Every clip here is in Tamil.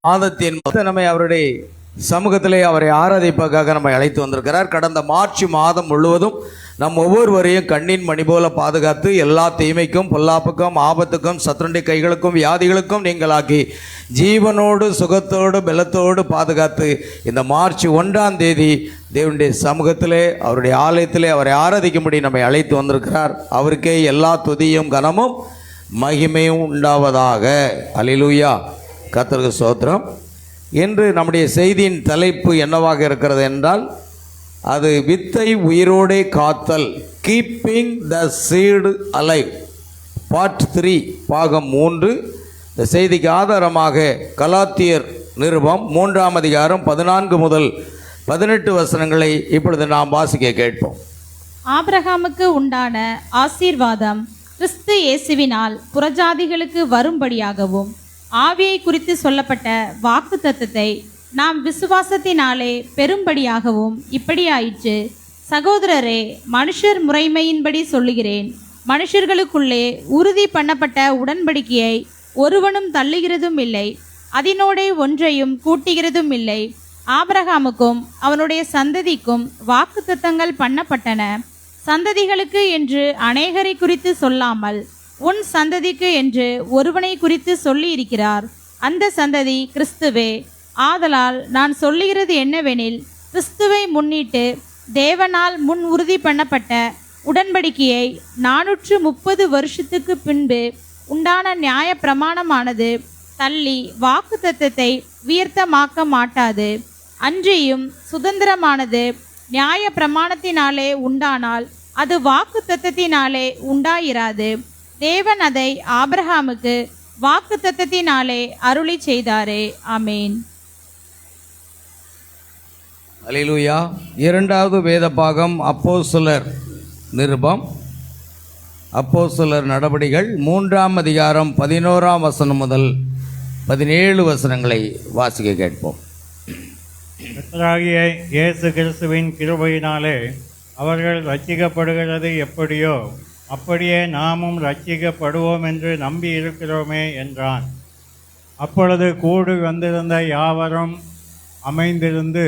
மாதத்தின் நம்மை அவருடைய சமூகத்திலே அவரை ஆராதிப்பதற்காக நம்மை அழைத்து வந்திருக்கிறார். கடந்த மார்ச் மாதம் முழுவதும் நம் ஒவ்வொருவரையும் கண்ணின் மணி போல பாதுகாத்து எல்லா தீமைக்கும் பொல்லாப்புக்கும் ஆபத்துக்கும் சத்துருடைய கைகளுக்கும் வியாதிகளுக்கும் நீங்களாக்கி ஜீவனோடு சுகத்தோடு பலத்தோடு பாதுகாத்து இந்த மார்ச் 1ஆம் தேதி தேவனுடைய சமூகத்திலே அவருடைய ஆலயத்திலே அவரை ஆராதிக்கும்படி நம்மை அழைத்து வந்திருக்கிறார். அவருக்கே எல்லா துதியும் கனமும் மகிமையும் உண்டாவதாக. அல்லேலூயா. கர்த்தருக்கு ஸ்தோத்திரம். இன்று நம்முடைய செய்தியின் தலைப்பு என்னவாக இருக்கிறது என்றால், அது வித்தை உயிரோடே காத்தல், கீப்பிங் த சீடு அலைவ், பார்ட் 3, பாகம் 3. இந்த செய்திக்கு ஆதாரமாக கலாத்தியர் நிருபம் 3ஆம் அதிகாரம் 14 முதல் 18 வசனங்களை இப்பொழுது நாம் வாசிக்க கேட்போம். ஆபிரகாமுக்கு உண்டான ஆசீர்வாதம் கிறிஸ்து இயேசுவினால் புறஜாதிகளுக்கு வரும்படியாகவும் ஆவியை குறித்து சொல்லப்பட்ட வாக்கு தத்தத்தை நாம் விசுவாசத்தினாலே பெரும்படியாகவும் இப்படியாயிற்று. சகோதரரே, மனுஷர் முறைமையின்படி சொல்லுகிறேன், மனுஷர்களுக்குள்ளே உறுதி பண்ணப்பட்ட உடன்படிக்கையை ஒருவனும் தள்ளுகிறதும் இல்லை, அதனோடே ஒன்றையும் கூட்டுகிறதும் இல்லை. ஆபிரகாமுக்கும் அவனுடைய சந்ததிக்கும் வாக்கு தத்தங்கள் பண்ணப்பட்டன. சந்ததிகளுக்கு என்று அநேகரை குறித்து சொல்லாமல் உன் சந்ததிக்கு என்று ஒருவனை குறித்து சொல்லி இருக்கிறார். அந்த சந்ததி கிறிஸ்துவே. ஆதலால் நான் சொல்லுகிறது என்னவெனில், கிறிஸ்துவை முன்னிட்டு தேவனால் முன் உறுதி பண்ணப்பட்ட உடன்படிக்கையை 430 வருஷத்துக்கு பின்பு உண்டான நியாய பிரமாணமானது தள்ளி வாக்கு தத்தத்தை வியர்த்தமாக்க மாட்டாது. அன்றியும் சுதந்திரமானது நியாய பிரமாணத்தினாலே உண்டானால் அது வாக்கு தத்தத்தினாலே உண்டாயிராது. தேவன் அதை ஆபிரகாமுக்கு வாக்கு தத்தத்தினாலே அருளி செய்தாரே. ஆமேன். அல்லேலூயா. 2வது வேத பாகம் அப்போஸ்தலர் நிருபம், அப்போஸ்தலர் நடபடிகள் 3ஆம் அதிகாரம் 11ஆம் வசனம் முதல் 17 வசனங்களை வாசிக்க கேட்போம். கர்த்தராகிய இயேசு கிறிஸ்துவின் கிருபையினாலே அவர்கள் ரட்சிக்கப்படுகிறது எப்படியோ அப்படியே நாமும் ரட்சிக்கப்படுவோம் என்று நம்பி இருக்கிறோமே என்றான். அப்பொழுது கூடி வந்திருந்த யாவரும் அமைந்திருந்து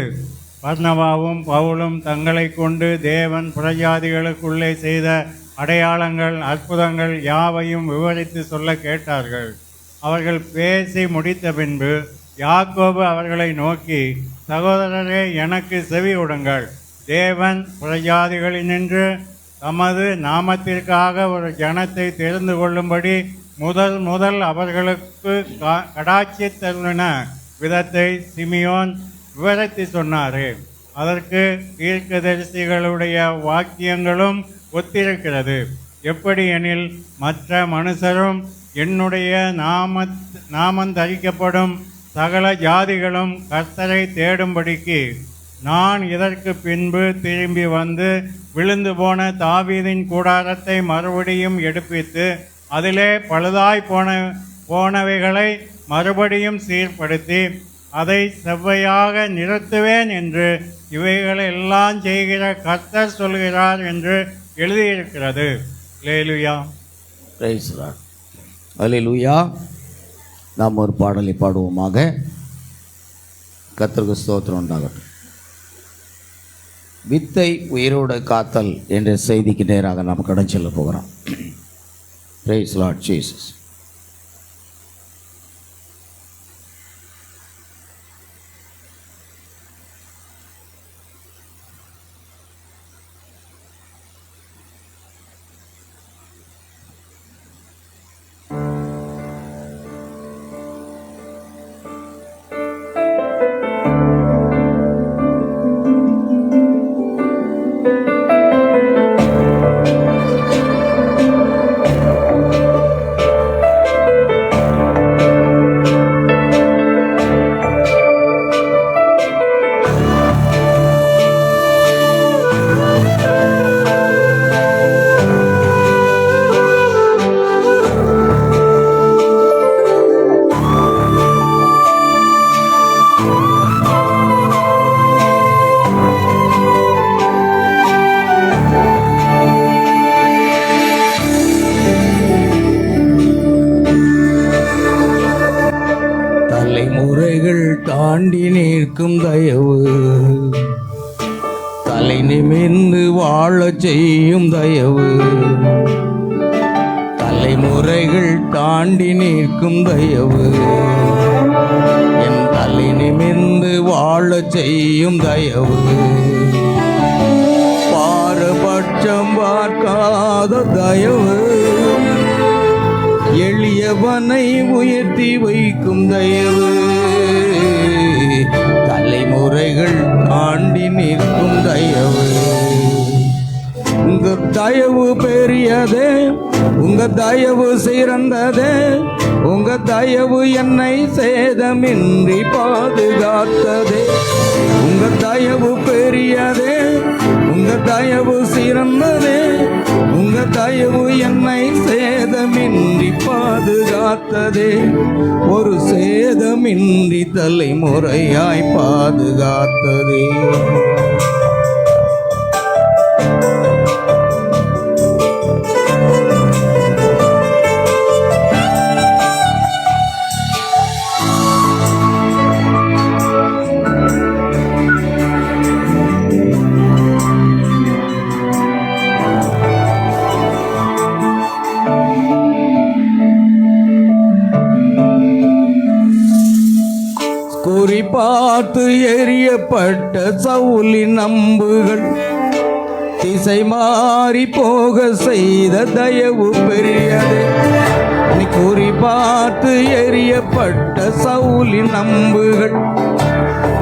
பர்னபாவும் பவுலும் தங்களை கொண்டு தேவன் புறஜாதிகளுக்குள்ளே செய்த அடையாளங்கள் அற்புதங்கள் யாவையும் விவரித்து சொல்ல கேட்டார்கள். அவர்கள் பேசி முடித்த பின்பு யாக்கோபு அவர்களை நோக்கி, சகோதரரே, எனக்கு செவி உடுங்கள். தேவன் புறஜாதிகளினின்று தமது நாமத்திற்காக ஒரு ஜனத்தை தெரிந்து கொள்ளும்படி முதல் அவர்களுக்கு கடாட்சித்தருளின விதத்தை சிமியோன் விவரித்து சொன்னாரே. அதற்கு தீர்க்கதரிசிகளுடைய வாக்கியங்களும் ஒத்திருக்கிறது. எப்படி எனில், மற்ற மனுஷரும் என்னுடைய நாமந்தரிக்கப்படும் சகல ஜாதிகளும் கர்த்தரை தேடும்படிக்கு நான் இதற்கு பின்பு திரும்பி வந்து விழுந்து போன தாவீதின் கூடாரத்தை மறுபடியும் எடுப்பித்து அதிலே பழுதாய் போனவைகளை மறுபடியும் சீர்படுத்தி அதை செவ்வையாக நிறுத்துவேன் என்று இவைகளை எல்லாம் செய்கிற கர்த்தர் சொல்கிறார் என்று எழுதியிருக்கிறது. அல்லேலூயா. Praise the Lord. அல்லேலூயா. நாம் ஒரு பாடலை பாடுவோமாக. கர்த்தருக்கு ஸ்தோத்திரம் உண்டாகட்டும். வித்தை உயிரோடு காத்தல் என்ற செய்திக்கு நேராக நாம் கடன் செல்ல போகிறோம். Price the Lord Jesus. நிற்கும் தயவு, தலை நிமிர்ந்து வாழச் செய்யும் தயவு, தலைமுறைகள் தாண்டி நிற்கும் தயவு, என் தலை நிமிர்ந்து வாழச் செய்யும் தயவு, பாரபட்சம் பார்க்காத தயவு, எளியவனை உயர்த்தி வைக்கும் தயவு, தலைமுறைகள் தாண்டி நிற்கும் தயவு. உங்க தயவு பெரியதே, உங்க தயவு சிறந்ததே, உங்க தயவு என்னை சேதமின்றி பாதுகாத்ததே. உங்க தயவு பெரியதே, உங்க தயவு சிறந்ததே, உங்க தயவு என்னை சேதமின்றி பாதுகாத்ததே. ஒரு சேதமின்றி தலைமுறையாய் பாதுகாத்ததே. குறிப்பார்த்து எரியப்பட்ட சவுலின் அம்புகள் திசை மாறி போக செய்த தயவு பெரியதே. குறிப்பார்த்து எரியப்பட்ட சவுலின் அம்புகள்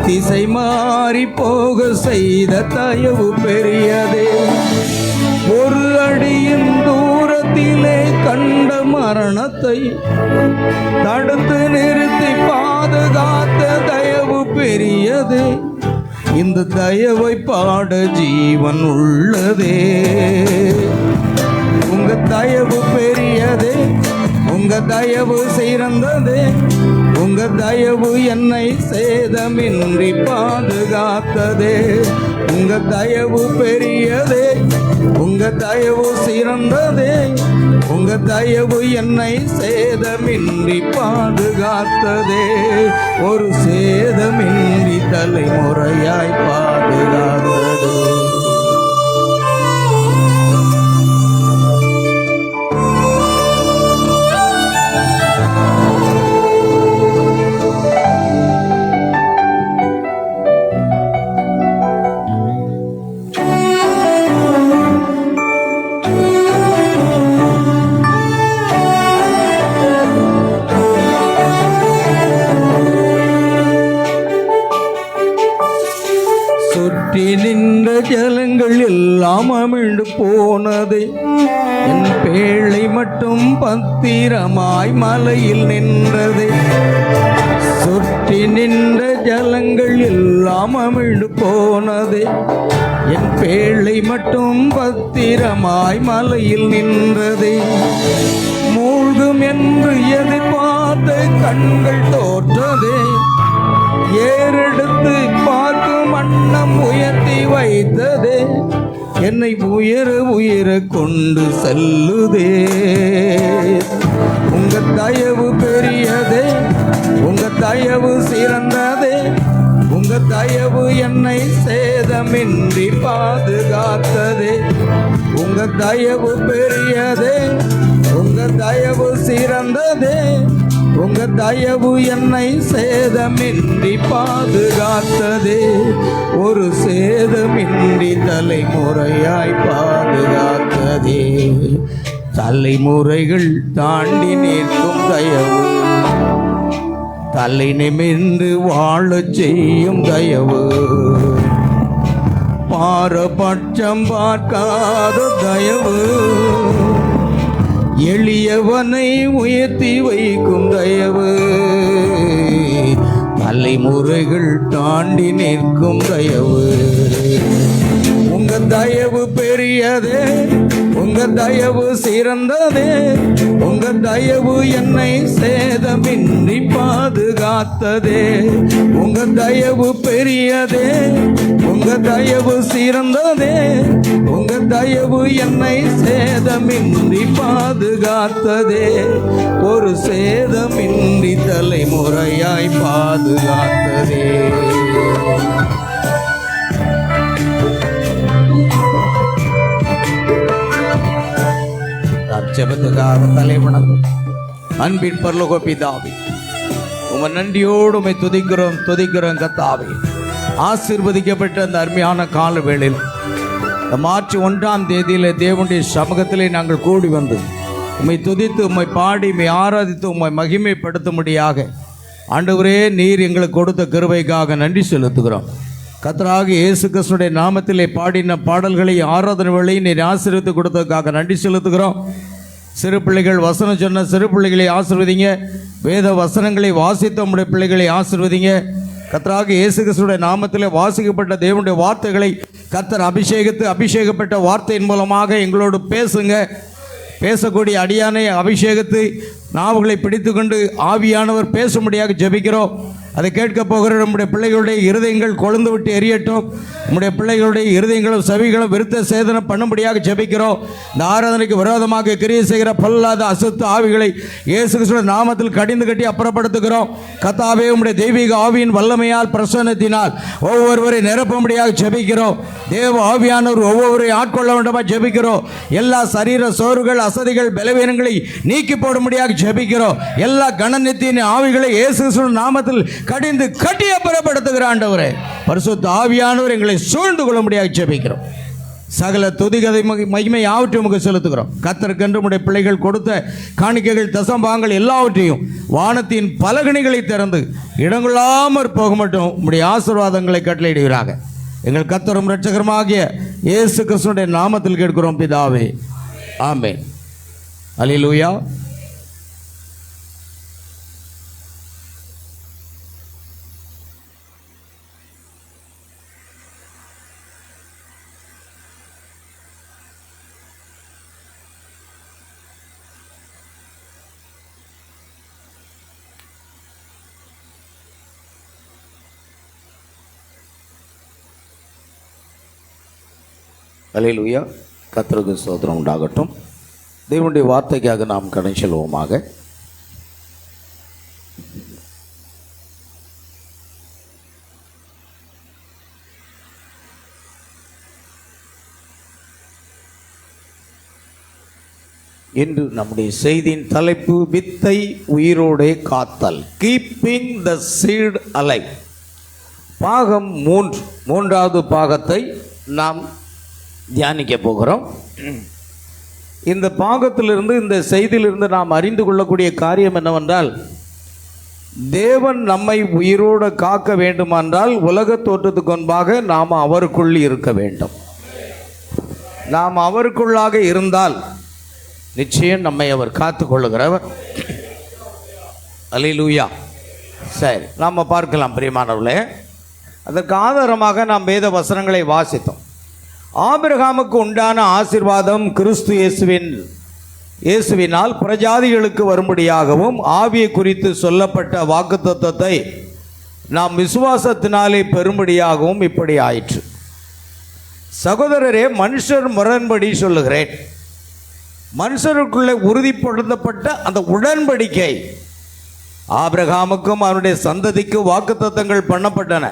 திசை மாறி போக செய்த தயவு பெரியதே. ஒரு அடியின் தூரத்திலே கண்ட மரணத்தை தடுத்து நிறுத்தி பாதுகாத்த தயவு பெரியதே. இந்த தயவை பாட ஜீவன் உள்ளதே. உங்க தயவு பெரியதே, உங்க தயவு சிறந்ததே, உங்க தயவு என்னை சேதமின்றி பாதுகாத்ததே. உங்க தயவு பெரியதே, உங்க தயவு சிறந்ததே, உங்க தயவு என்னை சேதமின்றி பாதுகாத்ததே. ஒரு சேதமின்றி தலைமுறையாய் பாதுகாத்ததே. சுற்றி நின்ற ஜலங்கள் எல்லாம் அமிழ்ந்து போனதே. என் பேழை மட்டும் பத்திரமாய் மலையில் நின்றதே. சுற்றி நின்ற ஜலங்கள் எல்லாம் அமிழ்ந்து போனதே. என் பேழை மட்டும் பத்திரமாய் மலையில் நின்றதே. மூழ்கும் என்று எதிர்பார்த்த கண்கள் தோற்றதே. ஏறெடுத்து பார்க்கும் வண்ணம் உயர்த்தி வைத்ததே. என்னை உயர உயர கொண்டு செல்லுதே. உங்க தயவு பெரியதே, உங்க தயவு சிறந்ததே, உங்க தயவு என்னை சேதமின்றி பாதுகாத்ததே. உங்க தயவு பெரியதே, உங்க தயவு சிறந்ததே, உங்க தயவு என்னை சேதமின்றி பாதுகாத்ததே. ஒரு சேதமின்றி தலைமுறையாய் பாதுகாத்ததே. தலைமுறைகள் தாண்டி நிற்கும் தயவு, தலை நிமிர்ந்து வாழச் செய்யும் தயவு, பாரபட்சம் பார்க்காத தயவு, எளியவனை உயர்த்தி வைக்கும் தயவு, தலைமுறைகள் தாண்டி நிற்கும் தயவு. உங்க தயவு பெரியதே, உங்க உங்க தயவு சிறந்ததே, உங்க தயவு என்னை சேதமின்றி பாதுகாத்ததே. உங்க தயவு பெரியதே, உங்க தயவு சிறந்ததே, உங்க தயவு என்னை சேதமின்றி பாதுகாத்ததே. ஒரு சேதமின்றி தலைமுறையாய் பாதுகாத்ததே. ஜெபத்துக்காக தலைவணங்கும் அன்பின் பரலோக பிதாவே, உங்க நன்றியோடு உம்மை துதிக்கிறோம் கர்த்தாவே. ஆசீர்வதிக்கப்பட்ட அந்த அருமையான கால வேளையில் இந்த மார்ச் 1ஆம் தேதியிலே தேவனுடைய சமூகத்திலே நாங்கள் கூடி வந்து உம்மை துதித்து, உம்மை பாடி, உம்மை ஆராதித்து, உம்மை மகிமைப்படுத்தும்படியாக ஆண்டவரே நீர் எங்களுக்கு கொடுத்த கிருபைக்காக நன்றி செலுத்துகிறோம். கர்த்தராகிய இயேசு கிறிஸ்துவின் நாமத்திலே பாடின பாடல்களை ஆராதனை வேளையை நீர் ஆசீர்வதித்து கொடுத்ததுக்காக நன்றி செலுத்துகிறோம். சிறு பிள்ளைகள் வசனம் சொன்ன சிறு பிள்ளைகளை ஆசீர்வதிங்க. வேத வசனங்களை வாசித்த உம்முடைய பிள்ளைகளை ஆசீர்வதிங்க. கர்த்தராகிய இயேசு கிறிஸ்துவின் நாமத்திலே வாசிக்கப்பட்ட தேவனுடைய வார்த்தைகளை கர்த்தர் அபிஷேகப்பட்ட வார்த்தையின் மூலமாக எங்களோடு பேசுங்க. பேசக்கூடிய அடியானை அபிஷேகத்து நாவுகளை பிடித்து கொண்டு ஆவியானவர் பேசும்படியாக ஜெபிக்கிறோம். அதை கேட்க போகிற நம்முடைய பிள்ளைகளுடைய இருதயங்கள் கொழுந்து விட்டு எரியட்டும். நம்முடைய பிள்ளைகளுடைய இருதயங்களும் செவிகளும் விருத்த சேதனம் பண்ணும்படியாக ஜெபிக்கிறோம். இந்த ஆராதனைக்கு விரோதமாக கிரியை செய்கிற பொல்லாத அசுத்த ஆவிகளை இயேசு கிறிஸ்துவின் நாமத்தில் கடிந்து கட்டி அப்புறப்படுத்துகிறோம். கர்த்தாவே, உம்முடைய தெய்வீக ஆவியின் வல்லமையால் பிரசன்னத்தினால் ஒவ்வொருவரை நிரப்பும்படியாக ஜெபிக்கிறோம். தேவ ஆவியானவர் ஒவ்வொருவரை ஆட்கொள்ள வேண்டுமா ஜெபிக்கிறோம். எல்லா சரீர சோர்வுகள், அசதிகள், பலவீனங்களை நீக்கி போடும்படியாக ஜெபிக்கிறோம். எல்லா கணநித்தியின் ஆவிகளை இயேசு கிறிஸ்துவின் நாமத்தில் கடிந்து கட்டி அப்புறப்படுத்துகிற ஆண்டவரே, பரிசுத்த ஆவியானவர் எங்களை சூழ்ந்து கொள்ளும்படியாக ஜெபிக்கிறோம். சகல துதிகதை மகிமை யாவற்றையும் உமக்கு செலுத்துகிறோம். கர்த்தருக்கென்று உம்முடைய பிள்ளைகள் கொடுத்த காணிக்கைகள், தசம்பாங்கள் எல்லாவற்றையும் வானத்தின் பலகணிகளை திறந்து இடங்கொள்ளாமற் போக மட்டும் உம்முடைய ஆசீர்வாதங்களை கட்டளையிடுகிறாங்க. எங்கள் கர்த்தரும் இரட்சகருமாகிய இயேசு கிறிஸ்துவினுடைய நாமத்தில் கேட்கிறோம் பிதாவே, ஆமென். அல்லேலூயா. அல்லேலூயா. கர்த்தருக்கு ஸ்தோத்திரம் உண்டாகட்டும். தேவனுடைய வார்த்தைக்காக நாம் கடன் செல்வோமாக. இன்று நம்முடைய செய்தியின் தலைப்பு வித்தை உயிரோடே காத்தல், கீப்பிங் த சீட் அலைவ். பாகம் 3, 3வது பாகத்தை நாம் தியானிக்க போகிறோம். இந்த பாகத்திலிருந்து, இந்த செய்தியிலிருந்து நாம் அறிந்து கொள்ளக்கூடிய காரியம் என்னவென்றால், தேவன் நம்மை உயிரோடு காக்க வேண்டுமென்றால் உலக தோற்றத்துக்கு முன்பாக நாம் அவருக்குள் இருக்க வேண்டும். நாம் அவருக்குள்ளாக இருந்தால் நிச்சயம் நம்மை அவர் காத்து கொள்ளுகிறவர். அல்லேலூயா. சரி, நாம் பார்க்கலாம் பிரியமானவர்களே. அதற்கு ஆதாரமாக நாம் வேத வசனங்களை வாசித்தோம். ஆபிரகாமுக்கு உண்டான ஆசீர்வாதம் கிறிஸ்து இயேசுவினால் புறஜாதிகளுக்கு வரும்படியாகவும் ஆவியை குறித்து சொல்லப்பட்ட வாக்குத்தத்தத்தை நாம் விசுவாசத்தினாலே பெறும்படியாகவும் இப்படி ஆயிற்று. சகோதரரே, மனுஷர் முரண்படி சொல்லுகிறேன். மனுஷருக்குள்ளே உறுதிப்படுத்தப்பட்ட அந்த உடன்படிக்கை ஆபிரகாமுக்கும் அவனுடைய சந்ததிக்கு வாக்குத்தத்தங்கள் பண்ணப்பட்டன.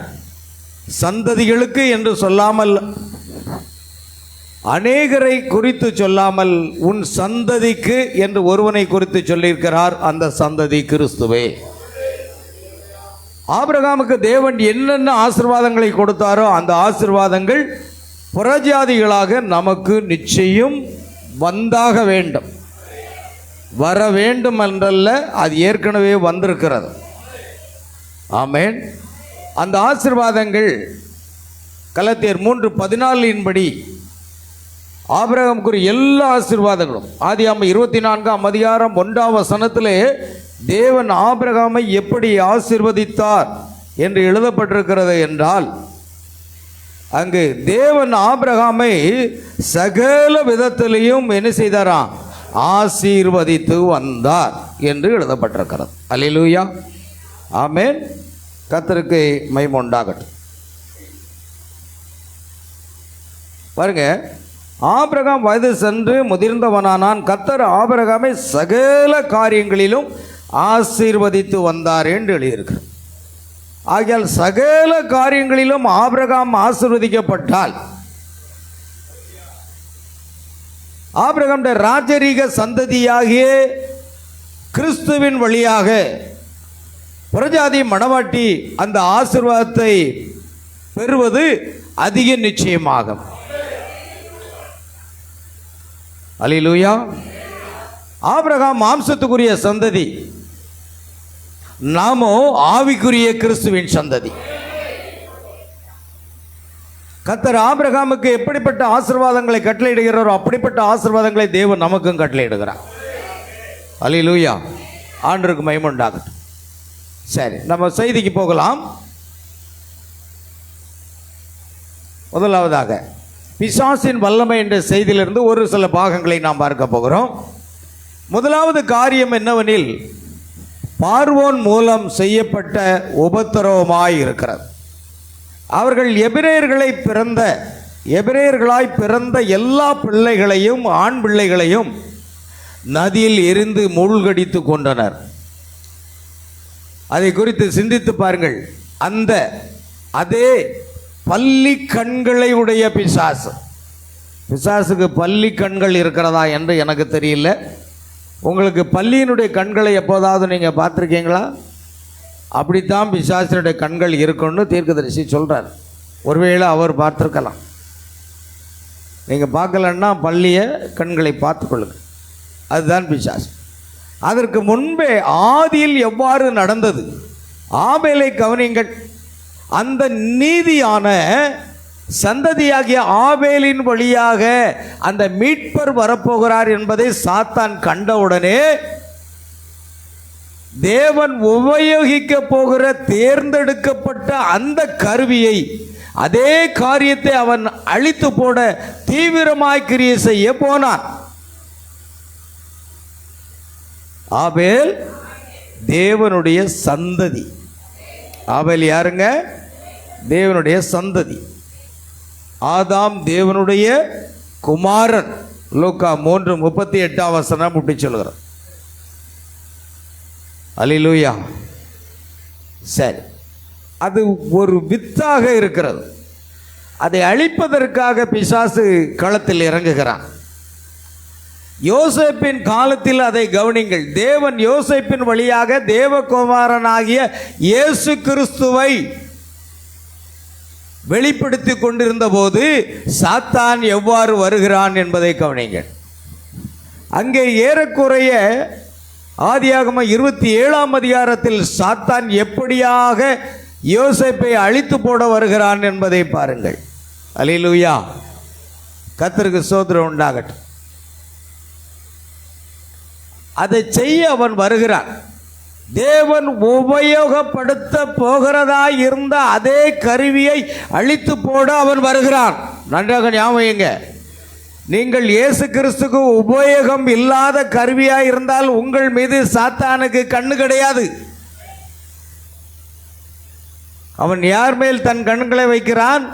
சந்ததிகளுக்கு என்று சொல்லாமல், அநேகரை குறித்து சொல்லாமல், உன் சந்ததிக்கு என்று ஒருவனை குறித்து சொல்லியிருக்கிறார். அந்த சந்ததி கிறிஸ்துவே. ஆபிரகாமுக்கு தேவன் என்னென்ன ஆசீர்வாதங்களை கொடுத்தாரோ அந்த ஆசீர்வாதங்கள் புறஜாதிகளாக நமக்கு நிச்சயம் வந்தாக வேண்டும். வர வேண்டும் என்றல்ல, அது ஏற்கனவே வந்திருக்கிறது. ஆமென். அந்த ஆசீர்வாதங்கள் கலாத்தியர் 3:14 படி ஆபிரகாமுக்கு எல்லா ஆசீர்வாதங்களும், ஆதியாகமம் 24ஆம் அதிகாரம் 1ஆம் வசனத்திலே தேவன் ஆபிரகாமை எப்படி ஆசீர்வதித்தார் என்று எழுதப்பட்டிருக்கிறது என்றால், அங்கு தேவன் ஆபிரகாமை சகல விதத்திலையும் என்ன செய்தாராம்? ஆசீர்வதித்து வந்தார் என்று எழுதப்பட்டிருக்கிறது. அல்லேலூயா, ஆமென். கர்த்தருக்கு மகிமை உண்டாகட்டும். பாருங்க, ஆபிரகாம் வயது சென்று முதிர்ந்தவனானான், கர்த்தர் ஆபிரகாமை சகல காரியங்களிலும் ஆசீர்வதித்து வந்தார் என்று எழுதியிருக்கிறார். ஆகையால் சகல காரியங்களிலும் ஆபிரகாம் ஆசீர்வதிக்கப்பட்டால் ஆபிரகாமுடைய ராஜரீக சந்ததியாகிய கிறிஸ்துவின் வழியாக புறஜாதி மணவாட்டி அந்த ஆசீர்வாதத்தை பெறுவது அதிக நிச்சயமாகும். அல்லேலூயா. ஆபிரகாம் மாம்சத்துக்குரிய சந்ததி, நாமோ ஆவிக்குரிய கிறிஸ்துவின் சந்ததி. கர்த்தர் ஆபிரகாமுக்கு எப்படிப்பட்ட ஆசீர்வாதங்களை கட்டளையிடுகிறாரோ அப்படிப்பட்ட ஆசீர்வாதங்களை தேவன் நமக்கும் கட்டளையிடுகிறார். அல்லேலூயா, ஆண்டவருக்கு மகிமை உண்டாகட்டும். சரி, நம்ம செய்திக்கு போகலாம். முதலாவதாக பிசாசின் வல்லமை என்ற செய்தியிலிருந்து ஒரு சில பாகங்களை நாம் பார்க்க போகிறோம். முதலாவது காரியம் என்னவெனில், பார்வோன் மூலம் செய்யப்பட்ட உபத்திரவமாய் இருக்கிறது. அவர்கள் எபிரேயர்களாய் பிறந்த எல்லா பிள்ளைகளையும், ஆண் பிள்ளைகளையும் நதியில் எரிந்து மூழ்கடித்து கொண்டனர். அதை குறித்து சிந்தித்து பாருங்கள். அதே பல்லி கண்களை உடைய பிசாசுக்கு பல்லி கண்கள் இருக்கிறதா என்று எனக்கு தெரியல. உங்களுக்கு பல்லியினுடைய கண்களை எப்போதாவது நீங்கள் பார்த்துருக்கீங்களா? அப்படித்தான் பிசாசினுடைய கண்கள் இருக்குன்னு தீர்க்கதரிசி சொல்கிறார். ஒருவேளை அவர் பார்த்துருக்கலாம். நீங்கள் பார்க்கலன்னா பல்லிய கண்களை பார்த்துக்கொள்ளுங்க. அதுதான் பிசாசு. அதற்கு முன்பே ஆதியில் எவ்வாறு நடந்தது? ஆபேலை கவனிங்கள். அந்த நீதியான சந்ததியாகிய ஆபேலின் வழியாக அந்த மீட்பர் வரப்போகிறார் என்பதை சாத்தான் கண்டவுடனே தேவன் உபயோகிக்க போகிற தேர்ந்தெடுக்கப்பட்ட அந்த கருவியை, அதே காரியத்தை அவன் அழித்து போட தீவிரமாய் கிரியை செய்ய போனான். ஆபேல் தேவனுடைய சந்ததி. ஆபேல் யாருங்க? தேவனுடைய சந்ததி. ஆதாம் தேவனுடைய குமாரன். லூக்கா 3:38 அப்படி சொல்கிறார். அல்லேலூயா. சரி, அது ஒரு வித்தாக இருக்கிறது. அதை அழிப்பதற்காக பிசாசு களத்தில் இறங்குகிறான். யோசேப்பின் காலத்தில் அதை கவனிங்கள். தேவன் யோசேப்பின் வழியாக தேவகுமாரனாகிய இயேசு கிறிஸ்துவை வெளிப்படுத்தி கொண்டிருந்த போது சாத்தான் எவ்வாறு வருகிறான் என்பதை கவனிங்கள். அங்கே ஏறக்குறைய ஆதியாகமம் 27ஆம் அதிகாரத்தில் சாத்தான் எப்படியாக யோசேப்பை அழித்து போட வருகிறான் என்பதை பாருங்கள். அல்லேலூயா, கர்த்தருக்கு ஸ்தோத்திரம் உண்டாகட்டும். அதை செய்ய அவன் வருகிறான். தேவன் உபயோகப்படுத்த போகிறதா இருந்த அதே கருவியை அழித்து போட அவன் வருகிறான். நன்றாக ஞாபகம். நீங்கள் இயேசு கிறிஸ்துக்கு உபயோகம் இல்லாத கருவியாக இருந்தால் உங்கள் மீது சாத்தானுக்கு கண்ணு கிடையாது. அவன் யார் மேல் தன் கண்களை வைக்கிறான்?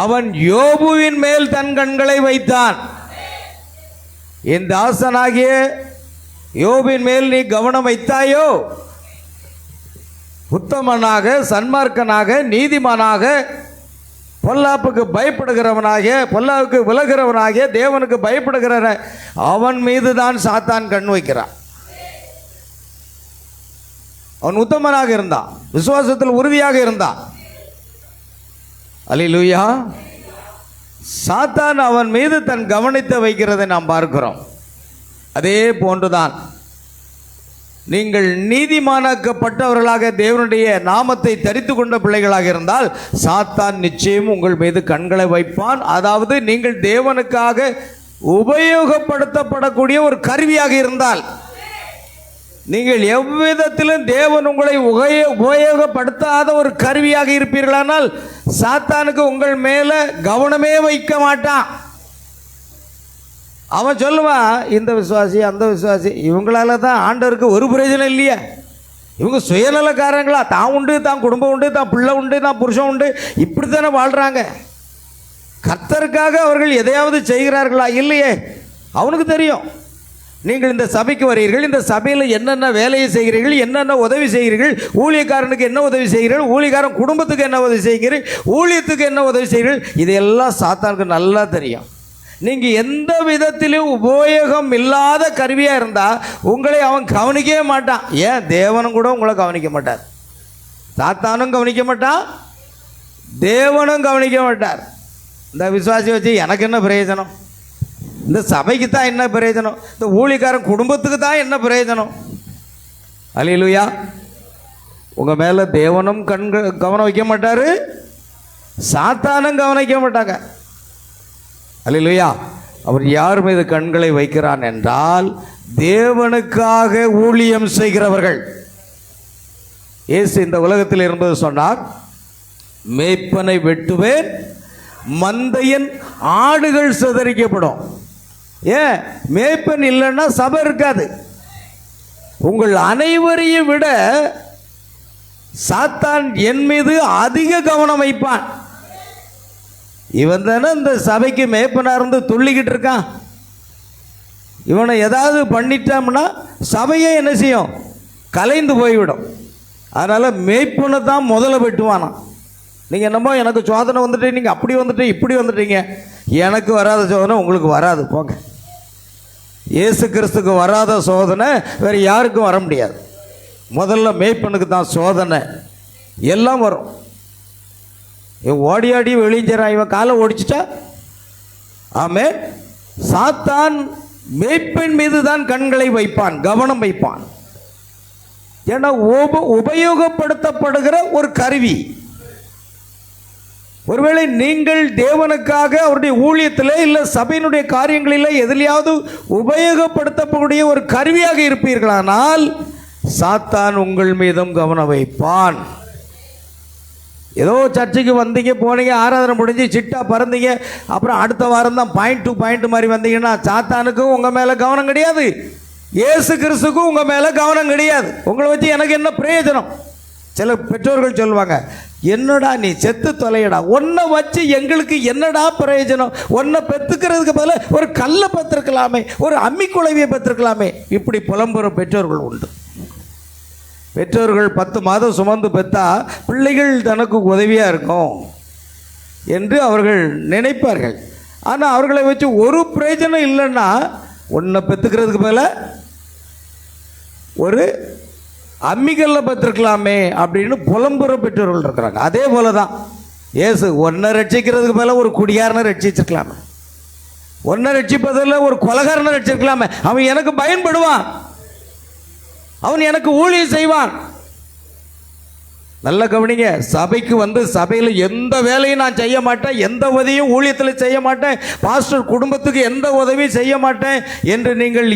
அவன் யோபுவின் மேல் தன் கண்களை வைத்தான். என் தாசனாகிய யோபின் மேல் நீ கவனம் வைத்தாயோ? உத்தமனாக, சன்மார்க்கனாக, நீதிமானாக, பொல்லாப்புக்கு பயப்படுகிறவனாக, பொல்லாவுக்கு விலகிறவனாக, தேவனுக்கு பயப்படுகிற அவன் மீது தான் சாத்தான் கண் வைக்கிறான். அவன் உத்தமனாக இருந்தான், விசுவாசத்தில் உறுதியாக இருந்தான். அல்லேலூயா. சாத்தான் அவன் மீது தன் கவனத்தை வைக்கிறதை நாம் பார்க்கிறோம். அதே போன்றுதான் நீங்கள் நீதிமானாக்கப்பட்டவர்களாக தேவனுடைய நாமத்தை தரித்து கொண்ட பிள்ளைகளாக இருந்தால் சாத்தான் நிச்சயம் உங்கள் மீது கண்களை வைப்பான். அதாவது நீங்கள் தேவனுக்காக உபயோகப்படுத்தப்படக்கூடிய ஒரு கருவியாக இருந்தால், நீங்கள் எவ்விதத்திலும் தேவன் உங்களை உபயோகப்படுத்தாத ஒரு கருவியாக இருப்பீர்களானால் சாத்தானுக்கு உங்கள் மேலே கவனமே வைக்க மாட்டான். அவன் சொல்லுவான், இந்த விசுவாசி அந்த விசுவாசி, இவங்களால தான் ஆண்டவருக்கு ஒரு பிரயோஜனம் இல்லையே, இவங்க சுயநலக்காரங்களா, தான் உண்டு, தான் குடும்பம் உண்டு, தான் பிள்ளை உண்டு, தான் புருஷன் உண்டு, இப்படி தானே வாழ்கிறாங்க. கர்த்தருக்காக அவர்கள் எதையாவது செய்கிறார்களா? இல்லையே. அவனுக்கு தெரியும். நீங்கள் இந்த சபைக்கு வருகிறீர்கள், இந்த சபையில் என்னென்ன வேலையை செய்கிறீர்கள், என்னென்ன உதவி செய்கிறீர்கள், ஊழியக்காரனுக்கு என்ன உதவி செய்கிறீர்கள், ஊழியக்காரன் குடும்பத்துக்கு என்ன உதவி செய்கிறீர்கள், ஊழியத்துக்கு என்ன உதவி செய்கிறீர்கள், இதெல்லாம் சாத்தானுக்கு நல்லா தெரியும். நீங்கள் எந்த விதத்திலும் உபயோகம் இல்லாத கருவியாக இருந்தால் உங்களை அவன் கவனிக்கவே மாட்டான். ஏன், தேவனும் கூட உங்களை கவனிக்க மாட்டார். சாத்தானும் கவனிக்க மாட்டான், தேவனும் கவனிக்க மாட்டார். இந்த விசுவாசி வச்சு எனக்கு என்ன பிரயோஜனம், இந்த சபைக்கு தான் என்ன பிரயோஜனம், இந்த ஊழியக்காரன் குடும்பத்துக்கு தான் என்ன பிரயோஜனம்? அல்லேலூயா. உங்கள் மேலே தேவனும் கவனம் வைக்க மாட்டார், சாத்தானும் கவனிக்க மாட்டாங்க. அல்லேலூயா. அவர் யார் மீது கண்களை வைக்கிறான் என்றால் தேவனுக்காக ஊழியம் செய்கிறவர்கள். இயேசு இந்த உலகத்தில் இருந்தது சொன்னார், மேய்ப்பனை வெட்டுவேன், மந்தையின் ஆடுகள் சிதறிக்கப்படும். ஏன், மேய்ப்பன் இல்லைன்னா சபை இருக்காது. உங்கள் அனைவரையும் விட சாத்தான் என் மீது அதிக கவனம் வைப்பான். இவன் தானே இந்த சபைக்கு மேய்ப்பனாக இருந்து துள்ளிக்கிட்டு இருக்கான். இவனை ஏதாவது பண்ணிட்டோம்னா சபையே என்ன செய்யும், கலைந்து போய்விடும். அதனால் மேய்ப்பனை தான் முதல்ல வெட்டுவானான். நீங்கள் என்னமோ எனக்கு சோதனை வந்துட்டு, நீங்கள் அப்படி வந்துட்டு இப்படி வந்துட்டீங்க, எனக்கு வராத சோதனை உங்களுக்கு வராது, போங்க. இயேசு கிறிஸ்துக்கு வராத சோதனை வேறு யாருக்கும் வர முடியாது. முதல்ல மேய்ப்பனுக்கு தான் சோதனை, எல்லாம் வரும். இவன் ஓடி ஆடி வெளிஞ்சிறான், இவன் காலை ஓடிச்சிட்டா. ஆமே. சாத்தான் மேய்ப்பன் மீது தான் கண்களை வைப்பான், கவனம் வைப்பான். ஏன்னா உபயோகப்படுத்தப்படுகிற ஒரு கருவி. ஒருவேளை நீங்கள் தேவனுக்காக அவருடைய ஊழியத்தில் இல்லை சபையினுடைய காரியங்களில் எதிலையாவது உபயோகப்படுத்தக்கூடிய ஒரு கருவியாக இருப்பீர்களானால் சாத்தான் உங்கள் மீதும் கவனம் வைப்பான். ஏதோ சர்ச்சுக்கு வந்தீங்க, போனீங்க, ஆராதனை முடிஞ்சு சிட்டா பறந்தீங்க, அப்புறம் அடுத்த வாரம் தான் பாயிண்ட் டு பாயிண்ட் மாதிரி வந்தீங்கன்னா சாத்தானுக்கும் உங்கள் மேலே கவனம் கிடையாது, இயேசு கிறிஸ்துக்கும் உங்கள் மேலே கவனம் கிடையாது. உங்களை வச்சு எனக்கு என்ன பிரயோஜனம்? சில பெற்றோர்கள் சொல்லுவாங்க, என்னடா நீ செத்து தொலையடா, ஒன்றை வச்சு எங்களுக்கு என்னடா பிரயோஜனம், ஒன்றை பெற்றுக்கிறதுக்கு பதில் ஒரு கல்லை பெற்றிருக்கலாமே, ஒரு அம்மி குழவியை பெற்றிருக்கலாமே. இப்படி புலம்புற பெற்றோர்கள் உண்டு. பெற்றோர்கள் 10 மாதம் சுமந்து பெற்றா பிள்ளைகள் தனக்கு உதவியாக இருக்கும் என்று அவர்கள் நினைப்பார்கள். ஆனால் அவர்களை வச்சு ஒரு பிரயோஜனம் இல்லைன்னா ஒன்றை பெற்றுக்கிறதுக்கு மேலே ஒரு அம்மிக்கல்ல பெற்றிருக்கலாமே அப்படின்னு புலம்புற பெற்றோர்கள் இருக்கிறாங்க. அதே போல தான் இயேசு ஒன்றை ரட்சிக்கிறதுக்கு மேலே ஒரு குடியாரனை ரட்சிச்சிருக்கலாமே, ஒன்றை ரட்சிப்பதில் ஒரு கொலகாரனை ரட்சிருக்கலாமே. அவன் எனக்கு பயன்படுவான், அவன் எனக்கு ஊழியம் செய்வான். நல்ல கவனிங்க, சபைக்கு வந்து சபையில் எந்த வேலையும் நான் செய்ய மாட்டேன், எந்த உதவியும் ஊழியத்தில் செய்ய மாட்டேன், பாஸ்டர் குடும்பத்துக்கு எந்த உதவியும் செய்ய மாட்டேன் என்று நீங்கள்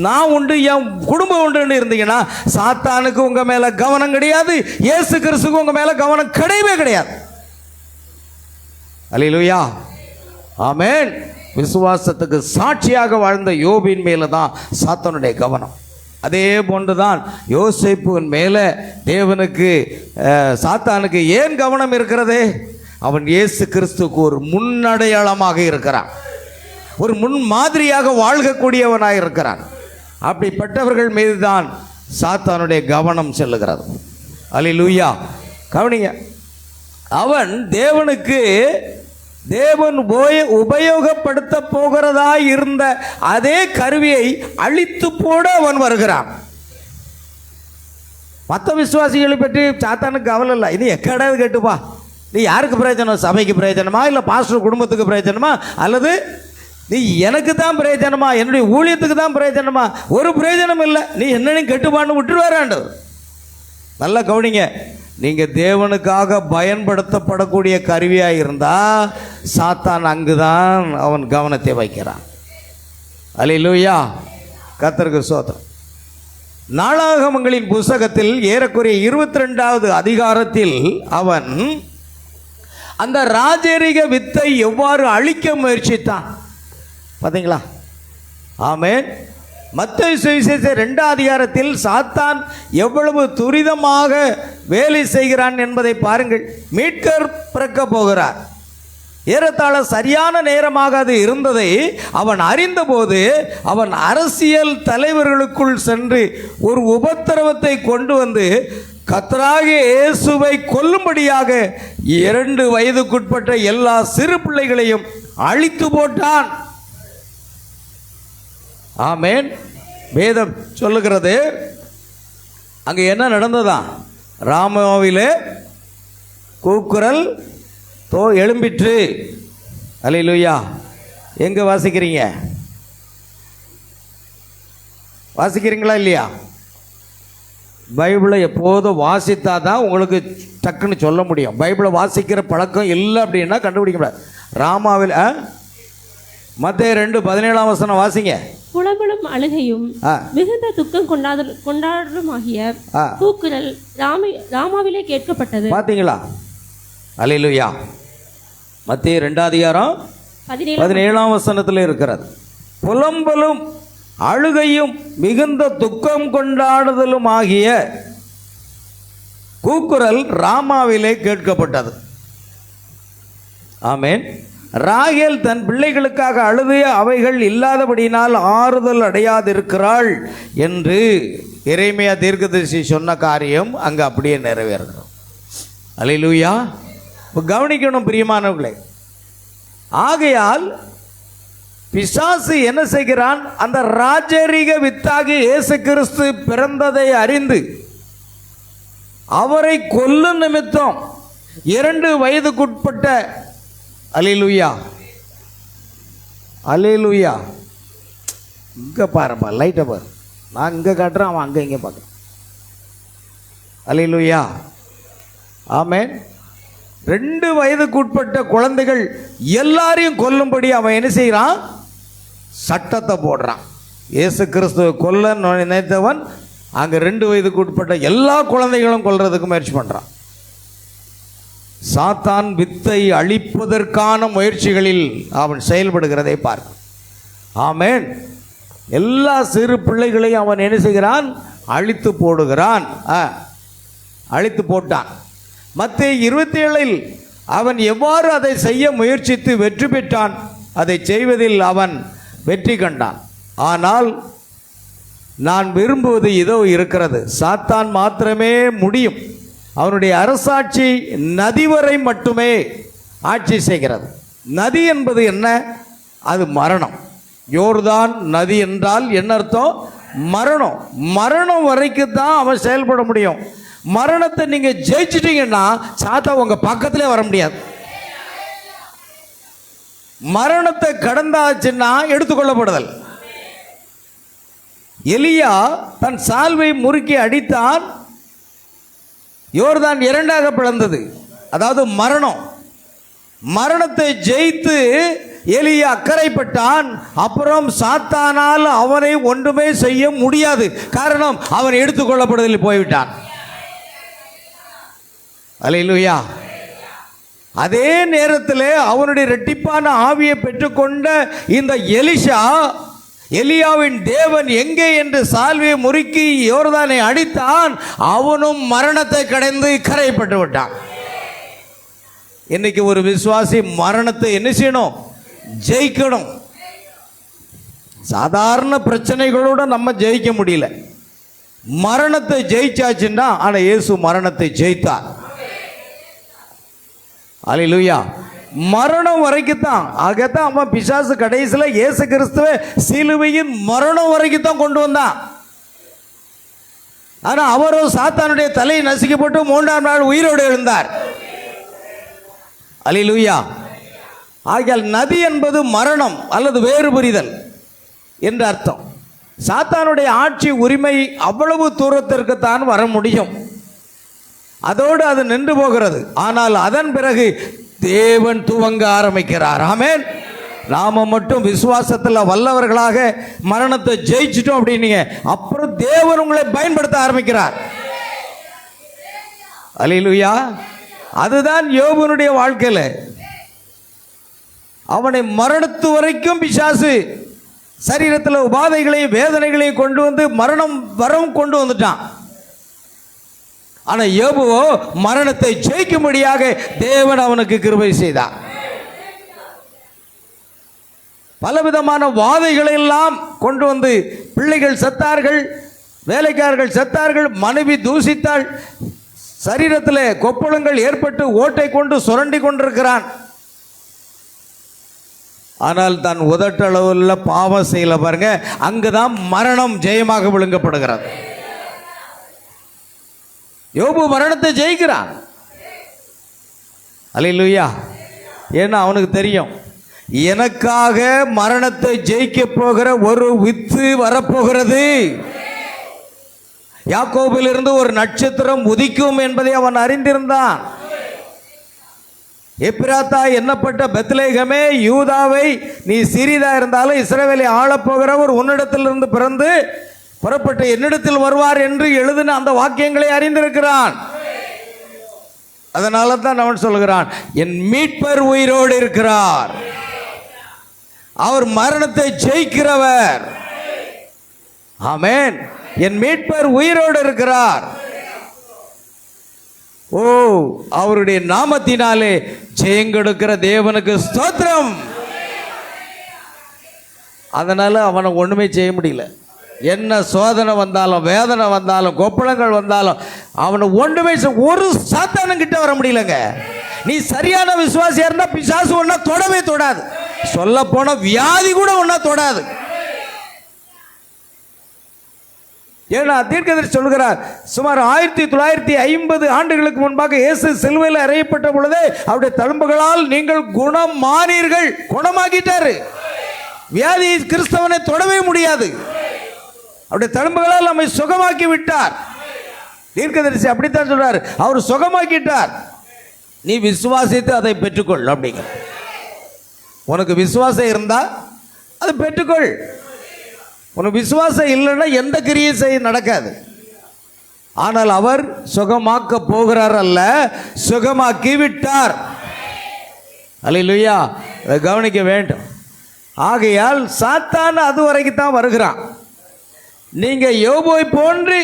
நான் உண்டு என் குடும்பம் உண்டுன்னு இருந்தீங்கன்னா சாத்தானுக்கு உங்கள் மேலே கவனம் கிடையாது, இயேசு கிறிஸ்துக்கு உங்கள் மேலே கவனம் கிடையவே கிடையாது. அல்லேலூயா. ஆமென். விசுவாசத்துக்கு சாட்சியாக வாழ்ந்த யோபின் மேலே தான் சாத்தானுடைய கவனம். அதே போன்றுதான் யோசேப்பின் மேலே தேவனுக்கு சாத்தானுக்கு ஏன் கவனம் இருக்கிறது? அவன் இயேசு கிறிஸ்துக்கு ஒரு முன்னடையாளமாக இருக்கிறான், ஒரு முன் மாதிரியாக வாழ்கக்கூடியவனாக இருக்கிறான். அப்படிப்பட்டவர்கள் மீது தான் சாத்தானுடைய கவனம் செல்லுகிறது. அல்லேலூயா. கவனிங்க, அவன் தேவனுக்கு தேவன் உபயோகப்படுத்த போகிறதா இருந்த அதே கருவியை அழித்து போட அவன் வருகிறான். மற்ற விசுவாசிகளை பற்றி சாத்தானுக்கு கவலை இல்லை. இது எக்கடாவது கேட்டுப்பா, நீ யாருக்கு பிரயோஜனம்? சபைக்கு பிரயோஜனமா, இல்லை பாஸ்டர் குடும்பத்துக்கு பிரயோஜனமா, அல்லது நீ எனக்கு தான் பிரயோஜனமா, என்னுடைய ஊழியத்துக்கு தான் பிரயோஜனமா? ஒரு பிரயோஜனம் இல்லை, நீ என்னன்னு கெட்டுப்பான்னு விட்டுருவாராண்டு. நல்லா கவனிங்க, நீங்கள் தேவனுக்காக பயன்படுத்தப்படக்கூடிய கருவியாக இருந்தால் சாத்தான் அங்கு தான் அவன் கவனத்தை வைக்கிறான். அல்லேலூயா. கர்த்தருக்கு ஸ்தோத்திரம். நாளாகமங்களின் புஸ்தகத்தில் ஏறக்குறைய 22வது அதிகாரத்தில் அவன் அந்த ராஜரீக வித்தை எவ்வாறு அழிக்க முயற்சித்தான் பார்த்தீங்களா? ஆமென். மத்தேயு சுவிசேஷம் 2ஆம் அதிகாரத்தில் சாத்தான் எவ்வளவு துரிதமாக வேலை செய்கிறான் என்பதை பாருங்கள். மீட்கர் பிறக்க போகிறார். ஏறத்தாழ சரியான நேரமாக அது இருந்ததை அவன் அறிந்தபோது அவன் அரசியல் தலைவர்களுக்குள் சென்று ஒரு உபத்திரவத்தை கொண்டு வந்து கர்த்தராகிய இயேசுவை கொல்லும்படியாக 2 வயதுக்குட்பட்ட எல்லா சிறு பிள்ளைகளையும் அழித்து போட்டான். ஆமென். வேதம் சொல்லுகிறது அங்கே என்ன நடந்ததா? ராமாவிலே கூக்குரல் எழும்பிற்று. அல்லேலூயா. எங்க வாசிக்கிறீங்க? வாசிக்கிறீங்களா இல்லையா? பைபிளை எப்போதும் வாசித்தா தான் உங்களுக்கு டக்குன்னு சொல்ல முடியும். பைபிளை வாசிக்கிற பழக்கம் இல்லை அப்படின்னா கண்டுபிடிக்க முடியாது. ராமாவில் மத்தேயு 2:17 வாசிங்க. புலம்பலும் அழுகையும் மிகுந்த துக்கம் கொண்டாடலுமாகிய கூக்குரல் ராமாவிலே கேட்கப்பட்டது. பாத்தீங்களா? அல்லேலூயா. மத்தேயு 2ஆம் அதிகாரம் 17 இருக்கிறது. புலம்பலும் அழுகையும் மிகுந்த துக்கம் கொண்டாடுதலும் ஆகிய கூக்குரல் ராமாவிலே கேட்கப்பட்டது. ஆமென். ராகேல் தன் பிள்ளைகளுக்காக அழுது அவைகள் இல்லாதபடியினால் ஆறுதல் அடையாதிருக்கிறாள் என்று எரேமியா தீர்க்கதரிசி சொன்ன காரியம் அங்கு அப்படியே நிறைவேறுகிறது. அல்லேலூயா. கவனிக்கணும் பிரியமானவர்களே. ஆகையால் பிசாசு என்ன செய்கிறான்? அந்த ராஜரீக வித்தாகி இயேசு கிறிஸ்து பிறந்ததை அறிந்து அவரை கொல்லும் நிமித்தம் 2 வயதுக்குட்பட்ட அல்லேலூயா அல்லேலூயா. இங்கே பாருப்பா, லைட்டை பாரு. நான் இங்கே காட்டுறேன், அவன் அங்கே இங்கே பார்க்குறான். அல்லேலூயா. ஆமென். 2 வயதுக்குட்பட்ட குழந்தைகள் எல்லாரையும் கொல்லும்படி அவன் என்ன செய்கிறான்? சட்டத்தை போடுறான். இயேசு கிறிஸ்துவை கொல்ல நினைத்தவன் அங்கே 2 வயதுக்குட்பட்ட எல்லா குழந்தைகளும் கொல்றதுக்கு முயற்சி பண்ணுறான். சாத்தான் வித்தை அழிப்பதற்கான முயற்சிகளில் அவன் செயல்படுகிறதை பார்க்க. ஆமென். எல்லா சிறு பிள்ளைகளையும் அவன் என்ன செய்கிறான்? அழித்து போடுகிறான். அழித்து போட்டான். மத்தேயு 27 அவன் எவ்வாறு அதை செய்ய முயற்சித்து வெற்றி பெற்றான்? அதை செய்வதில் அவன் வெற்றி கண்டான். ஆனால் நான் விரும்புவது இதோ இருக்கிறது. சாத்தான் மாத்திரமே முடியும். அவனுடைய அரசாட்சி நதி வரை மட்டுமே ஆட்சி செய்கிறது. நதி என்பது என்ன? அது மரணம். யோர்தான் நதி என்றால் என்ன அர்த்தம்? மரணம். மரணம் வரைக்கும் தான் அவன் செயல்பட முடியும். மரணத்தை நீங்க ஜெயிச்சிட்டீங்கன்னா சாத்தா உங்க பக்கத்திலே வர முடியாது. மரணத்தை கடந்தாச்சுன்னா எடுத்துக்கொள்ளப்படுதல். எலியா தன் சால்வை முறுக்கி அடித்தான். யோர்தான் 2ஆக பிளந்தது. அதாவது மரணம். மரணத்தை ஜெயித்து எலியா அக்கறைப்பட்டான். அப்புறம் சாத்தானால் அவனை ஒன்றுமே செய்ய முடியாது. காரணம், அவன் எடுத்துக்கொள்ளப்படுதலில் போய்விட்டான். அல்லேலூயா. அதே நேரத்தில் அவனுடைய இரட்டிப்பான ஆவியை பெற்றுக்கொண்ட இந்த எலிஷா எலியாவின் தேவன் எங்கே என்று சால்வையை முறுக்கி யோர்தானை அடித்தான். அவனும் மரணத்தை கடந்து கரைப்பட்டு விட்டான். இன்னைக்கு ஒரு விசுவாசி மரணத்தை என்ன செய்யணும்? ஜெயிக்கணும். சாதாரண பிரச்சனைகளோட நம்ம ஜெயிக்க முடியல. மரணத்தை ஜெயிச்சாச்சுன்னா, ஆனா இயேசு மரணத்தை ஜெயித்தார். அல்லேலூயா. மரணம் வரைக்கும் தான். ஆகத்தான் அவன் பிசாசு கடைசியில் இயேசு கிறிஸ்துவை சிலுவையின் மரணம் வரைக்கும் தான் கொண்டு வந்தான். ஆனா அவரோ சாத்தானுடைய தலை நசுக்கப்பட்டு 3ஆம் நாள் உயிரோடு எழுந்தார். அல்லேலூயா. ஆகையால் நதி என்பது மரணம் அல்லது வேறு புரிதல் என்று அர்த்தம். சாத்தானுடைய ஆட்சி உரிமை அவ்வளவு தூரத்திற்கு தான் வர முடியும். அதோடு அது நின்று போகிறது. ஆனால் அதன் பிறகு தேவன் துவங்க ஆரம்பிக்கிறார். ஆமென். நாம மட்டும் விசுவாசத்தில் வல்லவர்களாக மரணத்தை ஜெயிச்சிட்டோம் அப்படின்னீங்க, அப்புறம் தேவன் உங்களை பயன்படுத்த ஆரம்பிக்கிறார். அல்லேலூயா. அதுதான் யோபுனுடைய வாழ்க்கையில். அவனை மரணத்து வரைக்கும் பிசாசு சரீரத்தில் உபாதைகளையும் வேதனைகளையும் கொண்டு வந்து மரணம் வரவும் கொண்டு வந்துட்டான். ஆனால் யோபுவோ மரணத்தை ஜெயிக்கும்படியாக தேவன் அவனுக்கு கிருபை செய்தார். பலவிதமான வாதைகளை எல்லாம் கொண்டு வந்து பிள்ளைகள் செத்தார்கள், வேலைக்காரர்கள் செத்தார்கள், மனைவி தூசித்தாள், சரீரத்தில் கொப்பளங்கள் ஏற்பட்டு ஓட்டை கொண்டு சுரண்டி கொண்டிருக்கிறான். ஆனால் தான் உதட்டளவுள்ள பாவம் செய்யல பாருங்க, அங்குதான் மரணம் ஜெயமாக விழுங்கப்படுகிறது. யோபு மரணத்தை ஜெயிக்கிறான். அல்லேலூயா. ஏன்னா அவனுக்கு தெரியும், எனக்காக மரணத்தை ஜெயிக்க போகிற ஒரு வித்து வரப்போகிறது. யாக்கோபிலிருந்து ஒரு நட்சத்திரம் உதிக்கும் என்பதை அவன் அறிந்திருந்தான். எப்பிராத்தா என்னப்பட்ட பெத்லேகமே, யூதாவை நீ சிறிதா இருந்தாலும் இஸ்ரவேலை ஆளப்போகிறவர் உன்னிடத்திலிருந்து பிறந்து புறப்பட்டு என்னிடத்தில் வருவார் என்று எழுதின அந்த வாக்கியங்களை அறிந்திருக்கிறான். அதனால தான் அவன் சொல்கிறான், என் மீட்பர் உயிரோடு இருக்கிறார், அவர் மரணத்தை ஜெயிக்கிறவர். ஆமென். என் மீட்பர் உயிரோடு இருக்கிறார். ஓ, அவருடைய நாமத்தினாலே ஜெயங்கொடுக்கிற தேவனுக்கு ஸ்தோத்திரம். அதனால அவனை ஒண்ணுமே செய்ய முடியல. என்ன சோதனை வந்தாலும், வேதனை வந்தாலும், கொப்பளங்கள் வந்தாலும் அவனை ஒன்றுமே ஒரு சாத்தானும் கிட்ட வர முடியலங்க. நீ சரியான விசுவாசியா இருந்தா பிசாசு ஒன்னா தொடவே தொடாது. சொல்ல போன வியாதி கூட ஒன்னா தொடாது. ஏன்னா தீர்க்கதரிசி சொல்கிறார், சுமார் 1950 ஆண்டுகளுக்கு முன்பாக இயேசு சிலுவையில் அறையப்பட்ட பொழுது அவருடைய தழும்புகளால் நீங்கள் குணமானீர்கள். குணமாக்கிட்டாரு. வியாதி கிறிஸ்தவனை தொடவே முடியாது. அவருடைய தழும்புகளால் நம்மை சுகமாக்கி விட்டார். தீர்க்கதரிசி அப்படித்தான் சொல்றார், அவர் சுகமாக்கிட்டார். நீ விசுவாசித்து அதை பெற்றுக்கொள் அப்படிங்க. உனக்கு விசுவாசம் இருந்தா அதை பெற்றுக்கொள். உனக்கு விசுவாசம் இல்லைன்னா எந்த கிரியை செய்ய நடக்காது. ஆனால் அவர் சுகமாக்க போகிறார் அல்ல, சுகமாக்கி விட்டார். அல்லேலூயா. அதை கவனிக்க வேண்டும். ஆகையால் சாத்தான் அது வரைக்கும் தான் வருகிறான். நீங்க யோபுவை போன்று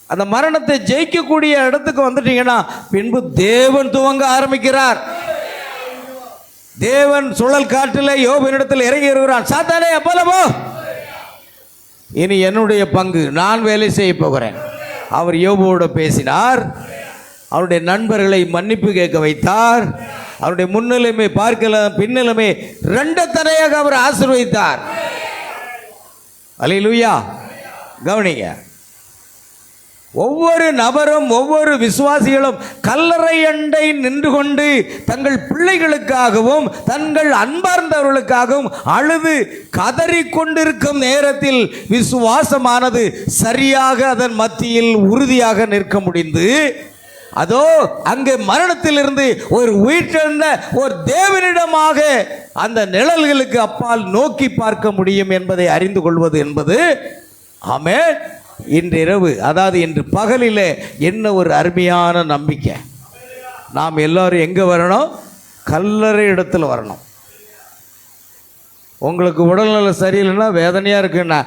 அந்த மரணத்தை ஜெயிக்கக்கூடிய இடத்துக்கு வந்துட்டீங்கன்னா பின்பு தேவன் துவங்க ஆரம்பிக்கிறார். தேவன் சுழல் காற்றில் யோபுவினிடத்தில் இறங்கி வருகிறான். சாத்தானே அப்பலமோ, இனி என்னுடைய பங்கு, நான் வேலை செய்ய போகிறேன். அவர் யோபுவோடு பேசினார். அவருடைய நண்பர்களை மன்னிப்பு கேட்க வைத்தார். அவருடைய முன்னிலைமை பார்க்கலாம், பின்னிலைமை ரெண்டு தடையாக அவர் ஆசீர்வதித்தார். அல்லேலூயா. கவனிங்க, ஒவ்வொரு நபரும் ஒவ்வொரு விசுவாசிகளும் கல்லறை அண்டை நின்று கொண்டு தங்கள் பிள்ளைகளுக்காகவும் தங்கள் அன்பார்ந்தவர்களுக்காகவும் அழுது கதறி கொண்டிருக்கும் நேரத்தில் விசுவாசமானது சரியாக அதன் மத்தியில் உறுதியாக நிற்க முடிந்து, அதோ அங்கே மரணத்திலிருந்து ஒரு உயிர்த்தெழுந்த ஒரு தேவனிடமாக அந்த நிழல்களுக்கு அப்பால் நோக்கி பார்க்க முடியும் என்பதை அறிந்து கொள்வது என்பது, ஆமென், இன்றிரவு, அதாவது இன்று பகலில் என்ன ஒரு அருமையான நம்பிக்கை. நாம் எல்லாரும் எங்கே வரணும்? கல்லறை இடத்துல வரணும். உங்களுக்கு உடல்நல சரியில்லைன்னா, வேதனையாக இருக்குன்னா,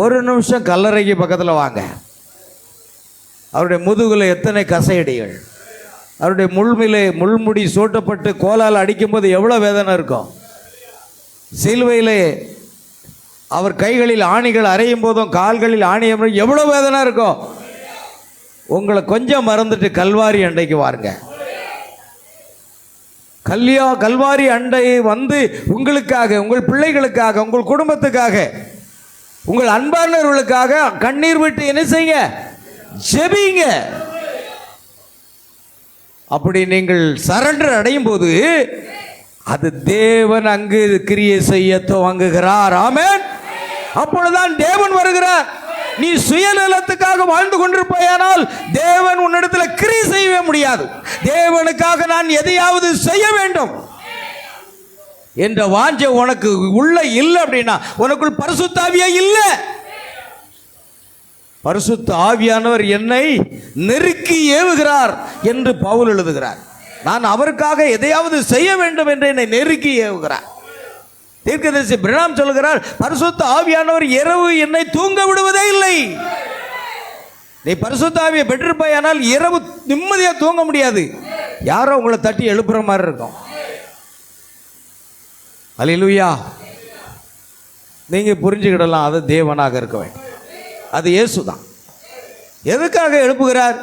ஒரு நிமிஷம் கல்லறைக்கு பக்கத்தில் வாங்க. அவருடைய முதுகில் எத்தனை கசையடிகள், அவருடைய முள்முடி சூட்டப்பட்டு கோலால் அடிக்கும்போது எவ்வளோ வேதனை இருக்கும். சிலுவையில் அவர் கைகளில் ஆணிகள் அறையும் போதும் கால்களில் ஆணியம் எவ்வளோ வேதனை இருக்கும். உங்களை கொஞ்சம் மறந்துட்டு கல்வாரி அண்டைக்கு வாருங்க. கல்வாரி அண்டை வந்து உங்களுக்காக, உங்கள் பிள்ளைகளுக்காக, உங்கள் குடும்பத்துக்காக, உங்கள் அன்பானவர்களுக்காக கண்ணீர் விட்டு என்ன செய்யுங்க? ஜெபிங்க. அப்படி நீங்கள் சரண்டர் அடையும் போது அது தேவன் அங்கு கிரியை செய்ய துவங்குகிறார். ஆமென். அப்பொழுதுதான் தேவன் வருகிறார். நீ சுயநலத்துக்காக வாழ்ந்து கொண்டிருப்பாயானால் தேவன் உன்னிடத்தில் கிரியை செய்யவே முடியாது. தேவனுக்காக நான் எதையாவது செய்ய வேண்டும் என்ற வாஞ்சை உனக்கு உள்ள இல்லை அப்படின்னா உனக்குள் பரிசுத்த ஆவியே இல்லை. பரிசுத்த ஆவியானவர் என்னை நெருக்கி ஏவுகிறார் என்று பவுல் எழுதுகிறார். நான் அவருக்காக எதையாவது செய்ய வேண்டும் என்று என்னை நெருக்கி ஏவுகிறார். தீர்க்கதரிசி பிரணாம் சொல்கிறார், பரிசுத்த ஆவியானவர் இரவு என்னை தூங்க விடுவதே இல்லை. நீ பரிசுத்த ஆவியை பெற்றிருப்பாய், ஆனால் இரவு நிம்மதியாக தூங்க முடியாது. யாரோ உங்களை தட்டி எழுப்புற மாதிரி இருக்கும். அல்லேலூயா. நீங்க புரிஞ்சுக்கிடலாம், அது தேவனாக இருக்க வேண்டும், அது இயேசு தான். எதுக்காக எழுப்புகிறார்?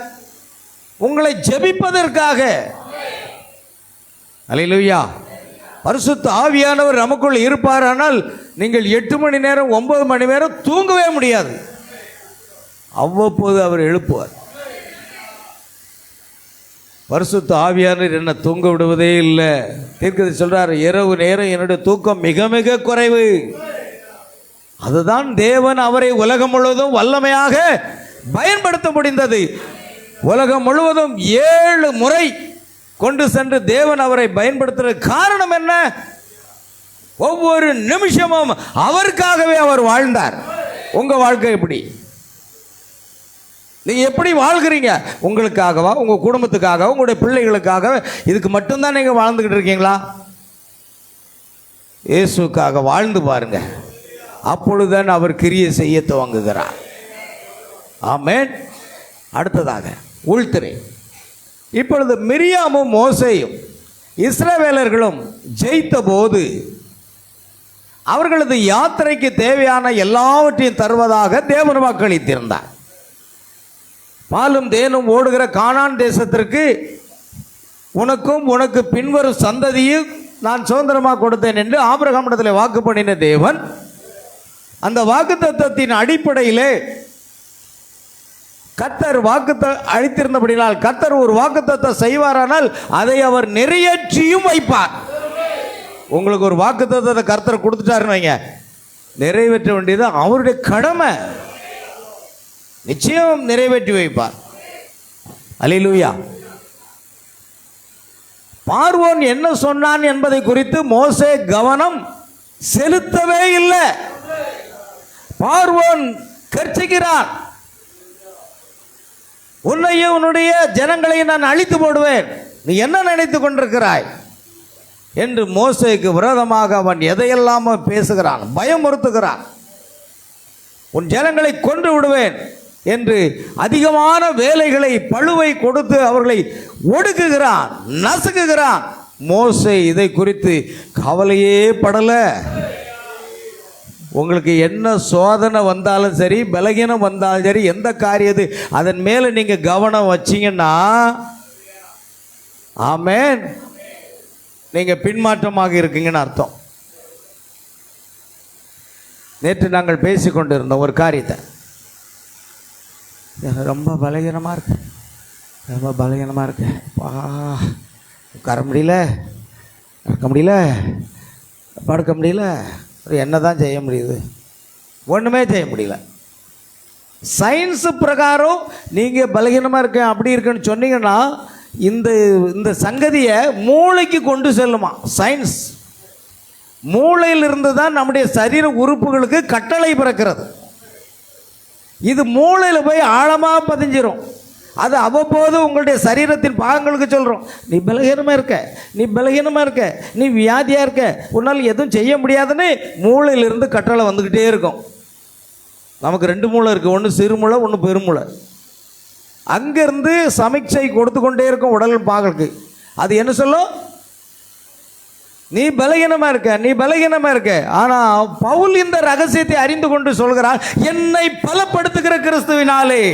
உங்களை ஜெபிப்பதற்காக. அல்லேலூயா. பரிசுத்த ஆவியானவர் நமக்குள் இருப்பார், ஆனால் நீங்கள் 8 மணி நேரம் 9 மணி நேரம் தூங்கவே முடியாது. அவ்வப்போது அவர் எழுப்புவார். பரிசுத்த ஆவியானவர் என்ன தூங்க விடுவதே இல்லை. தீர்க்கதரிசி சொல்றார், இரவு நேரம் என்னுடைய தூக்கம் மிக மிக குறைவு. அதுதான் தேவன் அவரை உலகம் முழுவதும் வல்லமையாக பயன்படுத்த முடிந்தது. உலகம் முழுவதும் 7 முறை கொண்டு சென்று தேவன் அவரை பயன்படுத்துகிற காரணம் என்ன? ஒவ்வொரு நிமிஷமும் அவருக்காகவே அவர் வாழ்ந்தார். உங்க வாழ்க்கை எப்படி? நீங்க எப்படி வாழ்கிறீங்க? உங்களுக்காகவா, உங்க குடும்பத்துக்காக, உங்களுடைய பிள்ளைகளுக்காக, இதுக்கு மட்டும்தான் நீங்க வாழ்ந்துகிட்டு இருக்கீங்களா? இயேசுக்காக வாழ்ந்து பாருங்க, அப்பொழுதுதான் அவர் கிரியை செய்ய துவங்குகிறார். ஆமென். அடுத்ததாக உள்துறை. இப்பொழுது மிரியாமும் மோசேயும் இஸ்ரவேலர்களும் ஜெயித்த போது அவர்களது யாத்திரைக்கு தேவையான எல்லாவற்றையும் தருவதாக தேவன் வாக்களித்திருந்தார். பாலும் தேனும் ஓடுகிற கானான் தேசத்திற்கு உனக்கும் உனக்கு பின்வரும் சந்ததியும் நான் சுதந்திரமாக கொடுத்தேன் என்று ஆபிரகாமிடத்தில் வாக்கு பண்ணின தேவன் அந்த வாக்குத்தத்தத்தின் அடிப்படையிலே கர்த்தர் வாக்குத்த அளித்திருந்தபடினால் கர்த்தர் ஒரு வாக்குத்தத்தம் செய்வாரானால் அதை அவர் நிறைவேற்றியும் வைப்பார். உங்களுக்கு ஒரு வாக்குத்தத்தத்தை கர்த்தர் கொடுத்துட்டாருன்னு வைங்க, நிறைவேற்ற வேண்டியது அவருடைய கடமை. நிச்சயம் நிறைவேற்றி வைப்பார். அல்லேலூயா. பார்வோன் என்ன சொன்னான் என்பதை குறித்து மோசே கவனம் செலுத்தவே இல்லை. பார்வோன் கர்ச்சிக்கிறான், உன்னையும் உன்னுடைய ஜனங்களையும் நான் அழித்து போடுவேன், நீ என்ன நினைத்து கொண்டிருக்கிறாய் என்று மோசேக்கு விரோதமாக அவன் எதையெல்லாம் பேசுகிறான், பயமுறுத்துகிறான். உன் ஜனங்களை கொன்று விடுவேன் என்று அதிகமான வேலைகளை பழுவை கொடுத்து அவர்களை ஒடுக்குகிறான், நசுக்குகிறான். மோசே இதை குறித்து கவலையே படல. உங்களுக்கு என்ன சோதனை வந்தாலும் சரி, பலகீனம் வந்தாலும் சரி, எந்த காரியது அதன் மேலே நீங்கள் கவனம் வச்சிங்கன்னா ஆமென், நீங்கள் பின்மாற்றமாக இருக்கீங்கன்னு அர்த்தம். நேற்று நாங்கள் பேசி கொண்டிருந்தோம் ஒரு காரியத்தை. ரொம்ப பலகீனமாக இருக்கு, ரொம்ப பலகீனமாக இருக்கு, உட்கார முடியல, நடக்க முடியல, படுக்க முடியல, என்ன தான் செய்ய முடியுது? ஒன்றுமே செய்ய முடியல. சயின்ஸ் பிரகாரம் நீங்கள் பலகீனமாக இருக்கேன் அப்படி இருக்குன்னு சொன்னீங்கன்னா இந்த சங்கதியை மூளைக்கு கொண்டு செல்லுமா சயின்ஸ். மூளையிலிருந்து தான் நம்முடைய சரீர உறுப்புகளுக்கு கட்டளை பிறக்கிறது. இது மூளையில் போய் ஆழமாக பதிஞ்சிரும். அது அவ்வப்போது உங்களுடைய சரீரத்தின் பாகங்களுக்கு சொல்கிறோம், நீ பலகீனமாக இருக்க, நீ பலகீனமாக இருக்க, நீ வியாதியாக இருக்க, உன்னால் எதுவும் செய்ய முடியாதுன்னு மூளையிலிருந்து கட்டளை வந்துக்கிட்டே இருக்கும். நமக்கு 2 மூளை இருக்குது, ஒன்று சிறுமூளை, ஒன்று பெருமூளை. அங்கேருந்து சமீட்சை கொடுத்து கொண்டே இருக்கும் உடல் பாகங்களுக்கு. அது என்ன சொல்லும்? நீ பலகீனமாக இருக்க, நீ பலகீனமாக இருக்க. ஆனால் பவுல் இந்த ரகசியத்தை அறிந்து கொண்டு சொல்கிறார், என்னை பலப்படுத்துகிற கிறிஸ்துவினாலே,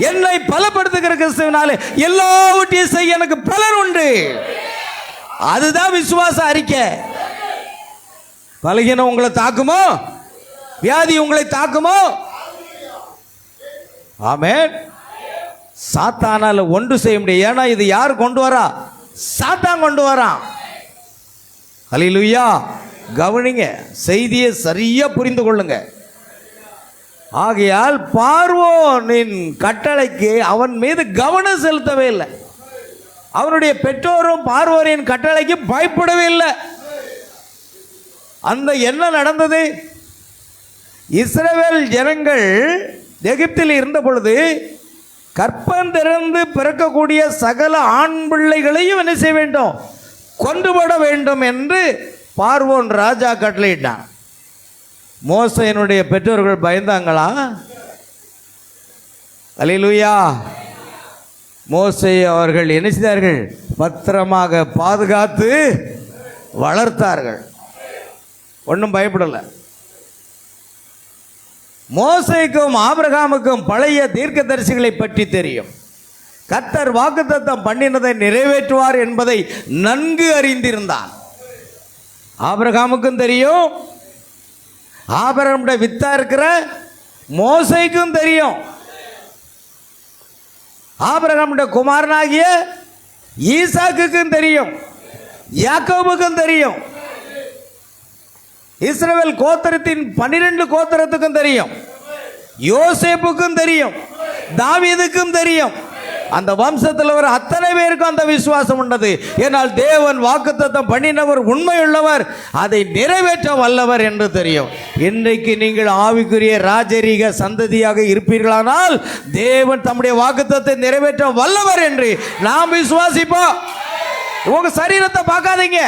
என்னை பலப்படுத்துகிற கிறிஸ்துவினாலே எல்லாவற்றையும் செய்ய எனக்கு பலன் உண்டு. அதுதான் விசுவாச அறிக்கை. பலகீனம் உங்களை தாக்குமோ? வியாதி உங்களை தாக்குமோ? ஆமென். சாத்தானால ஒன்று செய்ய முடியும். ஏன்னா இது யார் கொண்டு வரா? சாத்தான் கொண்டு வரான். அல்லேலூயா. கவனிங்க, செய்தியை சரியா புரிந்து கொள்ளுங்க. ஆகையால் பார்வோனின் கட்டளைக்கு அவன் மீது கவனம் செலுத்தவே இல்லை. அவனுடைய பெற்றோரும் பார்வோனின் கட்டளைக்கு பயப்படவே இல்லை. அந்த என்ன நடந்தது? இஸ்ரவேல் ஜனங்கள் எகிப்தில் இருந்த பொழுது கற்பம் திறந்து பிறக்கக்கூடிய சகல ஆண் பிள்ளைகளையும் என்ன செய்ய வேண்டும்? கொன்றுபட வேண்டும் என்று பார்வோன் ராஜா கட்டளையிட்டான். மோசேயினுடைய பெற்றோர்கள் பயந்தாங்களா? அல்லேலூயா. மோசே அவர்கள் என்ன செய்தார்கள்? பத்திரமாக பாதுகாத்து வளர்த்தார்கள். ஒன்றும் பயப்படலை. மோசேக்கும் ஆபிரகாமுக்கும் பழைய தீர்க்கதரிசிகளை பற்றி தெரியும். கர்த்தர் வாக்குத்தத்தம் பண்ணினதை நிறைவேற்றுவார் என்பதை நன்கு அறிந்திருந்தான். ஆபிரகாமுக்கும் தெரியும், ஆபிரகாமுடைய வித்தா இருக்கிற மோசேக்கும் தெரியும், ஆபிரகாமுடைய குமாரனாகிய ஈசாக்குக்கும் தெரியும், யாக்கோபுக்கும் தெரியும், இஸ்ரவேல் கோத்திரத்தின் 12 கோத்திரத்துக்கும் தெரியும், யோசேப்புக்கும் தெரியும், தாவீதுக்கும் தெரியும். அந்த வம்சத்தில் வர அத்தனை பேருக்கும் அந்த விசுவாசம் உண்டது. ஏனால் தேவன் வாக்குத்தத்தம் பண்ணினவர் உண்மையுள்ளவர், அதை நிறைவேற்ற வல்லவர் என்று தெரியும். இன்றைக்கு நீங்கள் ஆவிக்குரிய ராஜரீக சந்ததியாக இருப்பீர்களானால் தேவன் தம்முடைய வாக்குத்தத்தை நிறைவேற்ற வல்லவர் என்று நாம் விசுவாசிப்போம். உங்க சரீரத்தை பார்க்காதீங்க,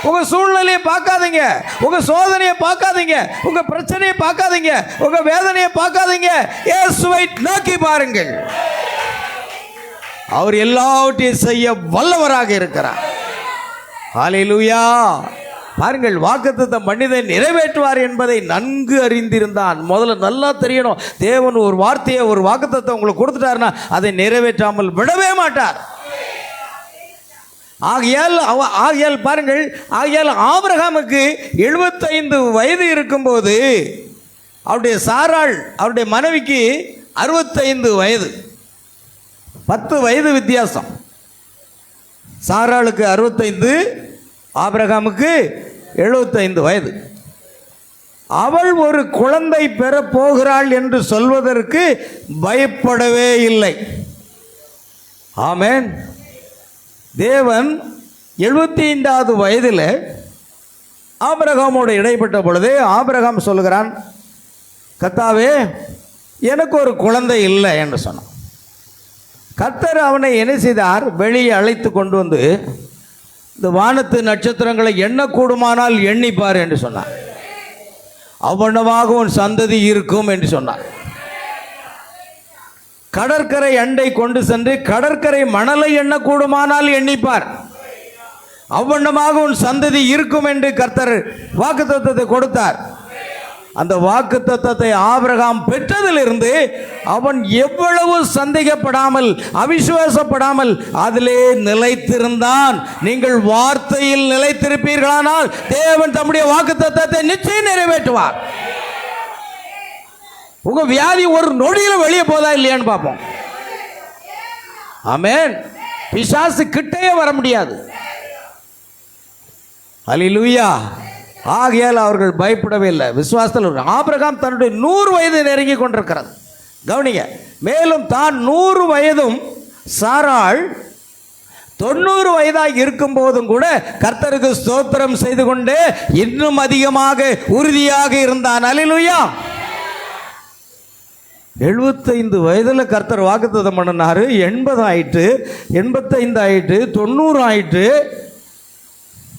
உங்க சூழ்நிலையை பார்க்காதீங்க, உங்க சோதனையை பார்க்காதீங்க, உங்க பிரச்சனையை பார்க்காதீங்க, உங்க வேதனையை பார்க்காதீங்க. இயேசுவை நோக்கி பாருங்கள். அவர் எல்லாவற்றையும் செய்ய வல்லவராக இருக்கிறார். ஹல்லேலூயா. பாருங்கள், வாக்குத்தத்தம் பண்ணிதை நிறைவேற்றுவார் என்பதை நன்கு அறிந்திருந்தான். முதல்ல நல்லா தெரியணும், தேவன் ஒரு வார்த்தையை, ஒரு வாக்குத்தத்தம் உங்களுக்கு கொடுத்துட்டாருன்னா அதை நிறைவேற்றாமல் விடவே மாட்டார். ஆகையால் பாருங்கள், ஆகையால் ஆபிரகாமுக்கு 75 வயது இருக்கும்போது அவருடைய சாராள், அவருடைய மனைவிக்கு 65 வயது, 10 வயது வித்தியாசம். சாராளுக்கு 65, ஆபிரகாமுக்கு 75 வயது. அவள் ஒரு குழந்தை பெற போகிறாள் என்று சொல்வதற்கு பயப்படவே இல்லை. ஆமென். தேவன் 75வது வயதில் ஆபிரகாமோடு இடைப்பட்ட பொழுது ஆபிரகாம் சொல்லுகிறான், கர்த்தாவே எனக்கு ஒரு குழந்தை இல்லை என்று சொன்னான். கர்த்தர் அவனை என்ன செய்தார்? வெளியே அழைத்து கொண்டு வந்து இந்த வானத்து நட்சத்திரங்களை எண்ணக்கூடுமானால் எண்ணிப்பார் என்று சொன்னார். அவ்வளவாக உன் சந்ததி இருக்கும் என்று சொன்னார். கடற்கரை அண்டை கொண்டு சென்று கடற்கரை மணலை எண்ணக்கூடுமானால் எண்ணிப்பார், அவ்வண்ணமாக உன் சந்ததி இருக்கும் என்று கர்த்தர் வாக்குத்தத்தத்தை கொடுத்தார். அந்த வாக்குத்தத்தத்தை ஆபிரகாம் பெற்றதிலிருந்து அவன் எவ்வளவு சந்தேகப்படாமல், அவிசுவாசப்படாமல் அதிலே நிலைத்திருந்தான். நீங்கள் வார்த்தையில் நிலைத்திருப்பீர்களானால் தேவன் தம்முடைய வாக்குத்தத்தத்தை நிச்சயம் நிறைவேற்றுவார். உங்க வியாதி ஒரு நொடியில் வெளியே போதா இல்லையான்னு பார்ப்போம். ஆமென். பிசாசு கிட்டே வர முடியாது. அல்லேலூயா. ஆகையால் அவர்கள் பயப்படவே இல்லை, விசுவாசத்தில். ஆபிரகாம் தன்னுடைய 100 வயது நெருங்கி கொண்டிருக்கிறது. கவனிங்க, மேலும் தான் 100 வயதும் சாராள் 90 வயதாக இருக்கும் போதும் கூட கர்த்தருக்கு ஸ்தோத்திரம் செய்து கொண்டே இன்னும் அதிகமாக உறுதியாக இருந்தான். அல்லேலூயா. 75 வயதில் கர்த்தர் வாக்குத்தத்தம் பண்ணினாரு. 80 ஆயிட்டு, 85 ஆயிட்டு, 90 ஆயிட்டு.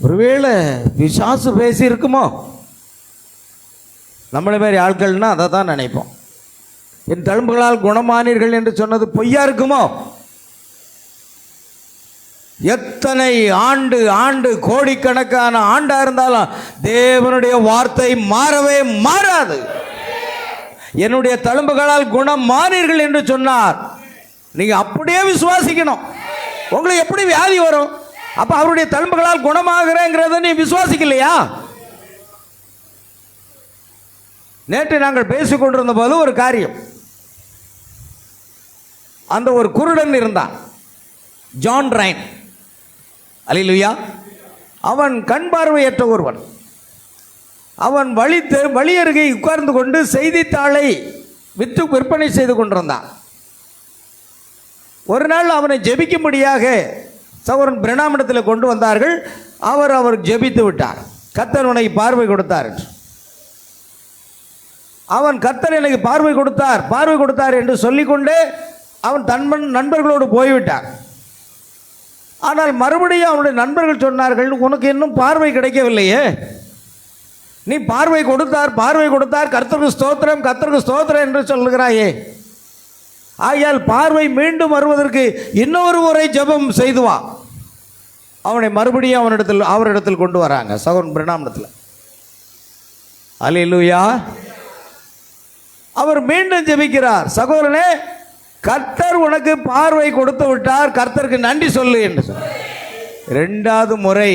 ஒருவேளை பிசாசு பேசி இருக்குமோ? நம்மளை மாதிரி ஆட்கள்னா அதை தான் நினைப்போம். என் தழும்புகளால் குணமானீர்கள் என்று சொன்னது பொய்யா இருக்குமோ? எத்தனை ஆண்டு கோடிக்கணக்கான ஆண்டா இருந்தாலும் தேவனுடைய வார்த்தை மாறவே மாறாது. என்னுடைய தழும்புகளால் குணமானீர்கள் என்று சொன்னார். நீங்க அப்படியே விசுவாசிக்கணும். உங்களுக்கு எப்படி வியாதி வரும்? அப்ப அவருடைய தழும்புகளால் குணமாகிறேங்கிறத நீ விசுவாசிக்கலையா? நேற்று நாங்கள் பேசிக் கொண்டிருந்த போது ஒரு காரியம், அந்த ஒரு குருடன் இருந்தான், ஜான் ரைன். அல்லேலூயா. அவன் கண் பார்வையற்ற ஒருவன். அவன் வழி அருகே உட்கார்ந்து கொண்டு செய்தித்தாளை விற்பனை செய்து கொண்டிருந்தான். ஒரு நாள் அவனை ஜெபிக்கும்படியாக சகோதரன் பிரணாமிடத்தில் கொண்டு வந்தார்கள். அவர் ஜெபித்து விட்டார். கர்த்தர் உனக்கு பார்வை கொடுத்தார். அவன் கர்த்தர் எனக்கு பார்வை கொடுத்தார் என்று சொல்லிக்கொண்டே அவன் நண்பர்களோடு போய்விட்டான். ஆனால் மறுபடியும் அவனுடைய நண்பர்கள் சொன்னார்கள், உனக்கு இன்னும் பார்வை கிடைக்கவில்லையே, நீ பார்வை கொடுத்தார் கர்த்தருக்கு ஸ்தோத்திரம் என்று சொல்லுகிறாயே, ஆகையால் பார்வை மீண்டும் வருவதற்கு இன்னொரு முறை ஜெபம் செய்து வா. அவனை மறுபடியும் அவரிடத்தில் கொண்டு வராங்க, சகோதரன் பிரணாமத்தில். அல்லேலூயா. அவர் மீண்டும் ஜெபிக்கிறார், சகோதரனே கர்த்தர் உனக்கு பார்வை கொடுத்து விட்டார், கர்த்தருக்கு நன்றி சொல்லு என்று சொன்னார். ரெண்டாவது முறை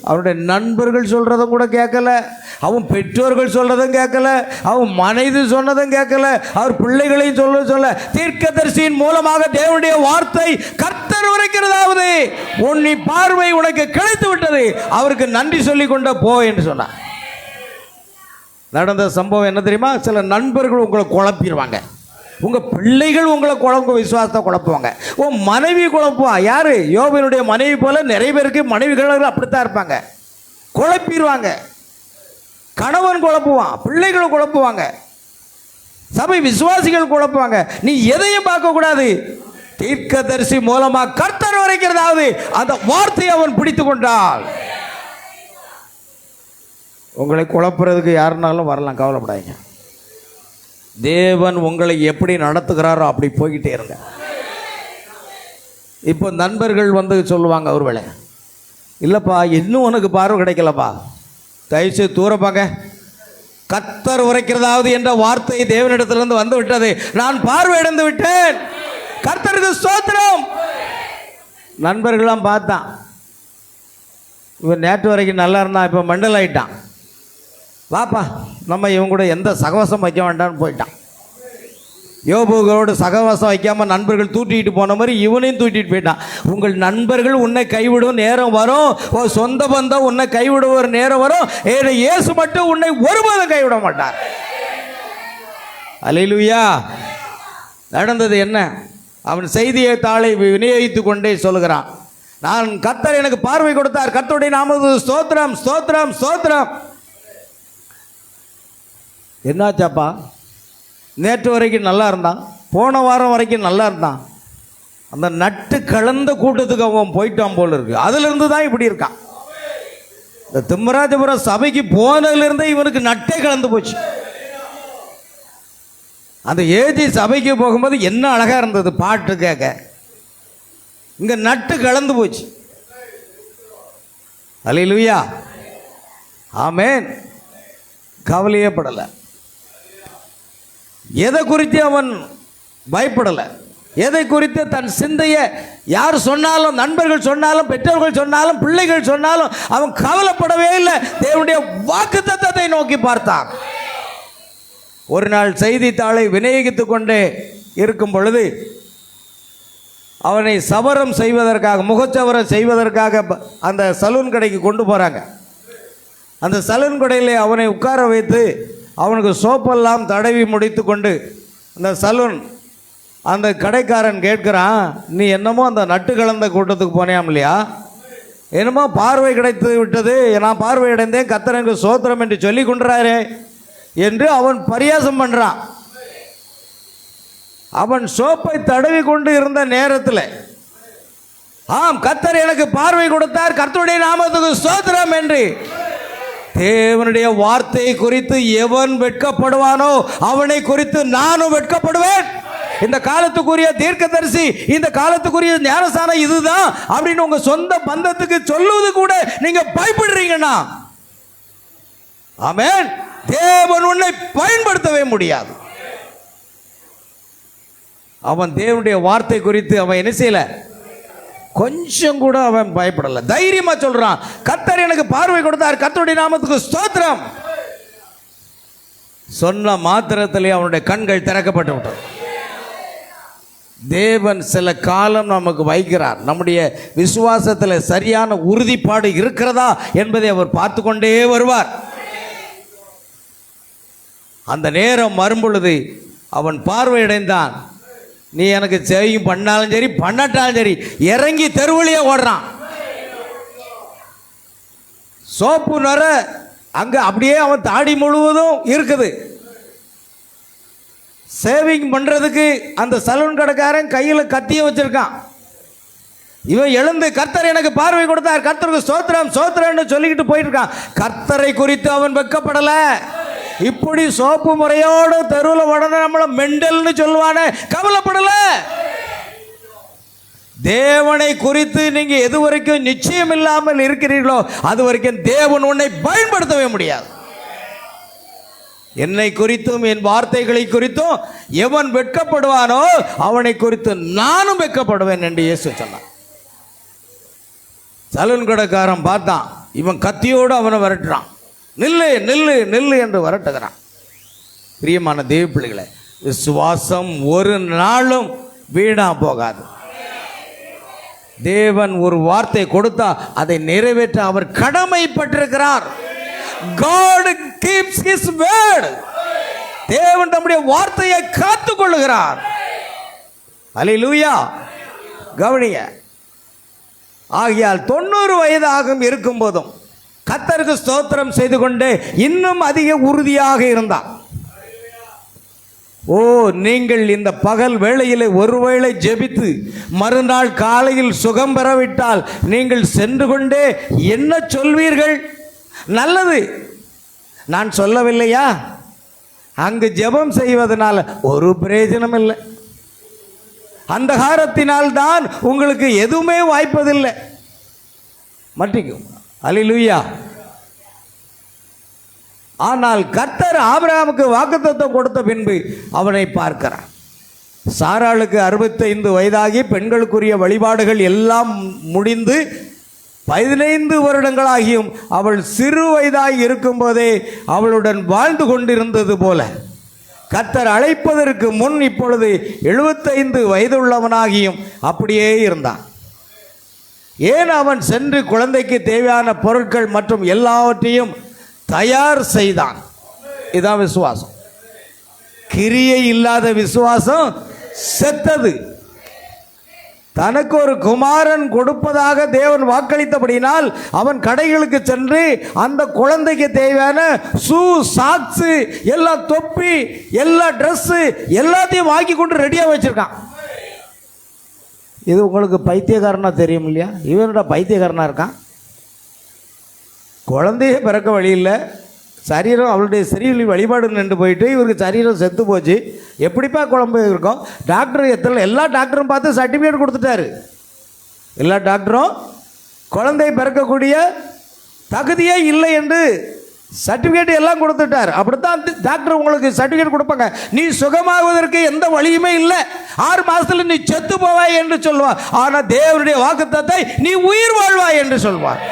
அவருடைய நண்பர்கள் சொல்றதும் கூட கேட்கல, அவன் பெற்றோர்கள் சொல்றதும் கேட்கல, அவன் மனைவி சொன்னதும் கேட்கல, அவர் பிள்ளைகளையும் சொல்ல தீர்க்கதரிசியின் மூலமாக தேவனுடைய வார்த்தை கர்த்தர் உரைக்கிறதாவது, உன் பார்வை உனக்கு கிடைத்து விட்டது, அவருக்கு நன்றி சொல்லி கொண்ட போ என்று சொன்னார். நடந்த சம்பவம் என்ன தெரியுமா? சில நண்பர்கள் உங்களை குழப்பிடுவாங்க, உங்கள் பிள்ளைகள் உங்களை விசுவாசத்தை குழப்புவாங்க, உன் மனைவி குழப்புவான். யார்? யோபினுடைய மனைவி போல நிறைய பேருக்கு மனைவிகள் அப்படித்தான் இருப்பாங்க, குழப்பிடுவாங்க. கணவன் குழப்புவான், பிள்ளைகள் குழப்புவாங்க, சபை விசுவாசிகள் குழப்புவாங்க. நீ எதையும் பார்க்கக்கூடாது, தீர்க்கதரிசி மூலமாக கர்த்தர் உரைக்கிறதாவது அந்த வார்த்தையை அவன் பிடித்து கொண்டால். உங்களை குழப்புறதுக்கு யாருனாலும் வரலாம், கவலைப்படாதீங்க. தேவன் உங்களை எப்படி நடத்துகிறாரோ அப்படி போய்கிட்டே இருங்க. இப்போ நண்பர்கள் வந்து சொல்லுவாங்க, ஒருவேளை இல்லைப்பா இன்னும் உனக்கு பார்வை கிடைக்கலப்பா, தயவுசெய்து தூரப்பாங்க, கர்த்தர் உரைக்கிறதாவது என்ற வார்த்தை தேவனிடத்திலிருந்து வந்து விட்டது, நான் பார்வை இழந்து விட்டேன், கர்த்தருக்கு ஸ்தோத்திரம். நண்பர்கள்லாம் பார்த்தான், இவன் நேற்று வரைக்கும் நல்லா இருந்தான், இப்போ மண்டல் ஆயிட்டான், வாப்பா நம்ம இவங்க கூட எந்த சகவாசம் வைக்க வேண்டாம்னு போயிட்டான். யோபுகளோடு சகவாசம் வைக்காமல் நண்பர்கள் தூட்டிட்டு போன மாதிரி இவனையும் தூட்டிட்டு போயிட்டான். உங்கள் நண்பர்கள் உன்னை கைவிடும் நேரம் வரும், ஒரு சொந்த பந்தம் உன்னை கைவிடும் ஒரு நேரம் வரும், இயேசு மட்டும் உன்னை ஒருபோதும் கைவிட மாட்டார். அல்லேலூயா. நடந்தது என்ன? அவன் செய்தியை தாளை விநியோகித்து கொண்டே சொல்லுகிறான், நான் கர்த்தர் எனக்கு பார்வை கொடுத்தார், கர்த்தருடைய நாமத்துக்கு ஸ்தோத்திரம் ஸ்தோத்திரம் ஸ்தோத்திரம். என்னாச்சாப்பா? நேற்று வரைக்கும் நல்லா இருந்தான், போன வாரம் வரைக்கும் நல்லா இருந்தான், அந்த நட்டு கலந்த கூட்டத்துக்கு அவன் போயிட்டான் போல இருக்கு, அதிலிருந்து தான் இப்படி இருக்கான். இந்த திம்மராஜபுரம் சபைக்கு போனதுலேருந்தே இவனுக்கு நட்டே கலந்து போச்சு. அந்த ஏஜி சபைக்கு போகும்போது என்ன அழகாக இருந்தது பாட்டு கேட்க, இங்கே நட்டு கலந்து போச்சு. அல்லேலூயா, ஆமென். கவலையே படலை, எதை குறித்து அவன் பயப்படலை, எதை குறித்து தன் சிந்தையை யார் சொன்னாலும், நண்பர்கள் சொன்னாலும், பெற்றோர்கள் சொன்னாலும், பிள்ளைகள் சொன்னாலும் அவன் கவலைப்படவே இல்லை. தேவனுடைய வாக்குத்தத்தத்தை நோக்கி பார்த்தான். ஒரு நாள் செய்தித்தாளை விநியோகித்து கொண்டே இருக்கும் பொழுது அவனை சவரம் செய்வதற்காக, முகச்சவரம் செய்வதற்காக அந்த சலூன் கடைக்கு கொண்டு போகிறாங்க. அந்த சலூன் கடையில் அவனை உட்கார வைத்து அவனுக்கு சோப்பெல்லாம் தடவி முடித்து கொண்டு அந்த கடைக்காரன் கேட்குறான், நீ என்னமோ அந்த நட்டு கலந்த கூட்டத்துக்கு போனியாம் இல்லையா, என்னமோ பார்வை கிடைத்து விட்டது, நான் பார்வை அடைந்தேன், கர்த்தருக்கு ஸ்தோத்திரம் என்று சொல்லி கொண்டாரே என்று அவன் பரியாசம் பண்ணுறான். அவன் சோப்பை தடவி கொண்டு இருந்த நேரத்தில், ஆம் கர்த்தர் எனக்கு பார்வை கொடுத்தார், கர்த்தருடைய நாமத்துக்கு ஸ்தோத்திரம் என்று தேவனுடைய வார்த்தையை குறித்து எவன் வெட்கப்படுவானோ அவனை குறித்து நானும் வெட்கப்படுவேன். இந்த காலத்துக்குரிய தீர்க்கதரிசி, இந்த காலத்துக்குரிய ஞானஸ்தானம் இதுதான் அப்படின்னு உங்க சொந்த பந்தத்துக்கு சொல்லுவது கூட நீங்க பயப்படுறீங்கன்னா, ஆமென், தேவன் உன்னை பயன்படுத்தவே முடியாது. அவன் தேவனுடைய வார்த்தை குறித்து அவன் என்ன செய்யல, கொஞ்சம் கூட அவன் பயப்படல, தைரியமா சொல்றான், கர்த்தர் எனக்கு பார்வை கொடுத்தார், கர்த்தருடைய நாமத்துக்கு ஸ்தோத்திரம். சொன்ன மாத்திரத்திலே அவனுடைய கண்கள் திறக்கப்பட்டு விட்டது. தேவன் சில காலம் நமக்கு வைக்கிறார், நம்முடைய விசுவாசத்தில் சரியான உறுதிப்பாடு இருக்கிறதா என்பதை அவர் பார்த்து கொண்டே வருவார். அந்த நேரம் வரும்பொழுது அவன் பார்வையடைந்தான். நீ எனக்கு செய்யும் பண்ணாலும் சரி பண்ணட்டாலும் சரி இறங்கி தெருவழியே ஓடுறான். சோப்பு நுர அங்கே அப்படியே அவன் தாடி முழுவதும் இருக்குது. சேவிங் பண்ணுறதுக்கு அந்த சலூன் கடைக்காரன் கையில் கத்தியை வச்சிருக்கான். இவன் எழுந்து கர்த்தர் எனக்கு பார்வை கொடுத்தார், கர்த்தருக்கு ஸ்தோத்திரம் ஸ்தோத்திரம்னு சொல்லிக்கிட்டு போயிட்டு இருக்கான். கர்த்தரை குறித்து அவன் வெட்கப்படல. இப்படி சோப்பு முறையோடு தெருவில் உடனே நம்மளை மெண்டல்னு சொல்லுவானே, கவலைப்படல. தேவனை குறித்து நீங்க எது வரைக்கும் நிச்சயம் இல்லாமல் இருக்கிறீர்களோ அது வரைக்கும் தேவன் உன்னை பயன்படுத்தவே முடியாது. என்னை குறித்தும் என் வார்த்தைகளை குறித்தும் எவன் வெட்கப்படுவானோ அவனை குறித்து நானும் வெட்கப்படுவேன் என்று இயேசு சொன்னான். சலூன் கடைக்காரன் பார்த்தான், இவன் கத்தியோடு அவனை விரட்டுறான். நில்லு நில்லு நில்லு என்று விரட்டுகிறான். பிரியமான தேவ பிள்ளைகளை, விசுவாசம் ஒரு நாளும் வீணா போகாது. தேவன் ஒரு வார்த்தை கொடுத்தா அதை நிறைவேற்ற அவர் கடமைப்பட்டிருக்கிறார். God keeps his word. தேவன் தம்முடைய வார்த்தையை காத்துக் கொள்ளுகிறார். அல்லேலூயா. கவனிய. ஆகையால் 90 வயதாகும் இருக்கும் போதும் கர்த்தருக்கு ஸ்தோத்திரம் செய்து கொண்டே இன்னும் அதிக உறுதியாக இருந்தார். ஓ, நீங்கள் இந்த பகல் வேளையில் ஒருவேளை ஜெபித்து மறுநாள் காலையில் சுகம் பெறவிட்டால் நீங்கள் சென்று கொண்டே என்ன சொல்வீர்கள்? நல்லது, நான் சொல்லவில்லையா? அங்கு ஜெபம் செய்வதனால் ஒரு பிரயோஜனம் இல்லை. அந்தகாரத்தினால் தான் உங்களுக்கு எதுவுமே வாய்ப்பதில்லை. மட்டிக்கும். அல்லேலூயா. ஆனால் கர்த்தர் ஆபிரகாமுக்கு வாக்குத்தத்தம் கொடுத்த பின்பு அவனை பார்க்கிறார். சாராளுக்கு 65 வயதாகி பெண்களுக்குரிய வழிபாடுகள் எல்லாம் முடிந்து 15 வருடங்களாகியும் அவள் சிறு வயதாகி இருக்கும்போதே அவளுடன் வாழ்ந்து கொண்டிருந்தது போல கர்த்தர் அழைப்பதற்கு முன் இப்பொழுது 75 வயதுள்ளவனாகியும் அப்படியே இருந்தான். ஏன் அவன் சென்று குழந்தைக்கு தேவையான பொருட்கள் மற்றும் எல்லாவற்றையும் தயார் செய்தான். இதான் விசுவாசம். கிரியை இல்லாத விசுவாசம் செத்தது. தனக்கு ஒரு குமாரன் கொடுப்பதாக தேவன் வாக்களித்தபடினால் அவன் கடைகளுக்கு சென்று அந்த குழந்தைக்கு தேவையான ஷூ, சாக்ஸு, எல்லா தொப்பி, எல்லா ட்ரெஸ்ஸு எல்லாத்தையும் வாங்கி கொண்டு ரெடியாக வச்சிருக்கான். இது உங்களுக்கு பைத்தியக்காரனா தெரியும் இல்லையா? இவனோட பைத்தியக்காரனா இருக்கான். குழந்தையே பிறக்க வழி இல்லை. சரீரம் அவளுடைய சரீர வழிபாடு நின்று போயிட்டு இவருக்கு சரீரம் செத்து போச்சு. எப்படிப்பா குழம்பு இருக்கும்? டாக்டர் எல்லா டாக்டரும் பார்த்து சர்டிஃபிகேட் கொடுத்துட்டாரு. எல்லா டாக்டரும் குழந்தை பிறக்கக்கூடிய தகுதியே இல்லை என்று சர்டிஃபிகேட் எல்லாம் கொடுத்துட்டார். அப்படித்தான் டாக்டர் உங்களுக்கு சர்டிஃபிகேட் கொடுப்பாங்க. நீ சுகமாகுவதற்கு எந்த வழியுமே இல்லை, 6 மாதத்தில் நீ செத்து போவாய் என்று சொல்வார். ஆனால் தேவனுடைய வாக்குத்தத்தத்தை நீ உயிர் வாழ்வாய் என்று சொல்வார்.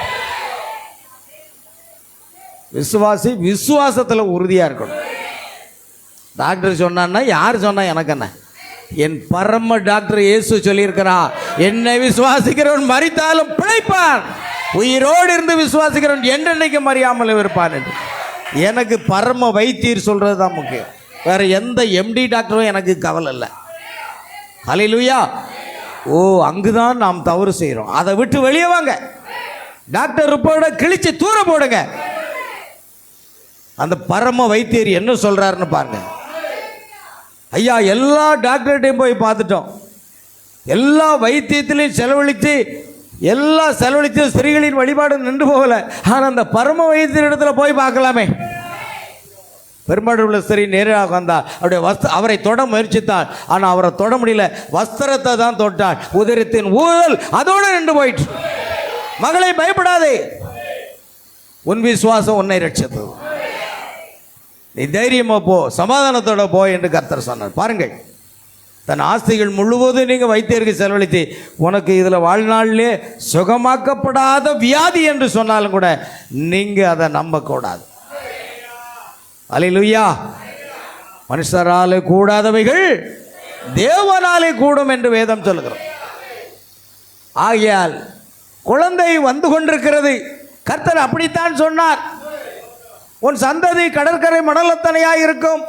விசுவாசி விசுவாசத்தில் உறுதியாக இருக்கணும். டாக்டர் சொன்னான்னா யார் சொன்னா எனக்கு என்ன? என் பரம டாக்டர் இயேசு சொல்லியிருக்கிறார், என்னை விசுவாசிக்கிறவன் மரித்தாலும் பிழைப்பான், உயிரோடு இருந்து விசுவாசிக்கிறவன் என்றென்னைக்கு மறியாமல் இருப்பான் என்று. எனக்கு பரம வைத்தியர் சொல்கிறது தான் முக்கியம். வேறு எந்த எம்டி டாக்டரும் எனக்கு கவலை இல்லை. அல்லேலூயா. ஓ, அங்குதான் நாம் தவறு செய்கிறோம். அதை விட்டு வெளியே வாங்க. டாக்டர் ரிப்போர்ட்டை கிழிச்சு தூர போடுங்க. அந்த பரம வைத்தியர் என்ன சொல்றாருன்னு பாருங்க. ஐயா, எல்லா டாக்டர்கிட்டையும் போய் பார்த்துட்டோம், எல்லா வைத்தியத்திலையும் செலவழித்து ஸ்திரீகளின் வழிபாடு நின்று போகல. ஆனால் அந்த பரம வைத்தியர் இடத்துல போய் பார்க்கலாமே. பெரும்பாடு உள்ள ஸ்திரீ நேராக வந்தால் அவருடைய அவரை தொட முயற்சித்தாள். ஆனால் அவரை தொட முடியல, வஸ்திரத்தை தான் தொட்டாள். உதரத்தின் ஊழல் அதோடு நின்று போயிட்டு. மகளை பயப்படாதே, உன் விசுவாசம் உன்னை ரட்சித்தது. நீ தைரியமாக போ, சமாதானத்தோட போ என்று கர்த்தர் சொன்னார். பாருங்கள், தன் ஆஸ்திகள் முழுவதும் நீங்கள் வைத்தியருக்கு செலவழித்து உனக்கு இதில் வாழ்நாளிலே சுகமாக்கப்படாத வியாதி என்று சொன்னாலும் கூட நீங்கள் அதை நம்பக்கூடாது. அல்லேலூயா. மனுஷராலே கூடாதவைகள் தேவனாலே கூடும் என்று வேதம் சொல்லுகிறோம். ஆகையால் குழந்தை வந்து கொண்டிருக்கிறது. கர்த்தர் அப்படித்தான் சொன்னார், உன் சந்ததி கடற்கரை மணலத்தனையாய் இருக்கும்,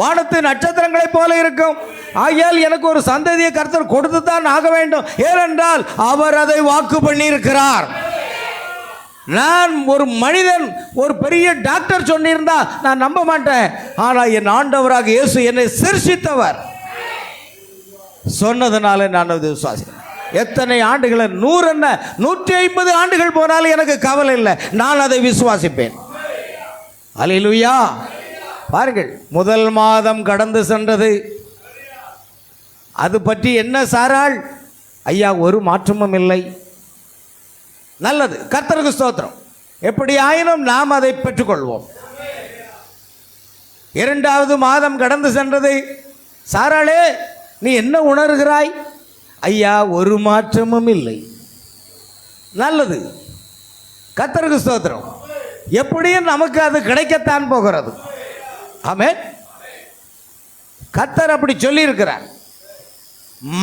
வானத்து நட்சத்திரங்களைப் போல இருக்கும். ஆகையால் எனக்கு ஒரு சந்ததியை கர்த்தர் கொடுத்து தான் ஆக வேண்டும். ஏனென்றால் அவர் அதை வாக்கு பண்ணியிருக்கிறார். நான் ஒரு மனிதன் ஒரு பெரிய டாக்டர் சொன்னிருந்தா நான் நம்ப மாட்டேன். ஆனால் என் ஆண்டவராக இயேசு என்னை சிருஷ்டித்தவர் சொன்னதுனால நான் அதை விசுவாசிக்கிறேன். எத்தனை ஆண்டுகள், 100 என்ன 150 ஆண்டுகள் போனாலும் எனக்கு கவலை இல்லை, நான் அதை விசுவாசிப்பேன். அல்லேலூயா. பாருங்கள், முதல் மாதம் கடந்து சென்றது. அது பற்றி என்ன சாராள்? ஐயா, ஒரு மாற்றமும் இல்லை. நல்லது, கர்த்தருக்கு ஸ்தோத்திரம். எப்படி ஆயினும் நாம் அதை பெற்றுக்கொள்வோம். 2வது மாதம் கடந்து சென்றது. சாராளே, நீ என்ன உணர்கிறாய்? ஐயா, ஒரு மாற்றமும் இல்லை. நல்லது, கர்த்தருக்கு ஸ்தோத்திரம். எப்படியும் நமக்கு அது கிடைக்கத்தான் போகிறது. ஆமென். கர்த்தர் அப்படி சொல்லி இருக்கிறார்.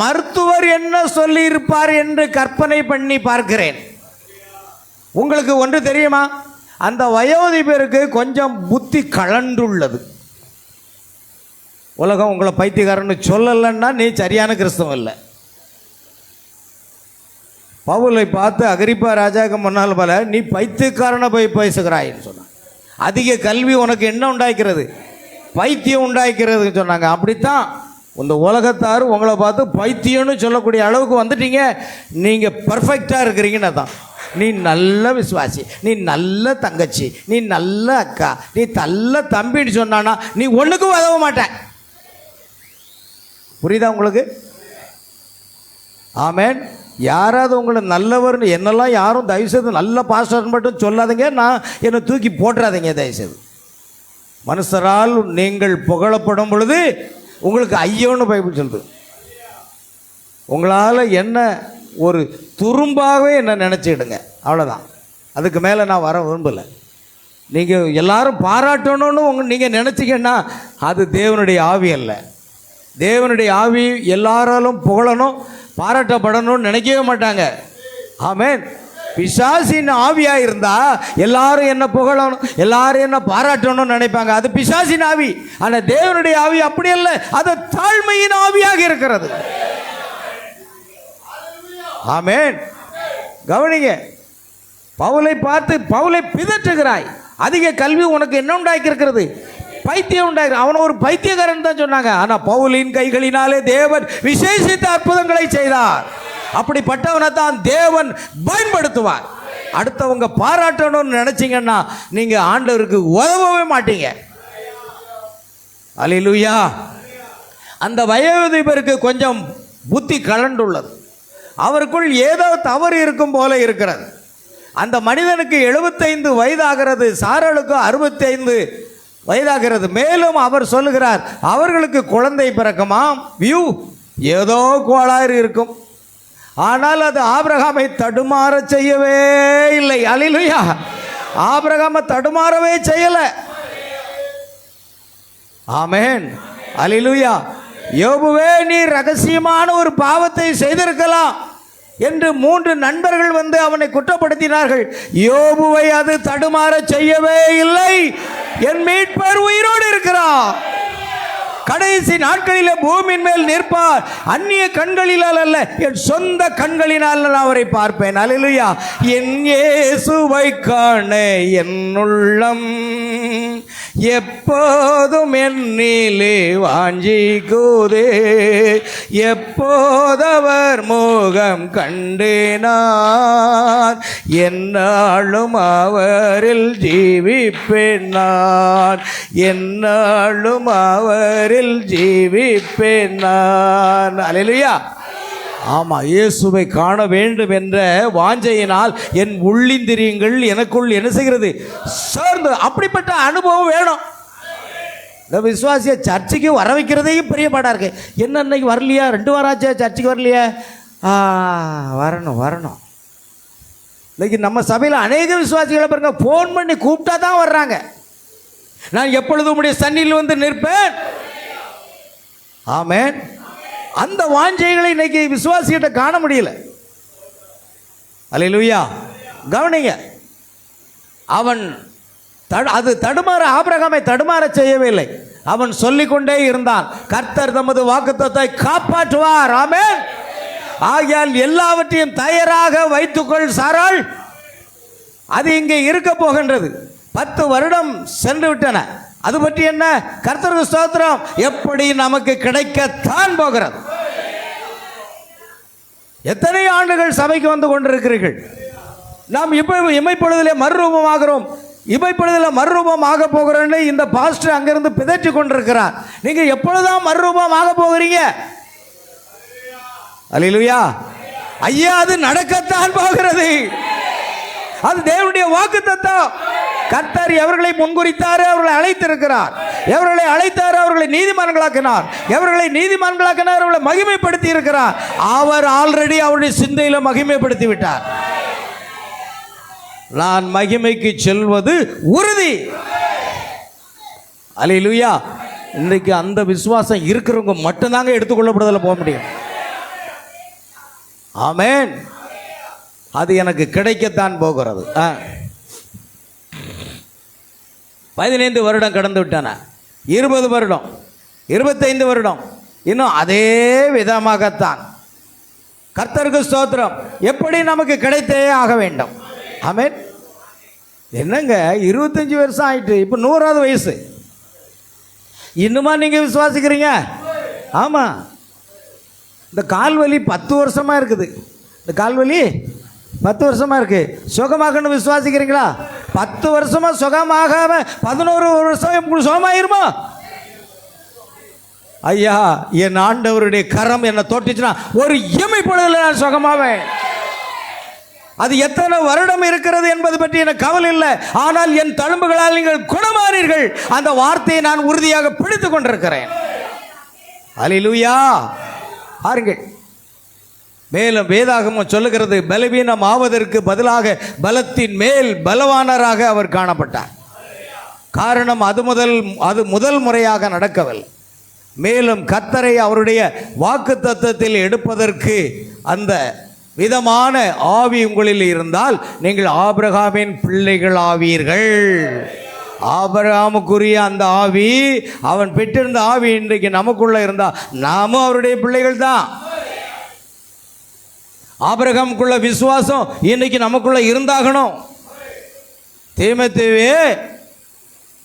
மருத்துவர் என்ன சொல்லி இருப்பார் என்று கற்பனை பண்ணி பார்க்கிறேன். உங்களுக்கு ஒன்று தெரியுமா? அந்த வயோதிபருக்கு கொஞ்சம் புத்தி கலண்டுள்ளது. உலகம் உங்களை பைத்தியக்காரன்னு சொல்லலைன்னா நீ சரியான கிறிஸ்தவம் இல்லை. பவுலை பார்த்து அகிரிப்பா ராஜாவுக்கு முன்னால் போல நீ பைத்தியக்காரனை போய் பேசுகிறாயின்னு சொன்னான். அதிக கல்வி உனக்கு என்ன உண்டாக்கிறது? பைத்தியம் உண்டாக்கிறதுன்னு சொன்னாங்க. அப்படித்தான் இந்த உலகத்தார் உங்களை பார்த்து பைத்தியம்னு சொல்லக்கூடிய அளவுக்கு வந்துட்டீங்க. நீங்கள் பர்ஃபெக்டாக இருக்கிறீங்கன்னு தான். நீ நல்ல விசுவாசி, நீ நல்ல தங்கச்சி, நீ நல்ல அக்கா, நீ நல்ல தம்பின்னு சொன்னானா நீ ஒன்றுக்கும் உதவ மாட்டேன். புரியுதா உங்களுக்கு? ஆமென். யாராவது உங்களை நல்லவர்னு என்னெல்லாம் யாரும் தயவுசெய்து நல்ல பாஸ்டர் மட்டும் சொல்லாதீங்க. நான் என்னை தூக்கி போட்டுறாதீங்க தயவுசெய்து. மனுஷரால் நீங்கள் புகழப்படும் பொழுது உங்களுக்கு ஐயோன்னு பைபிள் சொல்லுது. உங்களால் என்ன ஒரு துரும்பாகவே என்ன நினச்சிடுங்க, அவ்வளோதான். அதுக்கு மேலே நான் வர விரும்பலை. நீங்கள் எல்லாரும் பாராட்டணும்னு நீங்கள் நினச்சிங்கன்னா அது தேவனுடைய ஆவி அல்ல. தேவனுடைய ஆவி எல்லாராலும் புகழணும், பாராட்டப்படணும்னு நினைக்கவே மாட்டாங்க. ஆமென். பிசாசின் ஆவியாக இருந்தால் எல்லாரும் என்ன புகழணும், எல்லாரும் என்ன பாராட்டணும்னு நினைப்பாங்க. அது பிசாசின் ஆவி. ஆனால் தேவனுடைய ஆவி அப்படி அல்ல, அது தாழ்மையின் ஆவியாக இருக்கிறது. ஆமென். கவனிங்க, பவுலை பார்த்து பவுலை பிதற்றுகிறாய், அதிக கல்வி உனக்கு என்ன உண்டாக்கி இருக்கிறது? பைத்தியம் உண்டாக்கி. அவனை ஒரு பைத்தியக்காரன் தான் சொன்னாங்க. ஆனால் பவுலின் கைகளினாலே தேவன் விசேஷித்த அற்புதங்களை செய்தார். அப்படிப்பட்டவனை தான் தேவன் பயன்படுத்துவார். அடுத்தவங்க பாராட்டணும்னு நினைச்சீங்கன்னா நீங்க ஆண்டவருக்கு உதவவே மாட்டீங்க. அல்லேலூயா. அந்த வயோதிபருக்கு கொஞ்சம் புத்தி கலண்டுள்ளது. அவருக்குள் ஏதோ தவறு இருக்கும் போல இருக்கிறது. அந்த மனிதனுக்கு 75 வயதாகிறது, சாராளுக்கு 65 வயதாகிறது. மேலும் அவர் சொல்லுகிறார், அவர்களுக்கு குழந்தை பிறக்குமாம். வியூ ஏதோ கோளாறு இருக்கும். ஆனால் அது ஆபிரகாமை தடுமாற செய்யவே இல்லை. அல்லேலூயா. ஆபிரகாமை தடுமாறவே செய்யல. ஆமென். அல்லேலூயா. யோபுவே, நீ ரகசியமான ஒரு பாவத்தை செய்திருக்கலாம் என்று 3 நண்பர்கள் வந்து அவனை குற்றப்படுத்தினார்கள். யோபுவை அது தடுமாற செய்யவே இல்லை. என் மீட்பர் உயிரோடு இருக்கிறார். கடைசி நாட்களிலே பூமியின் மேல் நிற்பார். அந்நிய கண்களினால் அல்ல, என் சொந்த கண்களினால் நான் அவரை பார்ப்பேன். அல்லேலூயா. என் இயேசுவை காண என் உள்ளம் எப்போதும் என்னிலே வாஞ்சிக்குதே. எப்போதவர் முகம் கண்டேனான், என்னாலும் அவரில் ஜீவிப்பேன் நான். என்னாலும் அவரில் ஜீவிப்பேன் நான். அல்லேலூயா. ஆமாம், இயேசுவை காண வேண்டும் என்ற வாஞ்சையினால் என் உள்ளிந்திரியங்கள் எனக்குள் என்ன செய்கிறது? சேர்ந்து. அப்படிப்பட்ட அனுபவம் வேணும். இந்த விசுவாசிய சர்ச்சுக்கு வர வைக்கிறதையும் பெரிய பாடாக இருக்கு. என்ன இன்னைக்கு வரலையா? 2 வாரம் ஆச்சா சர்ச்சுக்கு வரலையா? வரணும் வரணும். இன்னைக்கு நம்ம சபையில் அநேக விசுவாசிகளை பாருங்க, ஃபோன் பண்ணி கூப்பிட்டா தான் வர்றாங்க. நான் எப்பொழுதும் உடைய சன்னியில் வந்து நிற்பேன். ஆமென். அந்த வாஞ்சைகளை இன்னைக்கு விசுவாசிகிட்ட காண முடியல. அல்லேலூயா. கவனிங்க, அவன் அது தடுமாற, ஆபிரகாமை தடுமாற செய்யவே இல்லை. அவன் சொல்லிக்கொண்டே இருந்தான், கர்த்தர் தமது வாக்குத்தத்தத்தை காப்பாற்றுவார். ஆமென். ஆகையால் எல்லாவற்றையும் தயாராக வைத்துக்கொள் சாராள். அது இங்கே இருக்க போகின்றது. 10 வருடம் சென்று விட்டன. அது பற்றி என்ன? கர்த்தருக்கு ஸ்தோத்திரம். எப்படி நமக்கு கிடைக்கத்தான் போகிறது. எத்தனை ஆண்டுகள் சபைக்கு வந்து கொண்டிருக்கிறீர்கள். நாம் இமைப்பொழுதிலே மறுரூபமாகிறோம், இமைப்பொழுதில் மறுரூபமாக போகிறோன்னு இந்த பாஸ்டர் அங்கிருந்து பிதற்றி கொண்டிருக்கிறார். நீங்க எப்பொழுதுதான் மறுரூபமாக போகிறீங்க? அல்லேலூயா. ஐயா, அது நடக்கத்தான் போகிறது. அது தேவனுடைய வாக்குத்தத்தம். கர்த்தர் எவர்களை முன்குறித்தார், அவர்களை அழைத்திருக்கிறார். எவர்களை அழைத்தார், அவர்களை நீதிமான்களாக்கினார். எவர்களை நீதிமான்களாக்கினார், அவர்களை மகிமைப்படுத்தி இருக்கிறார். அவர் ஆல்ரெடி அவருடைய சிந்தையில மகிமைப்படுத்தி விட்டார். நான் மகிமைக்கு செல்வது உறுதி. அல்லேலூயா. இன்றைக்கு அந்த விசுவாசம் இருக்கிறவங்க மட்டும்தாங்க எடுத்துக்கொள்ளப்படுதல போக முடியும். ஆமென். அது எனக்கு கிடைக்கத்தான் போகிறது. 15 வருடம் கடந்து விட்டன. 20 வருடம், 25 வருடம், இன்னும் அதே விதமாகத்தான். கர்த்தருக்கு ஸ்தோத்திரம். எப்படி நமக்கு கிடைத்தே ஆக வேண்டும். ஆமென். என்னங்க 25 வருஷம் ஆயிட்டு, இப்போ 100வது வயசு, இன்னுமா நீங்க விசுவாசிக்கிறீங்க? ஆமா. இந்த கால்வலி 10 வருஷமா இருக்குது. இந்த கால்வலி 10 வருஷமா இருக்கு. சுகமாகணும் விசுவாசிக்கிறீங்களா? 10 வருஷமா சுகமாகாம 11 வருஷம் சுகமாயிருமா? ஐயா, என் ஆண்டவருடைய கரம் என்னை தோட்டிச்சுன்னா ஒரு இமைப்பொழுதில் நான் சுகமாவேன். அது எத்தனை வருடம் இருக்கிறது என்பது பற்றி எனக்கு கவலை இல்லை. ஆனால் என் தழும்புகளால் நீங்கள் குணமானீர்கள். அந்த வார்த்தையை நான் உறுதியாக பிடித்துக் கொண்டிருக்கிறேன். அல்லேலூயா. பாருங்கள், மேலும் வேதாகமம் சொல்லுகிறது, பலவீனம் ஆவதற்கு பதிலாக பலத்தின் மேல் பலவானராக அவர் காணப்பட்டார். காரணம், அது முதல் முறையாக நடக்கவில்லை. மேலும் கர்த்தரை அவருடைய வாக்குத்தத்தத்தில் எடுப்பதற்கு அந்த விதமான ஆவி உங்களில் இருந்தால் நீங்கள் ஆபிரகாமின் பிள்ளைகள் ஆவீர்கள். ஆபிரகாமுக்குரிய அந்த ஆவி, அவன் பெற்றிருந்த ஆவி இன்றைக்கு நமக்குள்ள இருந்தா நாமும் அவருடைய பிள்ளைகள் தான். ஆபிரகாமுக்குள்ள விசுவாசம் இன்னைக்கு நமக்குள்ள இருந்தாகணும். தீமோத்தேயுவே,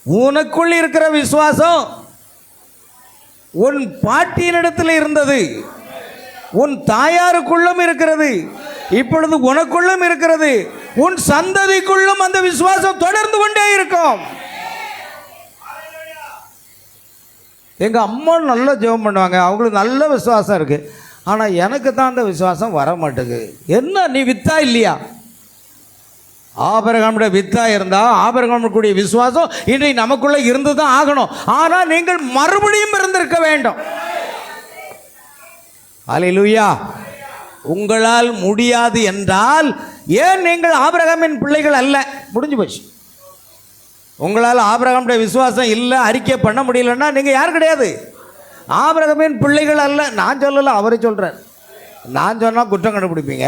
உனக்குள் இருக்கிற விசுவாசம் உன் பாட்டியினிடத்தில் இருந்தது, உன் தாயாருக்குள்ளும் இருக்கிறது, இப்பொழுது உனக்குள்ளும் இருக்கிறது, உன் சந்ததிக்குள்ளும் அந்த விசுவாசம் தொடர்ந்து கொண்டே இருக்கும். எங்க அம்மா நல்லா ஜெபம் பண்ணுவாங்க, அவங்களுக்கு நல்ல விசுவாசம் இருக்கு. ஆனால் எனக்கு தான் அந்த விசுவாசம் வர மாட்டேங்குது. என்ன, நீ வித்தா இல்லையா? ஆபிரகாமுடைய வித்தா இருந்தா ஆபிரகாமுடைய விசுவாசம் இன்றைக்கு நமக்குள்ள இருந்து தான் ஆகணும். ஆனால் நீங்கள் மறுபடியும் இருந்திருக்க வேண்டும். அல்லேலூயா. உங்களால் முடியாது என்றால் ஏன் நீங்கள் ஆபிரகாமின் பிள்ளைகள் அல்ல? முடிஞ்சு போச்சு. உங்களால் ஆபிரகாமுடைய விசுவாசம் இல்லை, அறிக்கை பண்ண முடியலன்னா நீங்கள் யார் கிடையாது, ஆபிரகாமின் பிள்ளைகள் அல்ல. நான் சொல்லலை, அவரை சொல்கிறார். நான் சொன்னால் குற்றம் கண்டுபிடிப்பீங்க.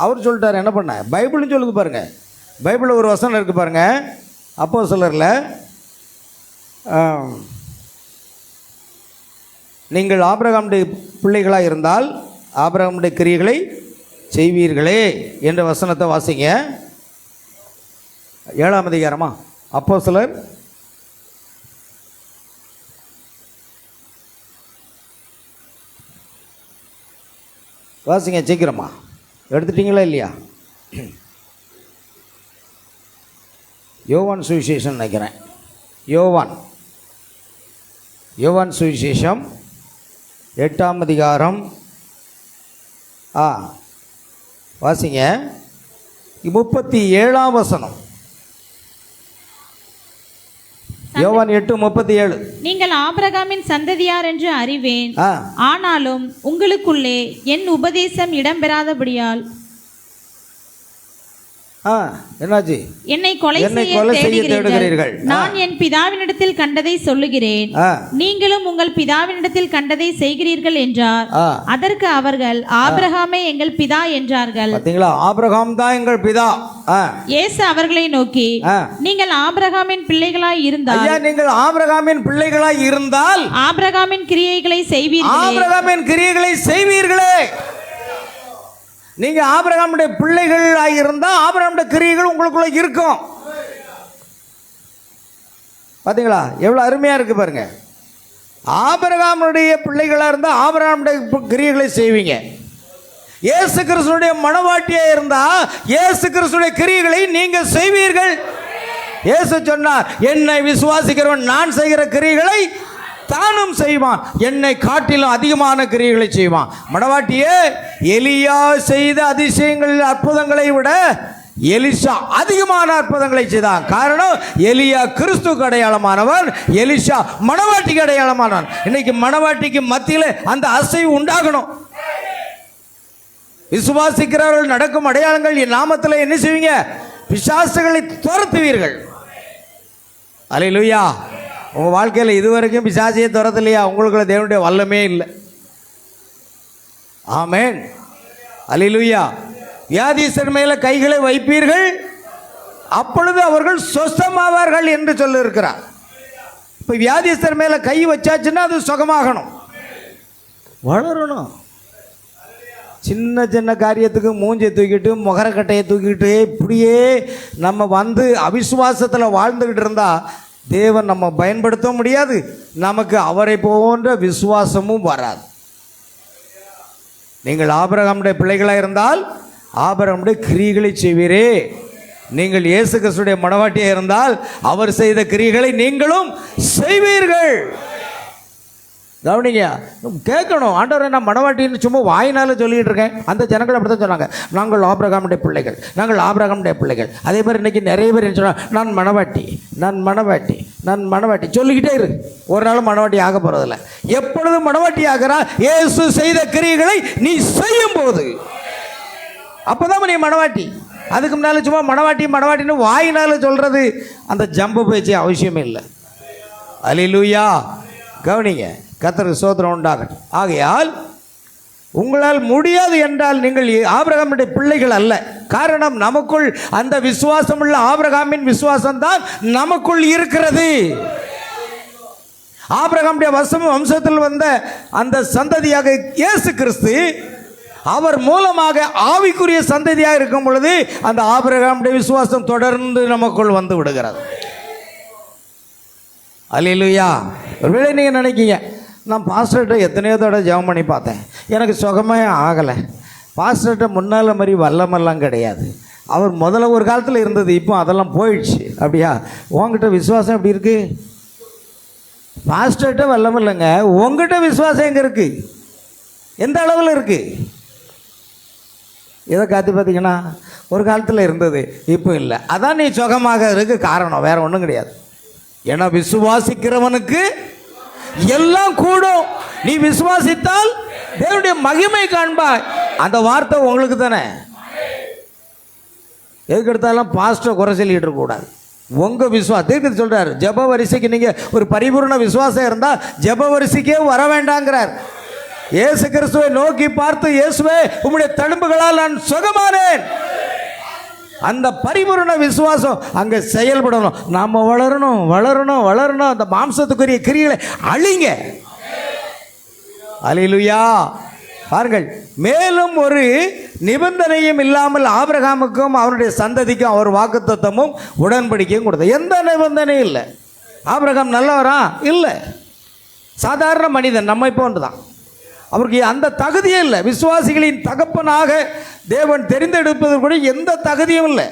அவர் சொல்லிட்டார். என்ன பண்ண? பைபிள்னு சொல்லுது பாருங்க. பைபிளில் ஒரு வசனம் இருக்குது பாருங்க. அப்போஸ்தலரில், நீங்கள் ஆபிரகாமுடைய பிள்ளைகளாக இருந்தால் ஆபிரகாமுடைய கிரியைகளை செய்வீர்களே என்ற வசனத்தை வாசிங்க. 7ஆம் அதிகாரமா அப்போஸ்தலர், வாசிங்க சீக்கிரமா. எடுத்துட்டீங்களா இல்லையா? யோவான் சுவிசேஷம் நினைக்கிறேன். யோவான் சுவிசேஷம் 8ஆம் அதிகாரம். வாசிங்க 37ஆம் வசனம். யோவான் 8:37. நீங்கள் ஆபிரகாமின் சந்ததியார் என்று அறிவேன், ஆனாலும் உங்களுக்குள்ளே என் உபதேசம் இடம்பெறாதபடியால் என்னாச்சு? என்னை கொலை செய்ய தேடுகிறீர்கள். நான் என் பிதாவினிடத்தில் கண்டதை சொல்லுகிறேன், நீங்களும் உங்கள் பிதாவினிடத்தில் கண்டதை செய்கிறீர்கள் என்றார். அதற்கு அவர்கள், ஆபிரகாமே எங்கள் பிதா என்றார்கள். பாத்தீங்களா? ஆபிரகாம் தான் எங்கள் பிதா. இயேசு அவர்களை நோக்கி, நீங்கள் ஆபிரகாமின் பிள்ளைகளாய் இருந்தால், நீங்கள் ஆபிரகாமின் பிள்ளைகளாய் இருந்தால் ஆபிரகாமின் கிரியைகளை செய்வீர்களே. ஆபிரகாமின் கிரியைகளை செய்வீர்களே. நீங்க ஆபிரகாமுடைய பிள்ளைகளாக இருந்தால் ஆபிரகாமுடைய கிரியைகள் உங்களுக்குள்ள இருக்கும். பார்த்தீங்களா எவ்வளோ அருமையாக இருக்குது பாருங்க. ஆபிரகாமுடைய பிள்ளைகளாக இருந்தால் ஆபிரகாமுடைய கிரியைகளை செய்வீங்க. இயேசு கிறிஸ்துடைய மனவாட்டியாக இருந்தால் இயேசு கிறிஸ்துடைய கிரியைகளை நீங்கள் செய்வீர்கள். இயேசு சொன்னார், என்னை விசுவாசிக்கிறவன் நான் செய்கிற கிரியைகளை தானும் செய்வான், என்னை காட்டிலும் அதிகமான கிரியைகளை செய்வான். மனவாட்டியே, எலியா செய்த அதிசயங்கள் அற்புதங்களை விட எலிசா அதிகமான அற்புதங்களை செய்தான். காரணம், எலியா கிறிஸ்துக்கு அடையாளமானவன், எலிசா மனவாட்டிக்கு அடையாளமானவன். இன்னைக்கு மனவாட்டிக்கு மத்தியில் அந்த அசைவு உண்டாகணும். விசுவாசிக்கிறவர்கள் நடக்கும் அடையாளங்கள் என் நாமத்தில் என்ன செய்வீங்க? பிசாசுகளை துரத்துவீர்கள். அல்லேலூயா. உங்கள் வாழ்க்கையில் இதுவரைக்கும் பிசாசையே துரத்தலையா? உங்களுக்குள்ள தேவனுடைய வல்லமே இல்லை. ஆமென். அல்லேலூயா. வியாதிஸ்தர் மேலே கைகளை வைப்பீர்கள், அப்பொழுது அவர்கள் சொஸ்தமாவார்கள் என்று சொல்லியிருக்கிறார். இப்போ வியாதிஸ்தர் மேலே கை வச்சாச்சுன்னா அது சுகமாகணும், வளரணும். சின்ன சின்ன காரியத்துக்கு மூஞ்சியை தூக்கிட்டு முகரக்கட்டையை தூக்கிட்டு இப்படியே நம்ம வந்து அவிசுவாசத்தில் வாழ்ந்துக்கிட்டு இருந்தால் தேவன் நம்ம பயன்படுத்த முடியாது, நமக்கு அவரை போன்ற விசுவாசமும் வராது. நீங்கள் ஆபிரகாமுடைய பிள்ளைகளாக இருந்தால் ஆபிரகாமுடைய கிரியைகளை செய்வீரே. நீங்கள் இயேசு கிறிஸ்துடைய மனவாட்டியாக இருந்தால் அவர் செய்த கிரியைகளை நீங்களும் செய்வீர்கள். கவனிங்க, கேட்கணும். ஆண்டவரை நான் மனவாட்டின்னு சும்மா வாயினால சொல்லிகிட்டு இருக்கேன். அந்த ஜனங்கள் அப்படி தான் சொன்னாங்க, நாங்கள் ஆபிரகாமுடைய பிள்ளைகள், நாங்கள் ஆபிரகாமுடைய பிள்ளைகள். அதே மாதிரி இன்றைக்கி நிறைய பேர் என்ன சொன்னாங்க, நான் மனவாட்டி, நான் மனவாட்டி, நான் மனவாட்டி சொல்லிக்கிட்டே இரு. ஒரு நாள் மனவாட்டி ஆக போகிறதில்ல. எப்பொழுதும் மனவாட்டி ஆகிறா இயேசு செய்த கிரியைகளை நீ செய்யும் போது, அப்போதான் நீ மனவாட்டி. அதுக்கு முன்னால் சும்மா மனவாட்டி மனவாட்டின்னு வாயினால சொல்கிறது அந்த ஜம்பு பேச்சு அவசியமே இல்லை. அல்லேலூயா. கவனிங்க, கர்த்தருக்கு ஸ்தோத்திரம் உண்டாகட்டும். ஆகையால் உங்களால் முடியாது என்றால் நீங்கள் ஆபிரகாமுடைய பிள்ளைகள் அல்ல. காரணம், நமக்குள் அந்த விசுவாசம் உள்ள ஆபிரகாமின் விசுவாசம்தான் நமக்குள் இருக்கிறது. ஆபிரகாமுடைய வம்சத்தில் வந்த அந்த சந்ததியாக இயேசு கிறிஸ்து, அவர் மூலமாக ஆவிக்குரிய சந்ததியாக இருக்கும் பொழுது அந்த ஆபிரகாமுடைய விசுவாசம் தொடர்ந்து நமக்குள் வந்து விடுகிறது. அல்லேலூயா. ஒருவேளை நீங்கள் நினைக்கிங்க, நான் பாஸ்டர்கிட்ட எத்தனையோ தடவை ஜெபம் பண்ணி பார்த்தேன், எனக்கு சுகமே ஆகலை. பாஸ்டர்கிட்ட முன்னால் மாதிரி வல்லமெல்லாம் கிடையாது. அவர் முதல்ல ஒரு காலத்தில் இருந்தது, இப்போ அதெல்லாம் போயிடுச்சு. அப்படியா? உங்ககிட்ட விசுவாசம் எப்படி இருக்குது? பாஸ்டர்கிட்ட வல்லம் இல்லைங்க, உங்ககிட்ட விசுவாசம் எங்கே இருக்குது? எந்த அளவில் இருக்குது? இதை காத்து பார்த்தீங்கன்னா ஒரு காலத்தில் இருந்தது, இப்போ இல்லை. அதான் நீ சுகமாக இருக்கு காரணம், வேறு ஒன்றும் கிடையாது. ஏன்னா விசுவாசிக்கிறவனுக்கு எல்லாம் கூடும். நீ விசுவாசித்தால் தேவனுடைய மகிமை காண்பாய். அந்த வார்த்தை உங்களுக்கு தானே. எதுக்கு எடுத்தாலும் பாஸ்டர் குறை சொல்லிட்டு இருக்கக்கூடாது. உங்கள் விசுவாசம் சொல்கிறார். ஜெப வரிசைக்கு நீங்கள் ஒரு பரிபூர்ண விசுவாசம் இருந்தால் ஜெப வரிசைக்கே வர வேண்டாங்கிறார். இயேசு கிறிஸ்துவை நோக்கி பார்த்து, இயேசுவே உம்முடைய தழும்புகளால் நான் சுகமானேன். அந்த பரிபூர்ண விசுவாசம் அங்கே செயல்படணும். நாம் வளரணும் வளரணும் வளரணும். அந்த மாம்சத்துக்குரிய கிரியைகளை அழிங்க. அல்லேலூயா. பாருங்கள், மேலும் ஒரு நிபந்தனையும் இல்லாமல் ஆபிரகாமுக்கும் அவருடைய சந்ததிக்கும் அவர் வாக்குத்தத்தமும் உடன்படிக்கையும் கொடுத்தார். எந்த நிபந்தனையும் இல்லை. ஆபிரகாம் நல்லவரா? இல்லை, சாதாரண மனிதன், நம்மை போன்று தான். அவருக்கு அந்த தகுதியே இல்லை. விசுவாசிகளின் தகப்பனாக தேவன் தெரிந்தெடுப்பது கூட எந்த தகுதியும் இல்லை.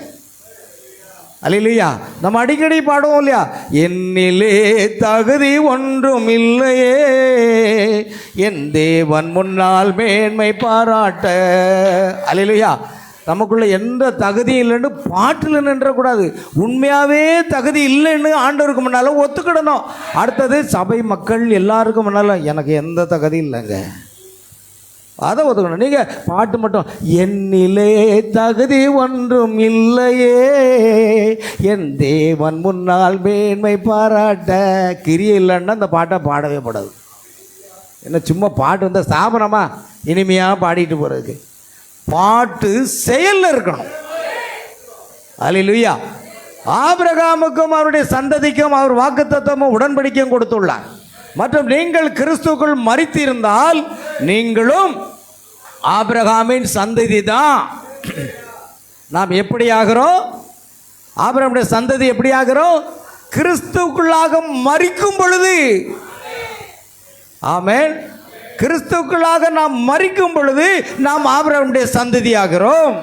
அல்லேலூயா. நம்ம அடிக்கடி பாடுவோம் இல்லையா, என்னிலே தகுதி ஒன்றும் இல்லையே, என் தேவன் முன்னால் மேன்மை பாராட்ட. அல்லேலூயா. நமக்குள்ள எந்த தகுதியும் இல்லைன்னு பாட்டில் நின்றக்கூடாது. உண்மையாகவே தகுதி இல்லைன்னு ஆண்டவருக்கு முன்னால் ஒத்துக்கிடணும். அடுத்தது சபை மக்கள் எல்லாருக்கும் முன்னால் எனக்கு எந்த தகுதி இல்லைங்க, அதை ஒத்துக்கணும். நீங்கள் பாட்டு மட்டும், என்னிலே தகுதி ஒன்றும் இல்லையே, என் தேவன் முன்னால் மேன்மை பாராட்ட. கிரியை இல்லைன்னா அந்த பாட்டை பாடவே படாது. என்ன சும்மா பாட்டு வந்தால் ஸ்தாபனமா இனிமையாக பாடிட்டு போகிறதுக்கு? பாட்டு செயலில் இருக்கணும். அல்லேலூயா. ஆபிரகாமுக்கும் அவருடைய சந்ததிக்கும் அவர் வாக்குத்தத்தமும் உடன்படிக்கையும் கொடுத்துள்ளார். மற்றும் நீங்கள் கிறிஸ்துவுக்குள் மரித்திருந்தால் நீங்களும் ஆபிரகாமின் சந்ததி தான் நாம் எப்படி ஆகிறோம்? ஆபிரகாமுடைய சந்ததி எப்படி ஆகிறோம்? கிறிஸ்துவுக்குள்ளாக மரிக்கும் பொழுது. ஆமென். கிறிஸ்துவுக்குள்ளாக நாம் மரிக்கும் பொழுது நாம் ஆபிரகாமுடைய சந்ததி ஆகிறோம்.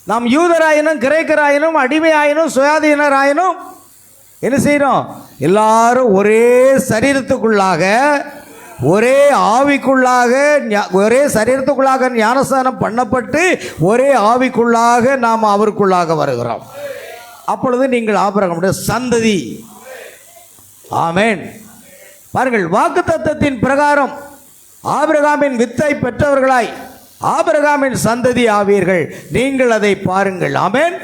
நாம் யூதராயினும் கிரேக்கராயினும் அடிமையாயினும் சுயாதீனராயினும் என்ன செய்கிறோம்? எல்லாரும் ஒரே சரீரத்துக்குள்ளாக, ஒரே ஆவிக்குள்ளாக, ஒரே சரீரத்துக்குள்ளாக ஞானஸ்நானம் பண்ணப்பட்டு ஒரே ஆவிக்குள்ளாக நாம் அவருக்குள்ளாக வருகிறோம். அப்பொழுது நீங்கள் ஆபிரகாமுடைய சந்ததி. ஆமென். பாருங்கள், வாக்குத்தத்தத்தின் பிரகாரம் ஆபிரகாமின் வித்தை பெற்றவர்களாய் ஆபிரகாமின் சந்ததி ஆவீர்கள். நீங்கள் அதை பாருங்கள். ஆமென்.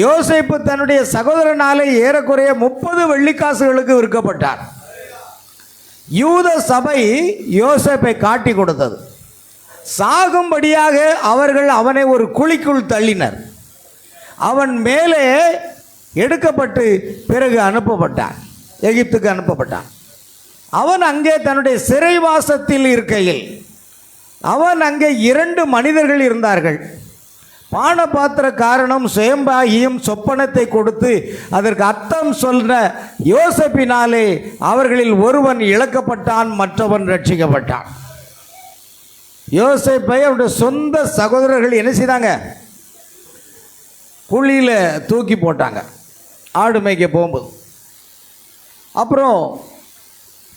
யோசேப்பு தன்னுடைய சகோதரனாலே ஏறக்குறைய 30 வெள்ளிக்காசுகளுக்கு விற்கப்பட்டார். யூத சபை யோசேப்பை காட்டி கொடுத்தது. சாகும்படியாக அவர்கள் அவனை ஒரு குழிக்குள் தள்ளினர். அவன் மேலே எடுக்கப்பட்டு பிறகு அனுப்பப்பட்டான், எகிப்துக்கு அனுப்பப்பட்டான். அவன் அங்கே தன்னுடைய சிறைவாசத்தில் இருக்கையில் அவன் அங்கே 2 மனிதர்கள் இருந்தார்கள். பானபாத்திர காரணம் சுயம்பாகியும் சொப்பனத்தை கொடுத்து அதற்கு அர்த்தம் சொல்ற யோசேப்பினாலே அவர்களில் ஒருவன் இழக்கப்பட்டான், மற்றவன் ரட்சிக்கப்பட்டான். யோசேப்பை அவருடைய சொந்த சகோதரர்கள் என்ன செய்தாங்க? குழியில் தூக்கி போட்டாங்க ஆடு மேய்க்க போகும்போது. அப்புறம்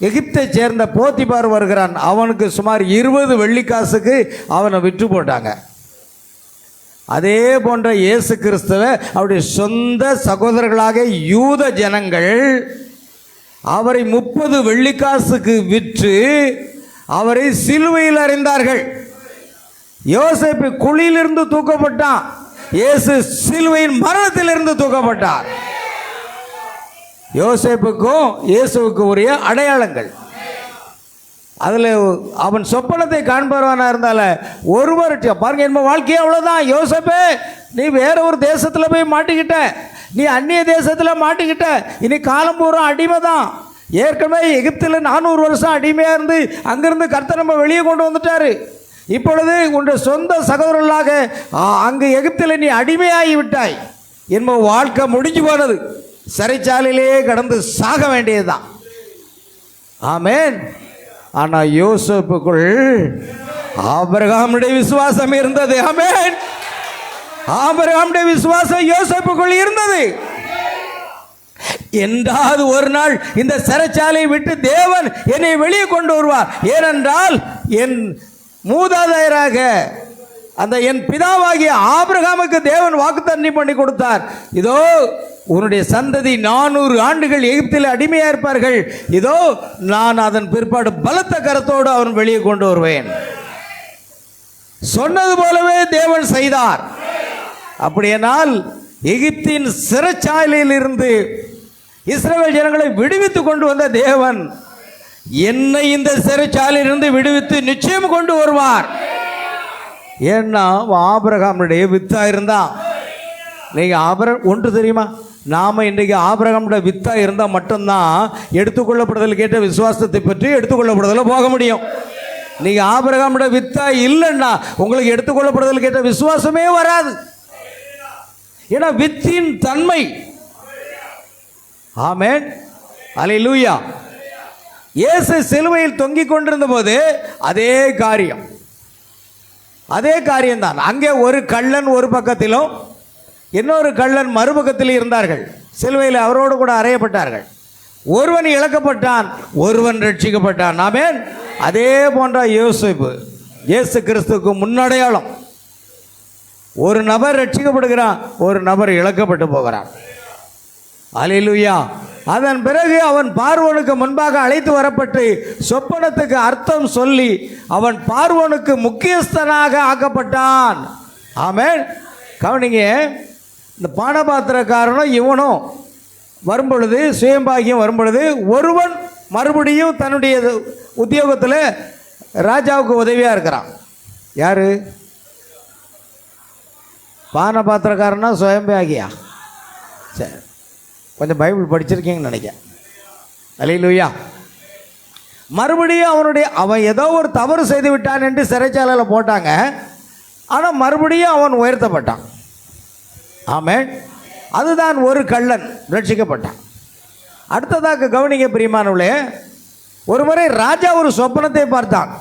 எகிப்தை சேர்ந்த போத்திபார் வருகிறான். அவனுக்கு சுமார் 20 வெள்ளிக்காசுக்கு அவனை விற்று போட்டாங்க. அதே போன்ற இயேசு கிறிஸ்துவை அவருடைய சொந்த சகோதரர்களாக யூத ஜனங்கள் அவரை 30 வெள்ளிக்காசுக்கு விற்று அவரை சிலுவையில் அறைந்தார்கள். யோசேப்பு குழியிலிருந்து தூக்கப்பட்டான், இயேசு சிலுவையின் மரணத்திலிருந்து தூக்கப்பட்டார். யோசேப்புக்கும் இயேசுவுக்கும் உரிய அடையாளங்கள். அதில் அவன் சொப்பனத்தை காண்பவனா இருந்தால ஒருவர் பாருங்க, என் வாழ்க்கையே அவ்வளோதான். யோசேப்பே, நீ வேற ஒரு தேசத்தில் போய் மாட்டிக்கிட்ட, நீ அந்நிய தேசத்தில் மாட்டிக்கிட்ட, இனி காலம் பூரா அடிமை தான். ஏற்கனவே எகிப்தில் 400 வருஷம் அடிமையாக இருந்து அங்கிருந்து கர்த்தர் நம்ம வெளியே கொண்டு வந்துட்டாரு. இப்பொழுது உன்னுடைய சொந்த சகோதரர்களாக அங்கு எகிப்தில் நீ அடிமையாகி விட்டாய். என்ப வாழ்க்கை முடிஞ்சு போனது. சிறைச்சாலையிலேயே கடந்து சாக வேண்டியதுதான். ஆமென். ஆனால் யோசேப்புக்குள் ஆபிரகாமுடைய விசுவாசம் இருந்தது. ஆமென். ஆபிரகாமுடைய விசுவாசம் யோசேப்புக்குள் இருந்தது. என்றாவது ஒரு நாள் இந்த சிறைச்சாலையை விட்டு தேவன் என்னை வெளியே கொண்டு வருவார். ஏனென்றால் என் மூதாதையராக அந்த என் பிதாவாகிய ஆபிரகாமுக்கு தேவன் வாக்குத்தத்தம் பண்ணி கொடுத்தார். இதோ உன்னுடைய சந்ததி 400 ஆண்டுகள் எகிப்தில் அடிமையாக இருப்பார்கள். இதோ நான் அதன் பிற்பாடு பலத்த கரத்தோடு அவன் வெளியே கொண்டு வருவேன். சொன்னது போலவே தேவன் செய்தார். அப்படியானால் எகிப்தின் சிறைச்சாலையில் இருந்து இஸ்ரவேல் ஜனங்களை விடுவித்து கொண்டு வந்த தேவன் என்னை இந்த சிறைச்சாலையிலிருந்து விடுவித்து நிச்சயம் கொண்டு வருவார். ஏன்னா ஆபிரகாமுடைய வித்தா இருந்தா. நீங்க ஒன்று தெரியுமா, நாம இன்றைக்கு ஆபிரகாமுடைய வித்தா இருந்தால் மட்டும்தான் எடுத்துக்கொள்ளப்படுதல் கேட்ட விசுவாசத்தை பற்றி எடுத்துக்கொள்ளப்படுதல் போக முடியும். நீங்க ஆபிரகாமுடைய வித்தா இல்லைன்னா உங்களுக்கு எடுத்துக்கொள்ளப்படுதல் கேட்ட விசுவாசமே வராது. ஏன்னா வித்தின் தன்மை. ஆமென். அல்லேலூயா. இயேசு சிலுவையில் தொங்கிக் கொண்டிருந்த போது அதே காரியம்தான். அங்கே ஒரு கள்ளன் ஒரு பக்கத்திலும் இன்னொரு கள்ளன் மறுபக்கத்தில் இருந்தார்கள். சிலுவையில் அவரோடு கூட அறையப்பட்டார்கள். ஒருவன் இழக்கப்பட்டான், ஒருவன் ரட்சிக்கப்பட்டான். ஆமென். அதே போன்ற யோசேப்பு இயேசு கிறிஸ்துவுக்கு முன்னடையாளம். ஒரு நபர் ரட்சிக்கப்படுகிறான், ஒரு நபர் இழக்கப்பட்டு போகிறான். அல்லேலூயா. அதன் பிறகு அவன் பார்வோனுக்கு முன்பாக அழைத்து வரப்பட்டு சொப்பனத்துக்கு அர்த்தம் சொல்லி அவன் பார்வோனுக்கு முக்கியஸ்தனாக ஆக்கப்பட்டான். ஆமென். கவனிங்க, இந்த பானபாத்திரக்காரனும் இவனும் வரும்பொழுது, சுயம்பாகியம் வரும்பொழுது, ஒருவன் மறுபடியும் தன்னுடைய உத்தியோகத்தில் ராஜாவுக்கு உதவியாக இருக்கிறான். யாரு? பானபாத்திரக்காரனா சுயம்பாகியா? சரி, கொஞ்சம் பைபிள் படிச்சிருக்கீங்கன்னு நினைக்கிறேன். அல்லேலூயா. மறுபடியும் அவன் ஏதோ ஒரு தவறு செய்து விட்டான் என்று சிறைச்சாலையில் போட்டாங்க. ஆனால் மறுபடியும் அவன் உயர்த்தப்பட்டான். ஆமென். அதுதான் ஒரு கள்ளன் ரட்சிக்கப்பட்டான். அடுத்ததாக கவனிக்க பிரியமானவர்களே, ஒரு முறை ராஜா ஒரு சொப்பனத்தை பார்த்தான்.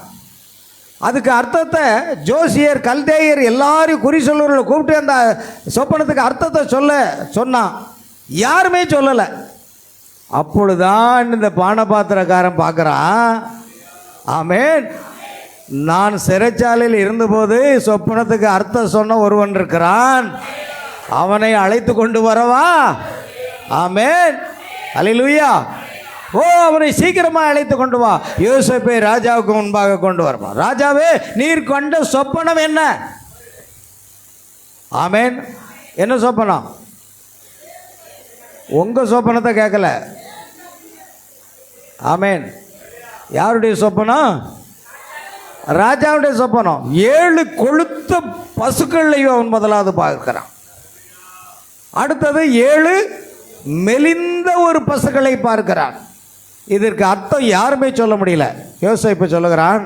அதுக்கு அர்த்தத்தை ஜோசியர், கல்தேயர் எல்லாரையும் குறி சொல்லுவர்களை கூப்பிட்டு அந்த சொப்பனத்துக்கு அர்த்தத்தை சொன்னான். யாருமே சொல்லலை. அப்பொழுதுதான் இந்த பானபாத்திரக்காரன் பார்க்குறான். ஆமென். நான் சிறைச்சாலையில் இருந்தபோது சொப்பனத்துக்கு அர்த்தம் சொன்ன ஒருவன் இருக்கிறான், அவனை அழைத்து கொண்டு வரவா? ஆமென். அல்லேலூயா. ஓ, அவனை சீக்கிரமாக அழைத்து கொண்டு வா. யோசேப்பை ராஜாவுக்கு முன்பாக கொண்டு வரமா. ராஜாவே, நீர் கண்ட சொப்பனம் என்ன? ஆமென். என்ன சொப்பனம்? உங்கள் சொப்பனத்தை கேட்கல. ஆமென். யாருடைய சொப்பனம்? ராஜாவுடைய சொப்பனம். 7 கொழுத்த பசுக்களையும் அவன் முதலாவது பார்க்கிறான். அடுத்தது 7 மெலிந்த ஒரு பசுக்களை பார்க்கிறான். இதற்கு அர்த்தம் யாருமே சொல்ல முடியல. யோசேப்பு சொல்லுகிறான்,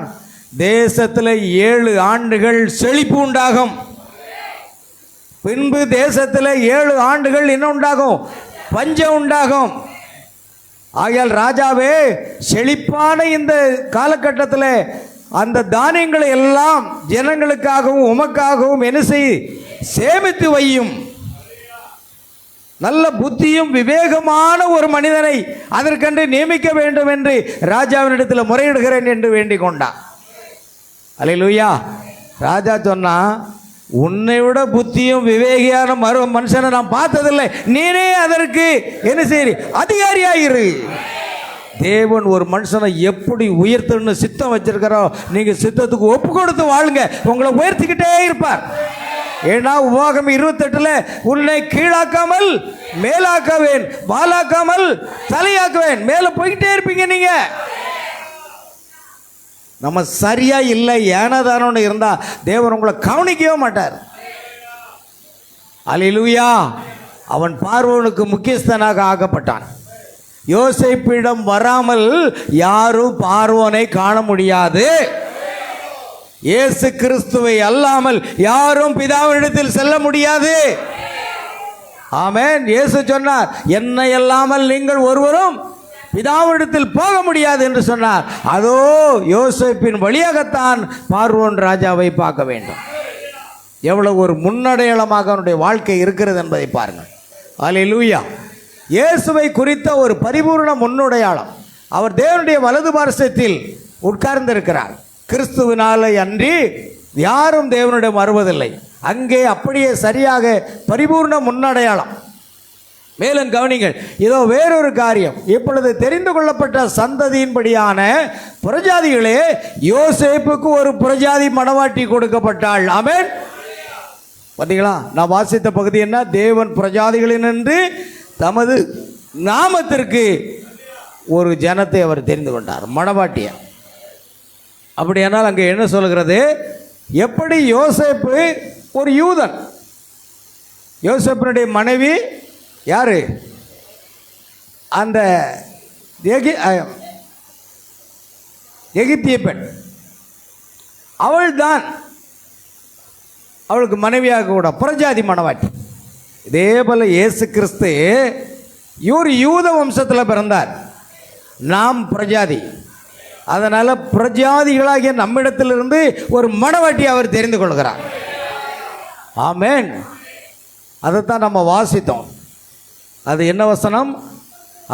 தேசத்தில் 7 ஆண்டுகள் செழிப்பு உண்டாகும், பின்பு தேசத்தில் 7 ஆண்டுகள் என்ன உண்டாகும்? பஞ்சம் உண்டாகும். ஆகையால் ராஜாவே, செழிப்பான இந்த காலகட்டத்தில் அந்த தானியங்களை எல்லாம் ஜனங்களுக்காகவும் உமக்காகவும் என்ன செய்? சேமித்து வையும். நல்ல புத்தியும் விவேகமான ஒரு மனிதனை அதற்கென்று நியமிக்க வேண்டும் என்று ராஜாவினிடத்தில் முறையிடுகிறேன் என்று வேண்டிக் கொண்டான். அல்லேலூயா. ராஜா சொன்னா, உன்னை விட புத்தியும் விவேகியான மனுஷனை நான் பார்த்ததில்லை, நீனே அதற்கு என்ன செய்ய அதிகாரியாயிரு. தேவன் ஒரு மனுஷனை எப்படி உயர்த்தணும்னு சித்தம் வச்சிருக்கிறோ, நீங்க சித்தத்துக்கு ஒப்பு கொடுத்து வாழுங்க, உங்களை உயர்த்திக்கிட்டே இருப்பார். ஏன்னா உபாகம் 28 உன்னை கீழாக்காமல் மேலாக்குவேன், வாலாக்காமல் தலையாக்குவேன். மேலே போய்கிட்டே இருப்பீங்க. நீங்க நம்ம சரியா இல்லை ஏனதானோன்னு இருந்தா தேவன் உங்களை கவனிக்கவே மாட்டார். அல்லேலூயா. அவன் பார்வோனுக்கு முக்கியஸ்தனாக ஆக்கப்பட்டான். யோசேப்பிடம் வராமல் யாரும் பார்வோனை காண முடியாது. இயேசு கிறிஸ்துவை அல்லாமல் யாரும் பிதாவினிடத்தில் செல்ல முடியாது. ஆமென். இயேசு சொன்னார், என்னை அல்லாமல் நீங்கள் ஒருவரும் பிதாவினிடத்தில் போக முடியாது என்று சொன்னார். அதோ யோசேப்பின் வழியாகத்தான் பார்வோன் ராஜாவை பார்க்க வேண்டும். எவ்வளவு ஒரு முன்னடையாளமாக அவனுடைய வாழ்க்கை இருக்கிறது என்பதை பாருங்கள். அல்லேலூயா. இயேசுவை குறித்த ஒரு பரிபூர்ண முன்னடையாளம். அவர் தேவனுடைய வலது பார்சத்தில் உட்கார்ந்திருக்கிறார். கிறிஸ்துவினாலே அன்றி யாரும் தேவனிடம் வருவதில்லை. அங்கே அப்படியே சரியாக பரிபூர்ண முன்னடையாளம். மேலும் கவனிங்கள், இதோ வேறொரு காரியம். இப்பொழுது தெரிந்து கொள்ளப்பட்ட சந்ததியின்படியான புறஜாதிகளே, யோசேப்புக்கு ஒரு புறஜாதி மணவாட்டி கொடுக்கப்பட்டாள். ஆமென். பார்த்தீங்களா? நான் வாசித்த பகுதி என்ன? தேவன் புறஜாதிகளினின்று தமது நாமத்திற்கு ஒரு ஜனத்தை அவர் தெரிந்து கொண்டார், மணவாட்டிய. அப்படியானால் அங்கே என்ன சொல்கிறது? எப்படி யோசேப்பு ஒரு யூதன், யோசேப்பினுடைய மனைவி யாரு? அந்த எகிப்திய பெண். அவள் தான் அவளுக்கு மனைவியாக கூட புறஜாதி மணவாட்டி. இதே போல இயேசு கிறிஸ்து இவர் யூத வம்சத்தில் பிறந்தார், நாம் புறஜாதி. அதனால் புறஜாதிகளாகிய நம்மிடத்திலிருந்து ஒரு மணவாட்டி அவர் தெரிந்து கொள்கிறார். ஆமென். அதைத்தான் நம்ம வாசித்தோம். அது என்ன வசனம்?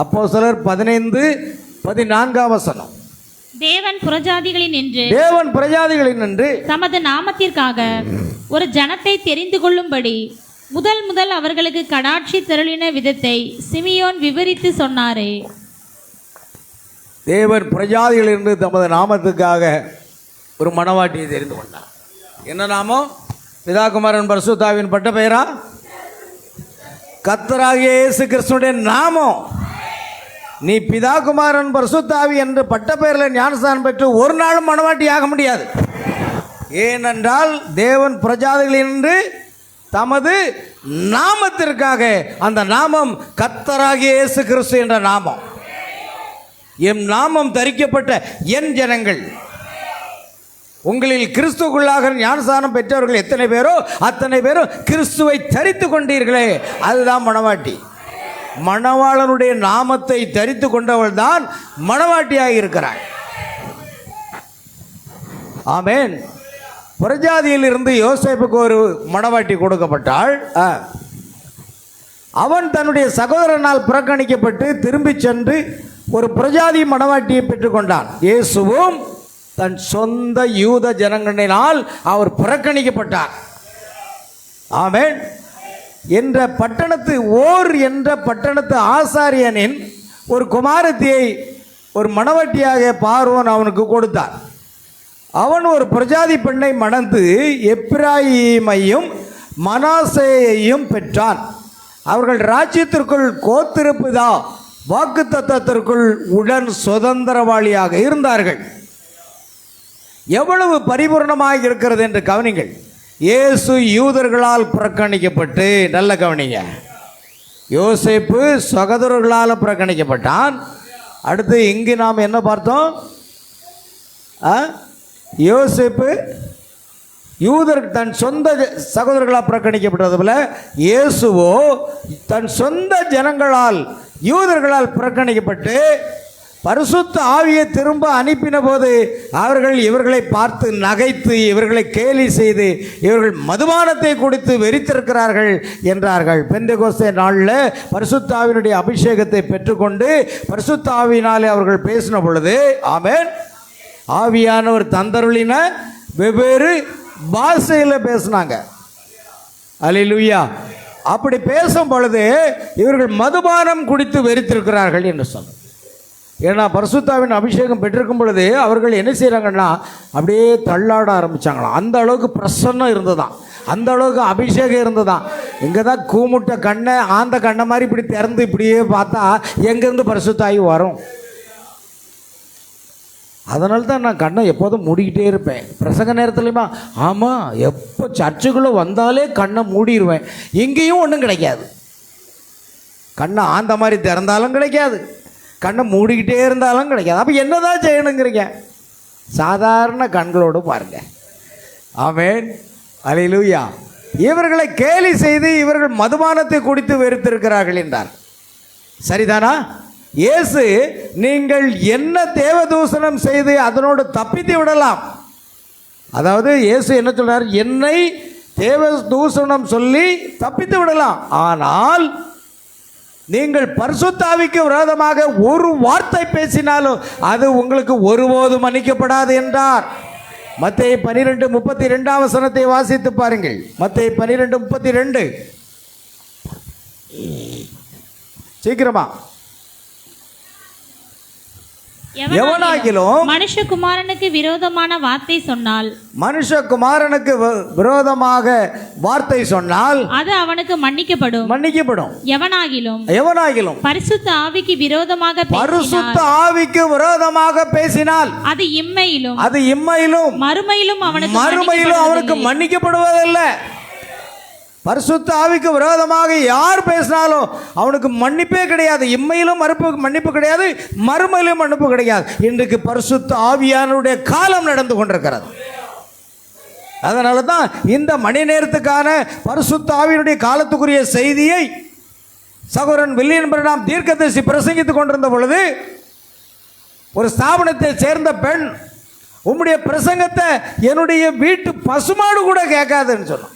அப்போஸ்தலர் 15:14 தேவன் புறஜாதிகளின் என்று தமது நாமத்திற்காக ஒரு ஜனத்தை தெரிந்து கொள்ளும்படி முதல் அவர்களுக்கு கடாட்சி தருளின விதத்தை சிமியோன் விவரித்து சொன்னாரே. தேவன் பிரஜாதிகளிலிருந்து தமது நாமத்துக்காக ஒரு மணவாட்டியை தெரிந்து கொண்டார். என்ன நாமம்? பிதாகுமாரன் பரிசுத்தாவின் பட்ட பெயரா? கர்த்தராகிய இயேசு கிறிஸ்துவினுடைய நாமம். நீ பிதாகுமாரன் பரிசுத்தாவி என்று பட்ட பெயரில் ஞானஸ்தானம் பெற்று ஒரு நாளும் மணவாட்டி ஆக முடியாது. ஏனென்றால் தேவன் பிரஜாதிகளினின்று தமது நாமத்திற்காக, அந்த நாமம் கர்த்தராகிய இயேசு கிறிஸ்து என்ற நாமம். என் நாமம் தரிக்கப்பட்ட என் ஜனங்கள். உங்களில் கிறிஸ்துவுக்குள்ளாக ஞானஸ்நானம் பெற்றவர்கள் எத்தனை பேரோ அத்தனை பேரும் கிறிஸ்துவை தரித்து கொண்டீர்களே. அதுதான் மணவாட்டி. மணவாளனுடைய நாமத்தை தரித்து கொண்டவள் தான் மணவாட்டியாக இருக்கிறாள். ஆமென். புறஜாதியில் இருந்து யோசேப்புக்கு ஒரு மணவாட்டி கொடுக்கப்பட்டாள். அவன் தன்னுடைய சகோதரனால் புறக்கணிக்கப்பட்டு திரும்பி சென்று ஒரு புறஜாதி மணவாட்டியை பெற்றுக்கொண்டான். இயேசுவும் தன் சொந்த யூத ஜனங்களினால் அவர் புறக்கணிக்கப்பட்டார். ஆமென். என்ற பட்டணத்து ஓர் என்ற பட்டணத்து ஆசாரியனின் ஒரு குமாரத்தியை ஒரு மணவாட்டியாக பார்வோன் அவனுக்கு கொடுத்தார். அவன் ஒரு பிரஜாதி பெண்ணை மணந்து எப்பிராயீமையும் மனாசேயையும் பெற்றான். அவர்கள் ராஜ்யத்திற்குள் கோத்திருப்புதா வாக்குத்தத்தத்திற்குள் உடன் சுதந்திரவாளியாக இருந்தார்கள். எவ்வளவு பரிபூர்ணமாக இருக்கிறது என்று கவனிங்கள். இயேசு யூதர்களால் புறக்கணிக்கப்பட்டு, நல்ல கவனிங்க, யோசேப்பு சகோதரர்களால் புறக்கணிக்கப்பட்டான். அடுத்து இங்கு நாம் என்ன பார்த்தோம்? யோசேப்பு யூதர் தன் சொந்த சகோதரர்களால் புறக்கணிக்கப்பட்டது போல இயேசுவோ தன் சொந்த ஜனங்களால் யூதர்களால் புறக்கணிக்கப்பட்டு பரிசுத்த ஆவியை திரும்ப அனுப்பின போது அவர்கள் இவர்களை பார்த்து நகைத்து இவர்களை கேலி செய்து இவர்கள் மதுபானத்தை குடித்து வெறித்திருக்கிறார்கள் என்றார்கள். பெந்தெகோஸ்தே நாளில் பரிசுத்த ஆவியினுடைய அபிஷேகத்தை பெற்றுக்கொண்டு பரிசுத்த ஆவியினாலே அவர்கள் பேசின பொழுது, ஆமென், ஆவியானவர் தந்தருளின வெவ்வேறு பாஷையில் பேசினாங்க. அல்லேலூயா. அப்படி பேசும் பொழுது இவர்கள் மதுபானம் குடித்து வெறித்திருக்கிறார்கள் என்று சொன்னார். ஏன்னா பரிசுத்தாவின் அபிஷேகம் பெற்றிருக்கும் பொழுது அவர்கள் என்ன செய்கிறாங்கன்னா அப்படியே தள்ளாட ஆரம்பித்தாங்களாம். அந்த அளவுக்கு பிரசன்னம் இருந்ததான், அந்த அளவுக்கு அபிஷேகம் இருந்ததான். இங்கே தான் கூமுட்ட கண்ணை ஆந்த கண்ணை மாதிரி இப்படி திறந்து இப்படியே பார்த்தா எங்கேருந்து பரிசுத்தாவி வரும்? அதனால தான் நான் கண்ணை எப்போதும் மூடிக்கிட்டே இருப்பேன் பிரசங்க நேரத்துலையுமா. ஆமாம், எப்போ சர்ச்சுக்குள்ளே வந்தாலே கண்ணை மூடிடுவேன். எங்கேயும் ஒன்றும் கிடைக்காது. கண்ணை ஆந்த மாதிரி திறந்தாலும் கிடைக்காது, கண்ணை மூடிக்கிட்டே இருந்தாலும் கிடைக்காது. அப்போ என்ன தான் செய்யணுங்கிறீங்க? சாதாரண கண்களோடு பாருங்கள். ஆமென், அல்லேலூயா. இவர்களை கேலி செய்து இவர்கள் மதுபானத்தை குடித்து வெறுத்திருக்கிறார்கள் என்றார். சரிதானா? இயேசு நீங்கள் என்ன தேவதூஷணம் செய்து அதனோடு தப்பித்து விடலாம். அதாவது இயேசு என்ன சொல்றார்? என்னை தேவதூஷணம் சொல்லி தப்பித்து விடலாம். ஆனால் நீங்கள் பரிசுத்த ஆவிக்கு விரோதமாக ஒரு வார்த்தை பேசினாலும் அது உங்களுக்கு ஒருபோதும் மன்னிக்கப்படாது என்றார். மத்தேயு 12:32 வாசித்து பாருங்கள். மத்தேயு 12:32 சீக்கிரமா. எவனாகிலும் மனுஷகுமாரனுக்கு விரோதமான வார்த்தை சொன்னால், மனுஷகுமாரனுக்கு விரோதமாக வார்த்தை சொன்னால் அது அவனுக்கு மன்னிக்கப்படும். எவனாகிலும் பரிசுத்த ஆவிக்கு விரோதமாக பேசினால் அது இம்மையிலும் மறுமையிலும் அவனுக்கு மன்னிக்கப்படுவதில்லை. பரிசுத்த ஆவிக்கு விரோதமாக யார் பேசினாலும் அவனுக்கு மன்னிப்பே கிடையாது. இம்மையிலும் மன்னிப்பு கிடையாது, மறுமையிலும் மன்னிப்பு கிடையாது. இன்றைக்கு பரிசுத்த ஆவியானுடைய காலம் நடந்து கொண்டிருக்கிறது. அதனால தான் இந்த மணி நேரத்துக்கான பரிசுத்த ஆவியினுடைய காலத்துக்குரிய செய்தியை சகோதரன் வில்லியம் பிரணாம் தீர்க்கதரிசி பிரசங்கித்துக் கொண்டிருந்த பொழுது ஒரு ஸ்தாபனத்தை சேர்ந்த பெண், உம்முடைய பிரசங்கத்தை என்னுடைய வீட்டு பசுமாடு கூட கேட்காதுன்னு சொன்னான்.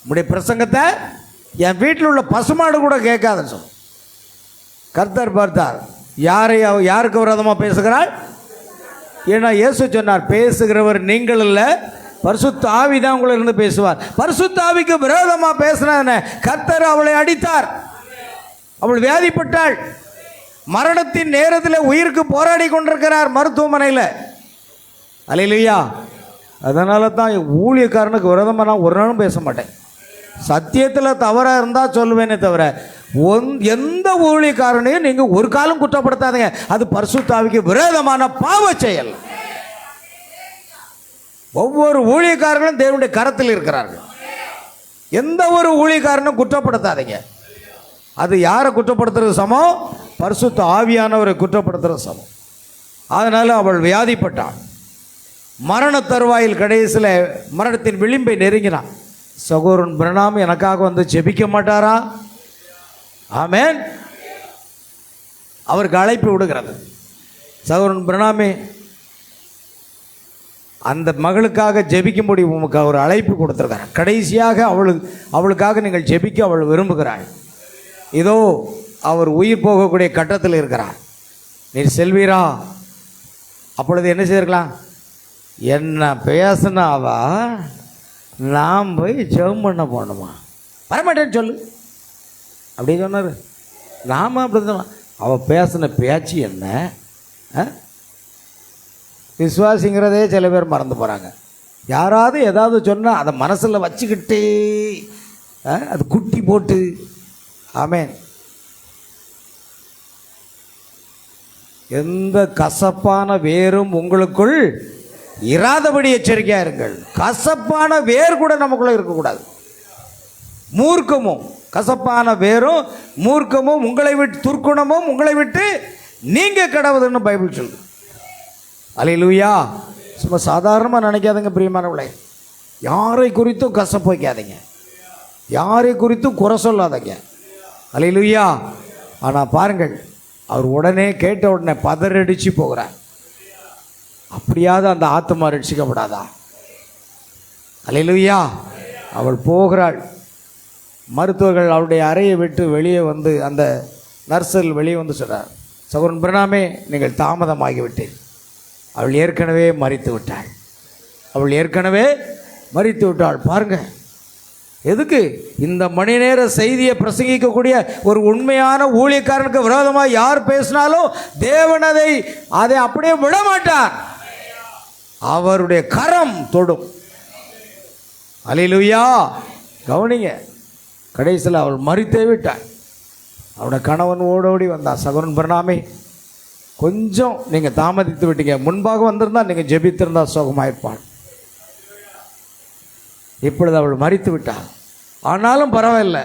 உம்முடைய பிரசங்கத்தை என் வீட்டில் உள்ள பசுமாடு கூட கேட்காதுன்னு சொன்னான். கர்த்தர் பார்த்தார், யாருக்கு விரோதமாக பேசுகிறாள்? ஏன்னா இயேசு சொன்னார், பேசுகிறவர் நீங்கள் இல்லை, பரிசுத்த ஆவி தான் உங்களை இருந்து பேசுவார். பரிசுத்த ஆவிக்கு விரோதமாக பேசின கர்த்தர் அவளை அடித்தார். அவள் வியாதிப்பட்டாள். மரணத்தின் நேரத்தில் உயிருக்கு போராடி கொண்டிருக்கிறார் மருத்துவமனையில். அல்லேலூயா. அதனால தான் ஊழியக்காரனுக்கு விரோதமாக நான் ஒரு நாளும் பேச மாட்டேன். சத்தியத்தில் தவறாக இருந்தால் சொல்லுவேனே தவிர எந்த ஊழியக்காரனையும் நீங்கள் ஒரு காலம் குற்றப்படுத்தாதீங்க. அது பரிசுத்த ஆவிக்கு விரோதமான பாவ செயல். ஒவ்வொரு ஊழியக்காரர்களும் தேவனுடைய கரத்தில் இருக்கிறார்கள். எந்த ஒரு ஊழியக்காரனும் குற்றப்படுத்தாதீங்க. அது யாரை குற்றப்படுத்துறது சமம்? பரிசுத்த ஆவியானவரை குற்றப்படுத்துகிற சமம். அதனால் அவள் வியாதிப்பட்டாள். மரண தருவாயில் கடைசியில் மரணத்தின் விளிம்பை நெருங்கினான். சகோதரன் பிரணாம் எனக்காக வந்து ஜெபிக்க மாட்டாரா? ஆமென். அவருக்கு அழைப்பு விடுகிறது. சகோதரன் பிரணாமே, அந்த மகளுக்காக ஜெபிக்கும்படி உமக்கு அவர் அழைப்பு கொடுத்துருக்கார். கடைசியாக அவளுக்காக நீங்கள் ஜெபிக்க அவள் விரும்புகிறாள். இதோ அவர் உயிர் போகக்கூடிய கட்டத்தில் இருக்கிறார். நீர் செல்வீரா? அப்பொழுது என்ன செய்திருக்கலாம்? என்ன பேசினாவா? நாம் போய் ஜெபம் பண்ண போகணுமா? வரமாட்டேன்னு சொல்லு அப்படி சொன்னார். நாம் அப்படி சொன்னோம். அவள் பேசின பேச்சு என்ன? விசுவாசிங்கிறதே சில பேர் மறந்து போகிறாங்க. யாராவது ஏதாவது சொன்னால் அதை மனசில் வச்சுக்கிட்டு அது குட்டி போட்டு. ஆமென். எந்த கசப்பான வேரும் உங்களுக்குள் இராதபடி எச்சரிக்கையாக இருங்கள். கசப்பான வேர் கூட நமக்குள்ளே இருக்கக்கூடாது. மூர்க்கமும் கசப்பான வேரும் மூர்க்கமும் உங்களை விட்டு துர்க்குணமும் உங்களை விட்டு நீங்க கடவுதுன்னு பைபிள் சொல்லுது. அல்லேலூயா. சும்மா சாதாரணமாக நினைக்காதீங்க பிரியமானவர்களே. யாரை குறித்தும் கசப்பு வைக்காதீங்க, யாரை குறித்தும் குறை சொல்லாதீங்க. அல்லேலூயா. ஆனால் பாருங்கள், அவர் உடனே கேட்ட உடனே பதறடிச்சு போகிறார். அப்படியாவது அந்த ஆத்மா ரட்சிக்கப்படாதா? அல்லேலூயா. அவள் போகிறாள். மருத்துவர்கள் அவருடைய அறையை விட்டு வெளியே வந்து, அந்த நர்சல் வெளியே வந்து சொல்கிறார், சகோதரன் பிரணாமே, நீங்கள் தாமதமாகிவிட்டேன். அவள் ஏற்கனவே மரித்து விட்டாள். அவள் ஏற்கனவே மரித்து விட்டாள். பாருங்க, எதுக்கு இந்த மணி நேர செய்தியை பிரசங்கிக்கக்கூடிய ஒரு உண்மையான ஊழியக்காரனுக்கு விரோதமாக யார் பேசினாலும் தேவன் அதை அப்படியே விட மாட்டார். அவருடைய கரம் தொடும். அல்லேலூயா. கவனிங்க, கடைசியில் அவள் மரித்தே விட்டாள். அவனுடைய கணவன் ஓடோடி வந்தான். சகோதரன் பிரணாமே, கொஞ்சம் நீங்கள் தாமதித்து விட்டீங்க. முன்பாக வந்திருந்தால் நீங்கள் ஜெபித்திருந்தால் சோகமாயிருப்பாள். இப்பொழுது அவள் மரித்து விட்டாள். ஆனாலும் பரவாயில்லை,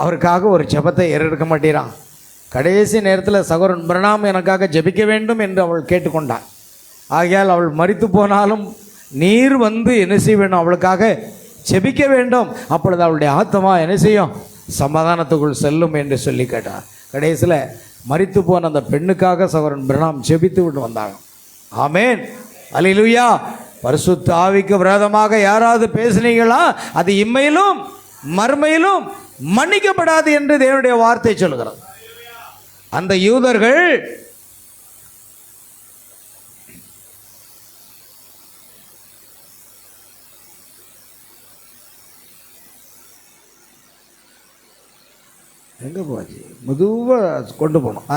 அவருக்காக ஒரு ஜெபத்தை ஏறெடுக்க மாட்டீரான். கடைசி நேரத்தில் சகோதரன் பிரணாம் எனக்காக ஜெபிக்க வேண்டும் என்று அவள் கேட்டுக்கொண்டாள். ஆகையால் அவள் மரித்து போனாலும் நீர் வந்து என்ன செய்ய வேண்டும்? அவளுக்காக ஜெபிக்க வேண்டும். அப்பொழுது அவளுடைய ஆத்மா என்ன செய்யும்? சமாதானத்துக்குள் செல்லும் என்று சொல்லி கேட்டார். கடைசியில் மரித்து போன அந்த பெண்ணுக்காக சகோதரன் பிரணாம் ஜெபித்து விட்டு வந்தாங்க. ஆமென். அல்லேலூயா. பரிசுத்த ஆவிக்கு விரோதமாக யாராவது பேசினீங்களா, அது இம்மையிலும் மறுமையிலும் மன்னிக்கப்படாது என்று தேவனுடைய வார்த்தை சொல்கிறது. அந்த யூதர்கள் எங்கே போச்சு? மெதுவாக கொண்டு போகணும்.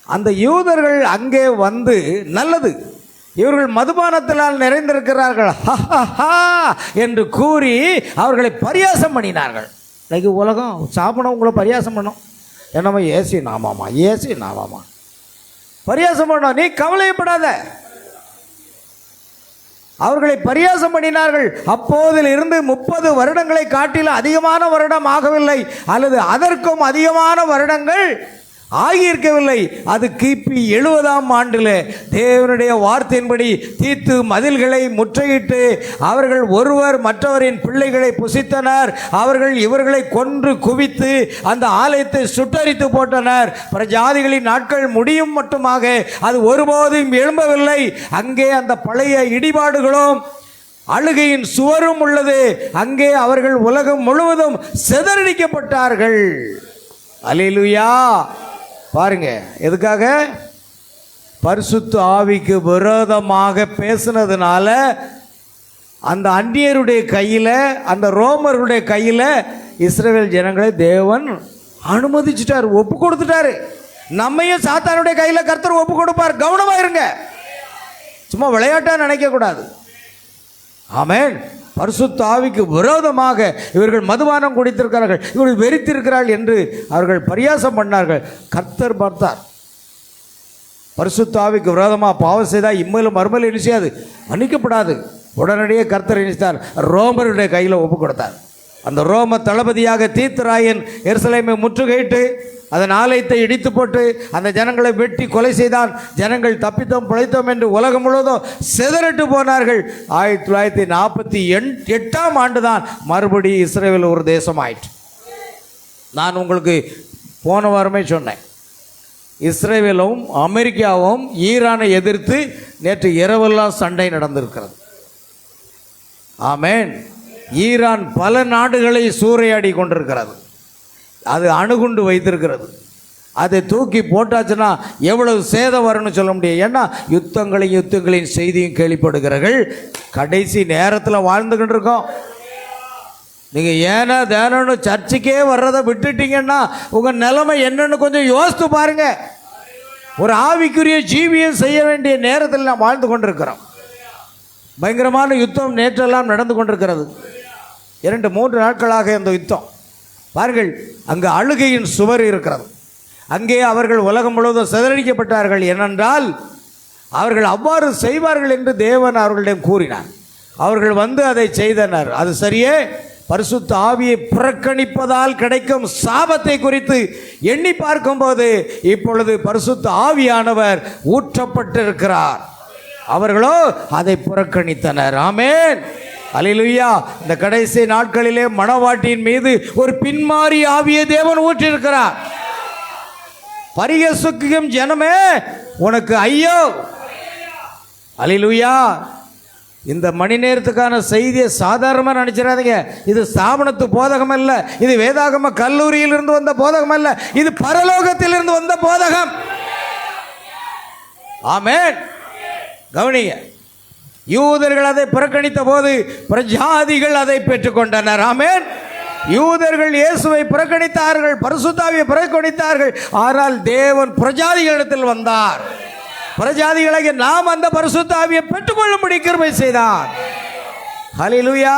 அந்த யூதர்கள் அங்கே வந்து, நல்லது, இவர்கள் மதுபானத்தினால் நிறைந்திருக்கிறார்கள் என்று கூறி அவர்களை பரியாசம் பண்ணினார்கள். இன்னைக்கு உலகம் சாப்பிடும் உங்களை பரியாசம் பண்ணும். என்னம்மா ஏசி நாமாமா, ஏசி நாமாமா பரியாசம் பண்ணோம். நீ கவலைப்படாத. அவர்களை பரியாசம் பண்ணினார்கள். அப்போதில் இருந்து 30 வருடங்களை காட்டிலும் அதிகமான வருடம் ஆகவில்லை, அல்லது அதற்கும் அதிகமான வருடங்கள் ஆகியிருக்கவில்லை. அது கிபி 70ஆம் ஆண்டில் தேவனுடைய வார்த்தையின்படி தீத்து மதில்களை முற்றுகையிட்டு அவர்கள் ஒருவர் மற்றவரின் பிள்ளைகளை புசித்தனர். அவர்கள் இவர்களை கொன்று குவித்து அந்த ஆலயத்தை சுட்டரித்து போட்டனர். பிரஜாதிகளின் நாட்கள் முடியும் மட்டுமாக அது ஒருபோதும் எழும்பவில்லை. அங்கே அந்த பழைய இடிபாடுகளும் அழுகையின் சுவரும் உள்ளது. அங்கே அவர்கள் உலகம் முழுவதும் சிதறடிக்கப்பட்டார்கள். அல்லேலூயா. பாருங்க, எதுக்காக? பரிசுத்த ஆவிக்கு விரோதமாக பேசினதுனால அந்த அந்நியருடைய கையில், அந்த ரோமர்களுடைய கையில் இஸ்ரவேல் ஜனங்களை தேவன் அனுமதிச்சிட்டார், ஒப்பு கொடுத்துட்டாரு. நம்மையும் சாத்தானுடைய கையில் கர்த்தர் ஒப்பு கொடுப்பார். கவனமா இருங்க. சும்மா விளையாட்டா நினைக்க கூடாது. ஆமென். பரிசுத்த ஆவிக்கு விரோதமாக இவர்கள் மதுபானம் குடித்திருக்கிறார்கள், இவர்கள் வெறித்திருக்கிறார்கள் என்று அவர்கள் பரியாசம் பண்ணார்கள். கர்த்தர் பார்த்தார். பரிசுத்த ஆவிக்கு விரோதமாக பாவம் செய்தால் இம்மையிலும் மறுமையிலும் என்ன செய்யாது? மன்னிக்கப்படாது. உடனடியே கர்த்தர் நினைத்தார், ரோமருடைய கையில் ஒப்பு கொடுத்தார். அந்த ரோம தளபதியாக தீத்துராயன் எருசலேமை முற்றுகையிட்டு அதன் ஆலயத்தை இடித்து போட்டு அந்த ஜனங்களை வெட்டி கொலை செய்தான். ஜனங்கள் தப்பித்தோம் பிழைத்தோம் என்று உலகம் முழுவதும் சிதறிட்டு போனார்கள். 1948ஆம் ஆண்டு தான் மறுபடி இஸ்ரேல் ஒரு தேசம் ஆயிற்று. நான் உங்களுக்கு போன வாரமே சொன்னேன், இஸ்ரேலும் அமெரிக்காவும் ஈரானை எதிர்த்து நேற்று இரவெல்லாம் சண்டை நடந்திருக்கிறது. ஆமேன். ஈரான் பல நாடுகளை சூறையாடி கொண்டிருக்கிறது. அது அணுகுண்டு வைத்திருக்கிறது. அதை தூக்கி போட்டாச்சுன்னா எவ்வளவு சேதம் வரும்னு சொல்ல முடியும். ஏன்னா யுத்தங்களின் செய்தியும் கேள்விப்படுகிறார்கள். கடைசி நேரத்தில் வாழ்ந்துக்கிட்டு இருக்கோம். நீங்கள் ஏன்னா தேனன்னு சர்ச்சுக்கே வர்றதை விட்டுட்டீங்கன்னா உங்கள் நிலைமை என்னன்னு கொஞ்சம் யோசித்து பாருங்க. ஒரு ஆவிக்குரிய ஜீவியம் செய்ய வேண்டிய நேரத்தில் நாம் வாழ்ந்து கொண்டிருக்கிறோம். பயங்கரமான யுத்தம் நேற்றெல்லாம் நடந்து கொண்டிருக்கிறது. 2-3 நாட்களாக இந்த யுத்தம் பாருங்கள். அங்கு அழுகையின் சுவர் இருக்கிறது. அங்கே அவர்கள் உலகம் முழுவதும் சிதறடிக்கப்பட்டார்கள். ஏனென்றால் அவர்கள் அவ்வாறு செய்வார்கள் என்று தேவன் அவர்களிடம் கூறினார். அவர்கள் வந்து அதை செய்தனர். அது சரியே. பரிசுத்த ஆவியை புறக்கணிப்பதால் கிடைக்கும் சாபத்தை குறித்து எண்ணி பார்க்கும்போது இப்பொழுது பரிசுத்த ஆவியானவர் ஊற்றப்பட்டிருக்கிறார். அவர்களோ அதை புறக்கணித்தனர். ஆமென், அல்லேலூயா. இந்த கடைசி நாட்களிலே மணவாட்டியின் மீது ஒரு பின்மாறி ஆவியை தேவன் ஊற்றியிருக்கிறார். பரிகசிக்கும் ஜனமே உனக்கு ஐயோ. அல்லேலூயா. இந்த மணி நேரத்துக்கான செய்தியை சாதாரணமாக நினைச்சிடாதீங்க. இது ஸ்தாபனத்து போதகம் அல்ல, இது வேதாகம கல்லூரியிலிருந்து வந்த போதகம் அல்ல, இது பரலோகத்திலிருந்து வந்த போதகம். ஆமென். கவனிங்க, யூதர்கள் அதை புறக்கணித்த போது பிரஜாதிகள் அதை பெற்றுக்கொண்டனர். ஆமென். யூதர்கள் இயேசுவை புறக்கணித்தார்கள், பரிசுத்தாவியை புறக்கணித்தார்கள். ஆனால் தேவன் பிரஜாதிகளிடத்தில் வந்தார். பிரஜாதிகளாகிய நாம் அந்த பரிசுத்தாவியை பெற்றுக்கொள்ளும்படி கிருபை செய்தார். ஹல்லேலூயா.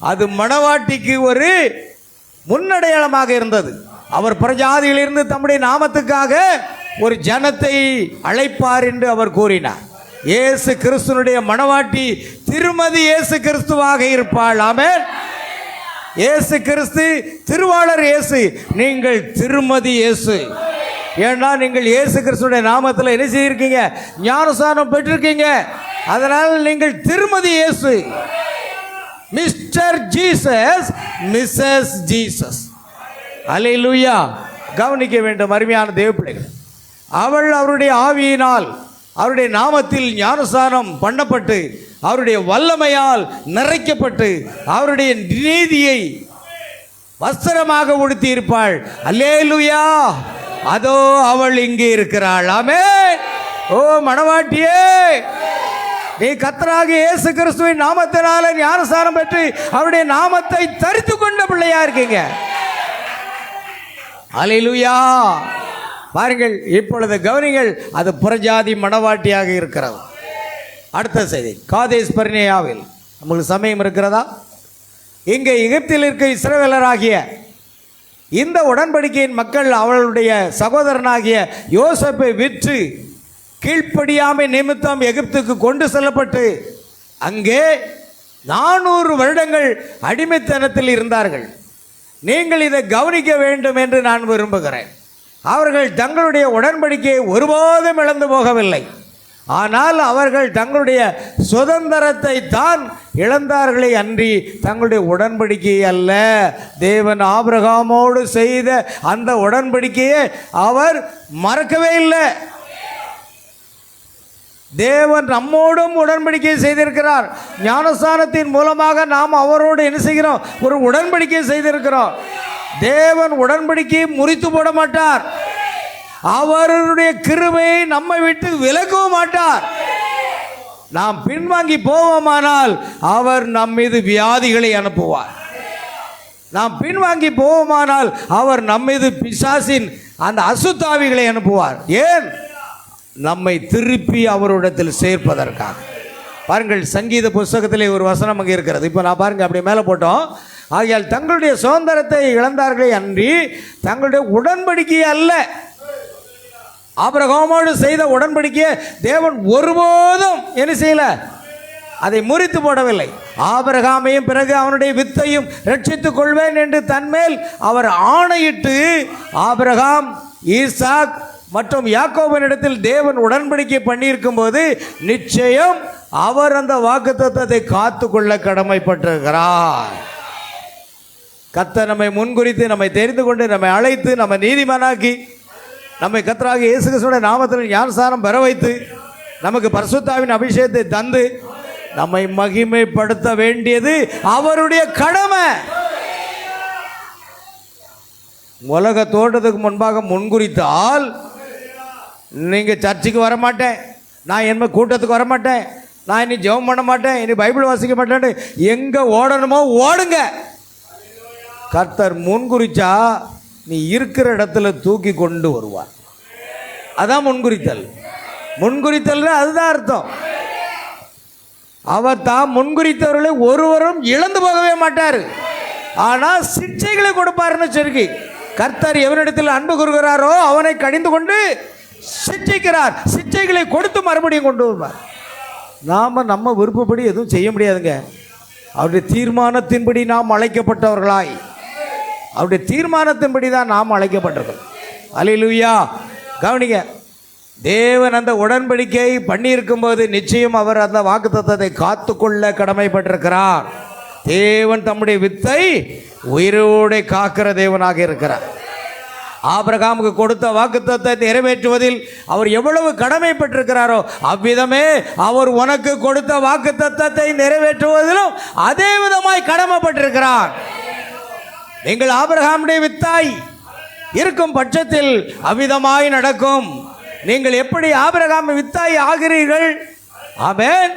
அது மணவாட்டிக்கு ஒரு முன்னடையாளமாக இருந்தது. அவர் பிரஜாதிகளிலிருந்து தம்முடைய நாமத்துக்காக ஒரு ஜனத்தை அழைப்பார் என்று அவர் கூறினார். இயேசு கிறிஸ்துனுடைய மணவாட்டி திருமதி இயேசு கிறிஸ்துவாக இருப்பாள். ஆமென். இயேசு கிறிஸ்து திருவாளர் இயேசு, நீங்கள் திருமதி இயேசு. ஏன்னா நீங்கள் இயேசு கிறிஸ்துடைய நாமத்தில் என்ன செய்திருக்கீங்க? ஞானஸ்நானம் பெற்றிருக்கீங்க. அதனால் நீங்கள் திருமதி இயேசு. Mister Jesus, Mrs Jesus. அல்லேலூயா. கவனிக்க வேண்டும் அருமையான தேவ பிள்ளைகள். அவள் அவருடைய ஆவியினால் அவருடைய நாமத்தில் ஞானஸ்நானம் பண்ணப்பட்டு அவருடைய வல்லமையால் நிறைக்கப்பட்டு அவருடைய நீதியை வஸ்திரமாக உடுத்தி இருப்பாள். அல்லேலூயா. அதோ அவள் இங்கே இருக்கிறாள். ஆமென். ஓ மணவாட்டியே, நீ கர்த்தராகிய இயேசு கிறிஸ்துவின் நாமத்தினால ஞானஸ்நானம் பெற்று அவருடைய நாமத்தை தரித்து கொண்ட பிள்ளையா இருக்கீங்க. அல்லேலூயா. பாருங்கள், இப்பொழுது கவனிங்கள், அது புறஜாதி மணவாட்டியாக இருக்கிறது. அடுத்த செய்தி, காதேஸ் பர்னேயாவில். உங்களுக்கு சமயம் இருக்கிறதா? இங்கே எகிப்தில் இருக்க இஸ்ரவேலராகிய இந்த உடன்படிக்கையின் மக்கள் அவளுடைய சகோதரனாகிய யோசேப்பை விற்று கீழ்ப்படியாமை நிமித்தம் எகிப்துக்கு கொண்டு செல்லப்பட்டு அங்கே 400 வருடங்கள் அடிமைத்தனத்தில் இருந்தார்கள். நீங்கள் இதை கவனிக்க வேண்டும் என்று நான் விரும்புகிறேன். அவர்கள் தங்களுடைய உடன்படிக்கையை ஒருபோதும் இழந்து போகவில்லை. ஆனால் அவர்கள் தங்களுடைய சுதந்திரத்தை தான் இழந்தார்களே அன்றி தங்களுடைய உடன்படிக்கை அல்ல. தேவன் ஆபிரகாமோடு செய்த அந்த உடன்படிக்கையை அவர் மறக்கவே இல்லை. தேவன் நம்மோடும் உடன்படிக்கை செய்திருக்கிறார். ஞானஸ்நானத்தின் மூலமாக நாம் அவரோடு என்ன செய்கிறோம்? ஒரு உடன்படிக்கை செய்திருக்கிறோம். தேவன் உடன்படிக்கையை முறித்து போட மாட்டார். அவருடைய கிருபையை நம்மை விட்டு விலக்கவும் மாட்டார். நாம் பின்வாங்கி போவோமானால் அவர் நம் மீது வியாதிகளை அனுப்புவார். நாம் பின்வாங்கி போவோமானால் அவர் நம் மீது பிசாசின் அந்த அசுத்தாவிகளை அனுப்புவார். ஏன்? நம்மை திருப்பி அவரிடத்தில் சேர்ப்பதற்காக. பாருங்கள், சங்கீத புஸ்தகத்திலே ஒரு வசனம் அங்கே இருக்கிறது. இப்போ நான் பாருங்க, அப்படியே மேலே போட்டோம். ஆகையால் தங்களுடைய சுதந்திரத்தை இழந்தார்களே அன்றி தங்களுடைய உடன்படிக்கை அல்ல. ஆபிரகாமோடு செய்த உடன்படிக்கையை தேவன் ஒருபோதும் என்ன செய்யல? அதை முறித்து போடவில்லை. ஆபிரகாமையும் பிறகு அவனுடைய வித்தையும் ரட்சித்துக் கொள்வேன் என்று தன்மேல் அவர் ஆணையிட்டு ஆபிரகாம், ஈசாக் மற்றும் யாக்கோபினிடத்தில் தேவன் உடன்படிக்கை பண்ணியிருக்கும் போது நிச்சயம் அவர் அந்த வாக்குத்தத்தத்தை காத்து கொள்ள கடமைப்பட்டிருக்கிறார். கர்த்தர் நம்மை முன்குறித்து, நம்மை தெரிந்து கொண்டு, நம்மை அழைத்து, நம்மை நீதிமானாக்கி, நம்மை கர்த்தராகிய இயேசு கிறிஸ்துவின் நாமத்தில் ஞானஸ்நானம் பெற வைத்து, நமக்கு பரிசுத்தாவின் அபிஷேகத்தை தந்து நம்மை மகிமைப்படுத்த வேண்டியது அவருடைய கடமை. உலக தோட்டத்துக்கு முன்பாக முன்குறித்தால், நீங்கள் சர்ச்சுக்கு வரமாட்டேன், நான் என்ன கூட்டத்துக்கு வரமாட்டேன், நான் இனி ஜெபம் பண்ண மாட்டேன், இனி பைபிள் வாசிக்க மாட்டேன்னு எங்கே ஓடணுமோ ஓடுங்க. கர்த்தர் முன்குறிச்சா நீ இருக்கிற இடத்துல தூக்கி கொண்டு வருவார். அதான் முன்குறித்தல். முன்குறித்தல் அதுதான் அர்த்தம். அவர் தான் முன்குறித்தவர்களை ஒருவரும் இழந்து போகவே மாட்டார், ஆனால் சிட்சைகளை கொடுப்பாருன்னு சொல்லி கர்த்தர் எவனிடத்தில் அன்பு கூறுகிறாரோ அவனை கடிந்து கொண்டு சிட்சிக்கிறார். சிட்சைகளை கொடுத்து மறுபடியும் கொண்டு வருவார். நாம் நம்ம விருப்பப்படி எதுவும் செய்ய முடியாதுங்க. அவருடைய தீர்மானத்தின்படி நாம் அழைக்கப்பட்டவர்களாய், அவருடைய தீர்மானத்தின்படி தான் நாம் அழைக்கப்பட்டிருக்கோம். அல்லேலூயா. கவனிங்க, தேவன் அந்த உடன்படிக்கை பண்ணியிருக்கும்போது நிச்சயம் அவர் அந்த வாக்குத்தத்தத்தை காத்துக்கொள்ள கடமைப்பட்டிருக்கிறார். தேவன் தம்முடைய வித்தை உயிரோடு காக்கிற தேவனாக இருக்கிறார். ஆபிரகாமுக்கு கொடுத்த வாக்குத்தத்தத்தை நிறைவேற்றுவதில் அவர் எவ்வளவு கடமைப்பட்டிருக்கிறாரோ அவ்விதமே அவர் உனக்கு கொடுத்த வாக்குத்தத்தத்தை நிறைவேற்றுவதிலும் அதே விதமாய் கடமைப்பட்டிருக்கிறார். நீங்கள் ஆபிரகாமுடைய வித்தாய் இருக்கும் பட்சத்தில் அவ்விதமாய் நடக்கும். நீங்கள் எப்படி ஆபிரகாம் வித்தாய் ஆகிறீர்கள்? ஆமென்.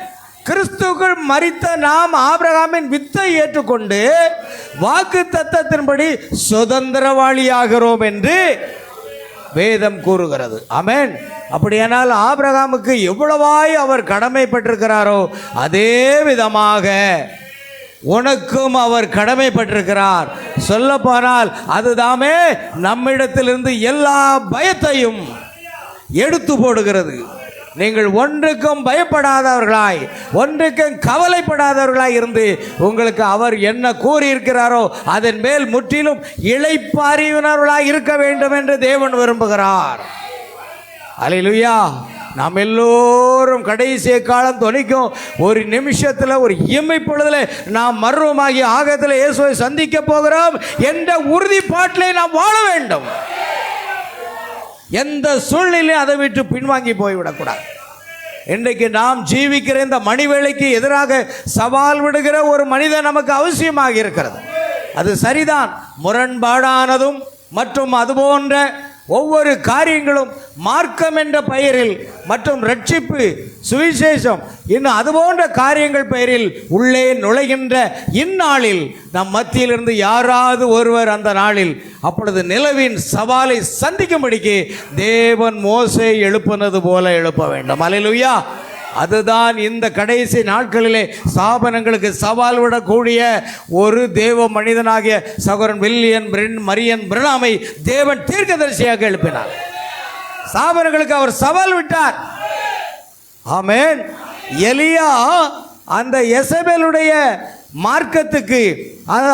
கிறிஸ்துவுக்குள் மரித்த நாம் ஆபிரகாமின் வித்தை ஏற்றுக்கொண்டு வாக்கு தத்தத்தின்படி சுதந்திரவாளியாகிறோம் என்று வேதம் கூறுகிறது. ஆமென். அப்படியானால் ஆபிரகாமுக்கு எவ்வளவாய் அவர் கடமைப்பட்டிருக்கிறாரோ அதே விதமாக உனக்கும் அவர் கடமைப்பட்டிருக்கிறார். சொல்ல போனால் அதுதாமே நம்மிடத்திலிருந்து எல்லா பயத்தையும் எடுத்து போடுகிறது. நீங்கள் ஒன்றுக்கும் பயப்படாதவர்களாய், ஒன்றுக்கும் கவலைப்படாதவர்களாய் இருந்து உங்களுக்கு அவர் என்ன கூறியிருக்கிறாரோ அதன் மேல் முற்றிலும் இளைப்பாறினவர்களாய் இருக்க வேண்டும் என்று தேவன் விரும்புகிறார். அல்லேலூயா. நாம் எல்லோரும் கடைசி காலம் தொனிக்கும் ஒரு நிமிஷத்தில், ஒரு இமைப்பொழுதில் நாம் மர்வமாகி ஆகத்தில் இயேசுவை சந்திக்க போகிறோம் என்ற உறுதிப்பாட்டிலே நாம் வாழ வேண்டும். எந்த சூழ்நிலையும் அதை விட்டு பின்வாங்கி போய்விடக்கூடாது. இன்றைக்கு நாம் ஜீவிக்கிற இந்த மணிவேளைக்கு எதிராக சவால் விடுகிற ஒரு மனிதன் நமக்கு அவசியமாக இருக்கிறது. அது சரிதான். முரண்பாடானதும் மற்றும் அதுபோன்ற ஒவ்வொரு காரியங்களும் மார்க்கம் என்ற பெயரில் மற்றும் ரட்சிப்பு, சுவிசேஷம், இன்னும் அதுபோன்ற காரியங்கள் பெயரில் உள்ளே நுழைகின்ற இந்நாளில் நம் மத்தியிலிருந்து யாராவது ஒருவர் அந்த நாளில் அப்பொழுது நிலவின் சவாலை சந்திக்கும்படிக்கு தேவன் மோசே எழுப்பினது போல எழுப்ப வேண்டும். அல்லேலூயா. அதுதான் இந்த கடைசி நாட்களிலே ஸ்தாபனங்களுக்கு சவால் விடக்கூடிய ஒரு தேவ மனிதனாகிய சகோதரன் வில்லியன் மரியன் பிரணாமை தேவன் தீர்க்கதரிசியாக எழுப்பினார். ஸ்தாபனங்களுக்கு அவர் சவால் விட்டார். ஆமென். எலியா அந்த எசபேலுடைய மார்க்கத்துக்கு,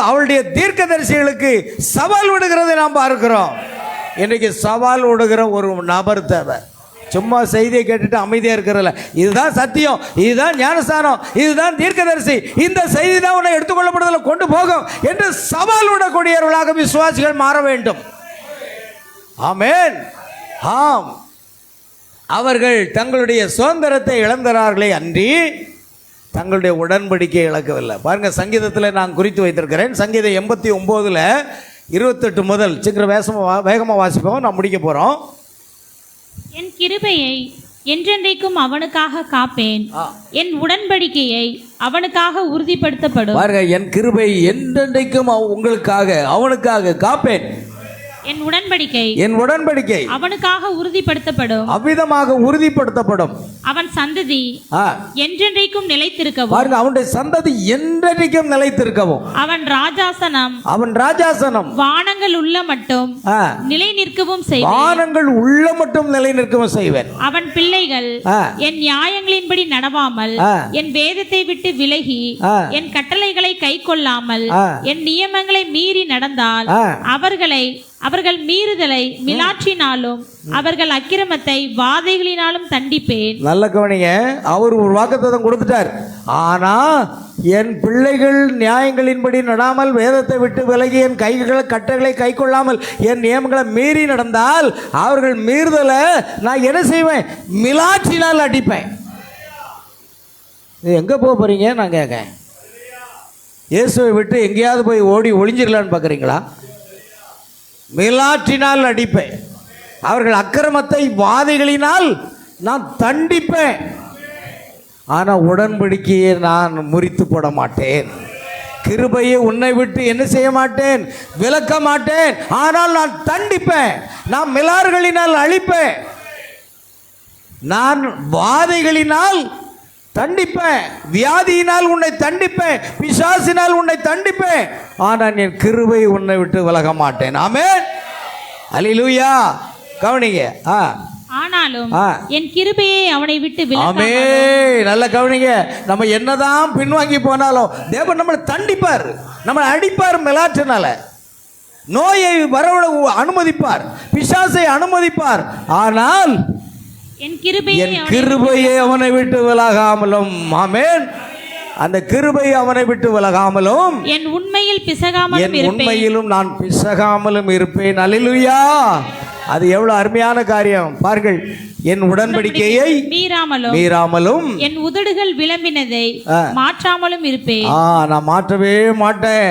அவளுடைய தீர்க்கதரிசிகளுக்கு சவால் விடுகிறதை நாம் பார்க்கிறோம். இன்றைக்கு சவால் விடுகிற ஒரு நபர் தேவை. சும்மா செய்தியை கேட்டுட்டு அமைதியாக இருக்கிறதில்ல. இதுதான் சத்தியம், இதுதான் ஞானஸ்தானம், இதுதான் தீர்க்கதரிசி, இந்த செய்தி தான் உன்னை எடுத்துக்கொள்ளப்படுவதில் கொண்டு போகும் என்று சவால் விடக்கூடியவர்களாக விசுவாசிகள் மாற வேண்டும். ஆமென். ஆம். அவர்கள் தங்களுடைய சுதந்திரத்தை இழந்தார்களே அன்றி தங்களுடைய உடன்படிக்கையை இழக்கவில்லை. பாருங்க, சங்கீதத்தில் நான் குறித்து வைத்திருக்கிறேன். சங்கீதம் 89 28 முதல் சீக்கிரம் வேகமாக வாசிப்போம், நான் முடிக்க போகிறோம். என் கிருபையை என்றென்றைக்கும் அவனுக்காக காப்பேன், என் உடன்படிக்கையை அவனுக்காக உறுதிப்படுத்தப்படும். பாருங்க, என் கிருபை என்றென்றைக்கும் உங்களுக்காக அவனுக்காக காப்பேன், என் உடன்படிக்கை என் உடன்படிக்கை அவனுக்காக உறுதிப்படுத்தப்படும். அவ்விதமாக உறுதிப்படுத்தப்படும். அவன் சந்ததி என்றென்றைக்கும் நிலைத்திருக்கவும். பாருங்க, அவனுடைய சந்ததி என்றென்றைக்கும் நிலைத்திருக்கவும். அவன் ராஜாசனம் வானங்கள் உள்ள மட்டும் நிலை நிற்கவும் செய்வேன். வானங்கள் உள்ள மட்டும் நிலை நிற்கவும் செய்வேன். அவன் பிள்ளைகள் என் நியாயங்களின்படி நடவாமல் என் வேதத்தை விட்டு விலகி என் கட்டளைகளை கை கொள்ளாமல் என் நியமங்களை மீறி நடந்தால் அவர்கள் மீறுதலை மிலாற்றினாலும் அவர்கள் அக்கிரமத்தை வாதைகளினாலும் தண்டிப்பேன். நல்ல கவனிங்க, அவர் ஒரு வாக்குத்தத்தம் கொடுத்துட்டார். ஆனா என் பிள்ளைகள் நியாயங்களின்படி நடாமல் வேதத்தை விட்டு விலகி என் கட்டளைகளை கை கொள்ளாமல் என் நியமங்களை மீறி நடந்தால் அவர்கள் மீறுதலை நான் என்ன செய்வேன்? மிலாற்றினால் அடிப்பேன். எங்க போறீங்க? நான் கேட்கேன். இயேசுவை விட்டு எங்கேயாவது போய் ஓடி ஒளிஞ்சிடலான்னு பார்க்குறீங்களா? மிலாற்றினால் அடிப்பேன். அவர்கள் அக்கிரமத்தை வாதைகளினால் நான் தண்டிப்பேன். ஆனால் உடன்படிக்கையை நான் முறித்து போட மாட்டேன். கிருபையை உன்னை விட்டு என்ன செய்ய மாட்டேன்? விலக்க மாட்டேன். ஆனால் நான் தண்டிப்பேன். நான் மிலாறுகளினால் அழிப்பேன். நான் வாதைகளினால் தண்டிப்பேன். வியாதியினால் உன்னை தண்டிப்பேன். பிசாசினால் உன்னை தண்டிப்பேன். ஆனால் என் கிருபை உன்னை விட்டு விலக மாட்டேன். ஆமென். அல்லேலூயா. கவனிங்க. ஆனாலும் என் கிருபையை அவனை விட்டு விலக்க. ஆமென். நல்ல கவனிங்க. நம்ம என்னதான் பின்வாங்கி போனாலும் தேவன் நம்மளை தண்டிப்பார், நம்மளை அடிப்பார். மிலாற்றினால நோயை வரவழ அனுமதிப்பார், பிசாசை அனுமதிப்பார். ஆனால் என் கிருபையை அவனை விட்டு விலகாமலும். ஆமென். அந்த கிருபை அவனை விட்டு விலகாமலும் என் உண்மையிலும் நான் பிசகாமலும் இருப்பேன். அல்லேலூயா. அது எவ்வளவு அருமையான காரியம் பாருங்கள். என் உடன்படிக்கையை மீறாமலும் என் உதடுகள் விளம்பினதை மாற்றாமலும் இருப்பேன். நான் மாற்றவே மாட்டேன்.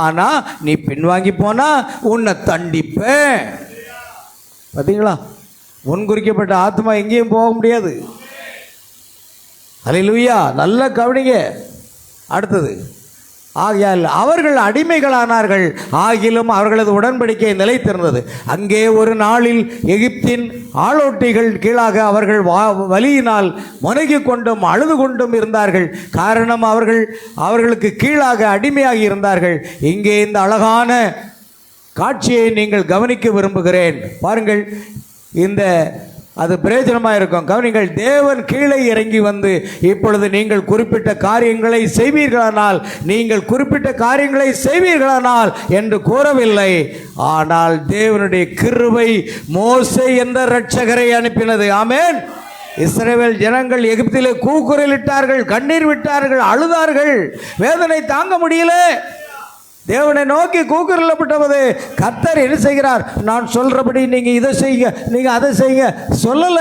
ஆனா நீ பின்வாங்கி போனா உன்னை தண்டிப்பேன். பாத்தீங்களா? முன்குறிக்கப்பட்ட ஆத்மா எங்கேயும் போக முடியாது. அல்லேலூயா. நல்ல கவனிங்க. அடுத்தது, ஆகையால் அவர்கள் அடிமைகளானார்கள், ஆகிலும் அவர்களது உடன்படிக்கை நிலைத்திருந்தது. அங்கே ஒரு நாளில் எகிப்தின் ஆளோட்டிகள் கீழாக அவர்கள் வலியினால் முனகி கொண்டும் அழுது கொண்டும் இருந்தார்கள். காரணம் அவர்களுக்கு கீழாக அடிமையாகி இருந்தார்கள். இங்கே இந்த அழகான காட்சியை நீங்கள் கவனிக்க விரும்புகிறேன். பாருங்கள், அது பிரயோஜனமாக இருக்கும். கவனிங்கள். தேவன் கீழே இறங்கி வந்து இப்பொழுது நீங்கள் குறிப்பிட்ட காரியங்களை செய்வீர்களானால் என்று கூறவில்லை. ஆனால் தேவனுடைய கிருபை மோசே என்ற இரட்சகரை அனுப்பினது. ஆமென். இஸ்ரவேல் ஜனங்கள் எகிப்திலே கூக்குரலிட்டார்கள், கண்ணீர் விட்டார்கள், அழுதார்கள், வேதனை தாங்க முடியல. தேவனை நோக்கி கூக்குரலிட்டபோது கர்த்தர் என்ன செய்கிறார்? நான் சொல்றபடி நீங்க இதை செய்யுங்க, நீங்க அதை செய்யுங்க சொல்லல.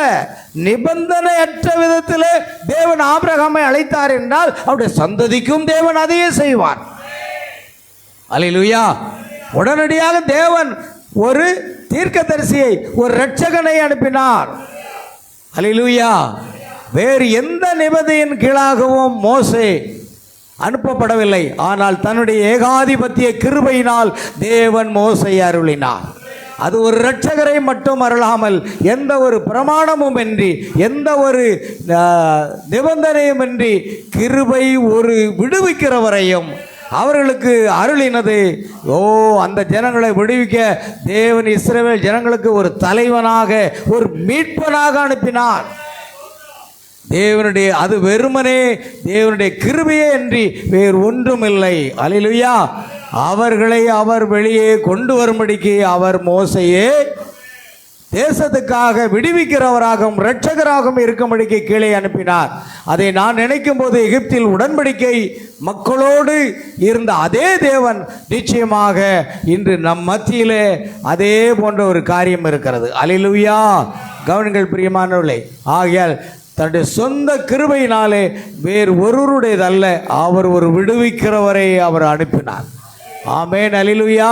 நிபந்தனையற்ற விதத்தில் தேவன் ஆபிரகாமை அழைத்தார் என்றால் அவருடைய சந்ததிக்கும் தேவன் அதையே செய்வார். அல்லேலூயா. உடனடியாக தேவன் ஒரு தீர்க்கதரிசியை, ஒரு இரட்சகனை அனுப்பினார். அல்லேலூயா. வேறு எந்த நிபந்தனையின் கீழாகவும் மோசே அனுப்பப்படவில்லை. ஆனால் தன்னுடைய ஏகாதிபத்திய கிருபையினால் தேவன் மோசேயை அருளினார். அது ஒரு இரட்சகரை மட்டும் அருளாமல் எந்த ஒரு பிரமாணமும் இன்றி, எந்த ஒரு நிபந்தனையும் இன்றி கிருபை ஒரு விடுவிக்கிறவரையும் அவர்களுக்கு அருளினது. அந்த ஜனங்களை விடுவிக்க தேவன் இஸ்ரவேல் ஜனங்களுக்கு ஒரு தலைவனாக, ஒரு மீட்பனாக அனுப்பினார். தேவனுடைய அது வெறுமனே தேவனுடைய கிருபையே அன்றி வேறு ஒன்றும் இல்லை. அல்லேலூயா. அவர்களை அவர் வெளியே கொண்டு வரும்படிக்கு அவர் மோசேயை தேசத்துக்காக விடுவிக்கிறவராகவும் இரட்சகராகவும் இருக்கும்படிக்கு கீழே அனுப்பினார். அதை நான் நினைக்கும் போது எகிப்தில் உடன்படிக்கை மக்களோடு இருந்த அதே தேவன் நிச்சயமாக இன்று நம் மத்தியிலே அதே போன்ற ஒரு காரியம் இருக்கிறது. அல்லேலூயா. கவனிங்கள் பிரியமானவர்களே. ஆகையால் தன்னுடைய சொந்த கிருபையினாலே வேறு ஒருவருடையதல்ல, அவர் ஒரு விடுவிக்கிறவரை அவர் அனுப்பினார். ஆமென், அல்லேலூயா.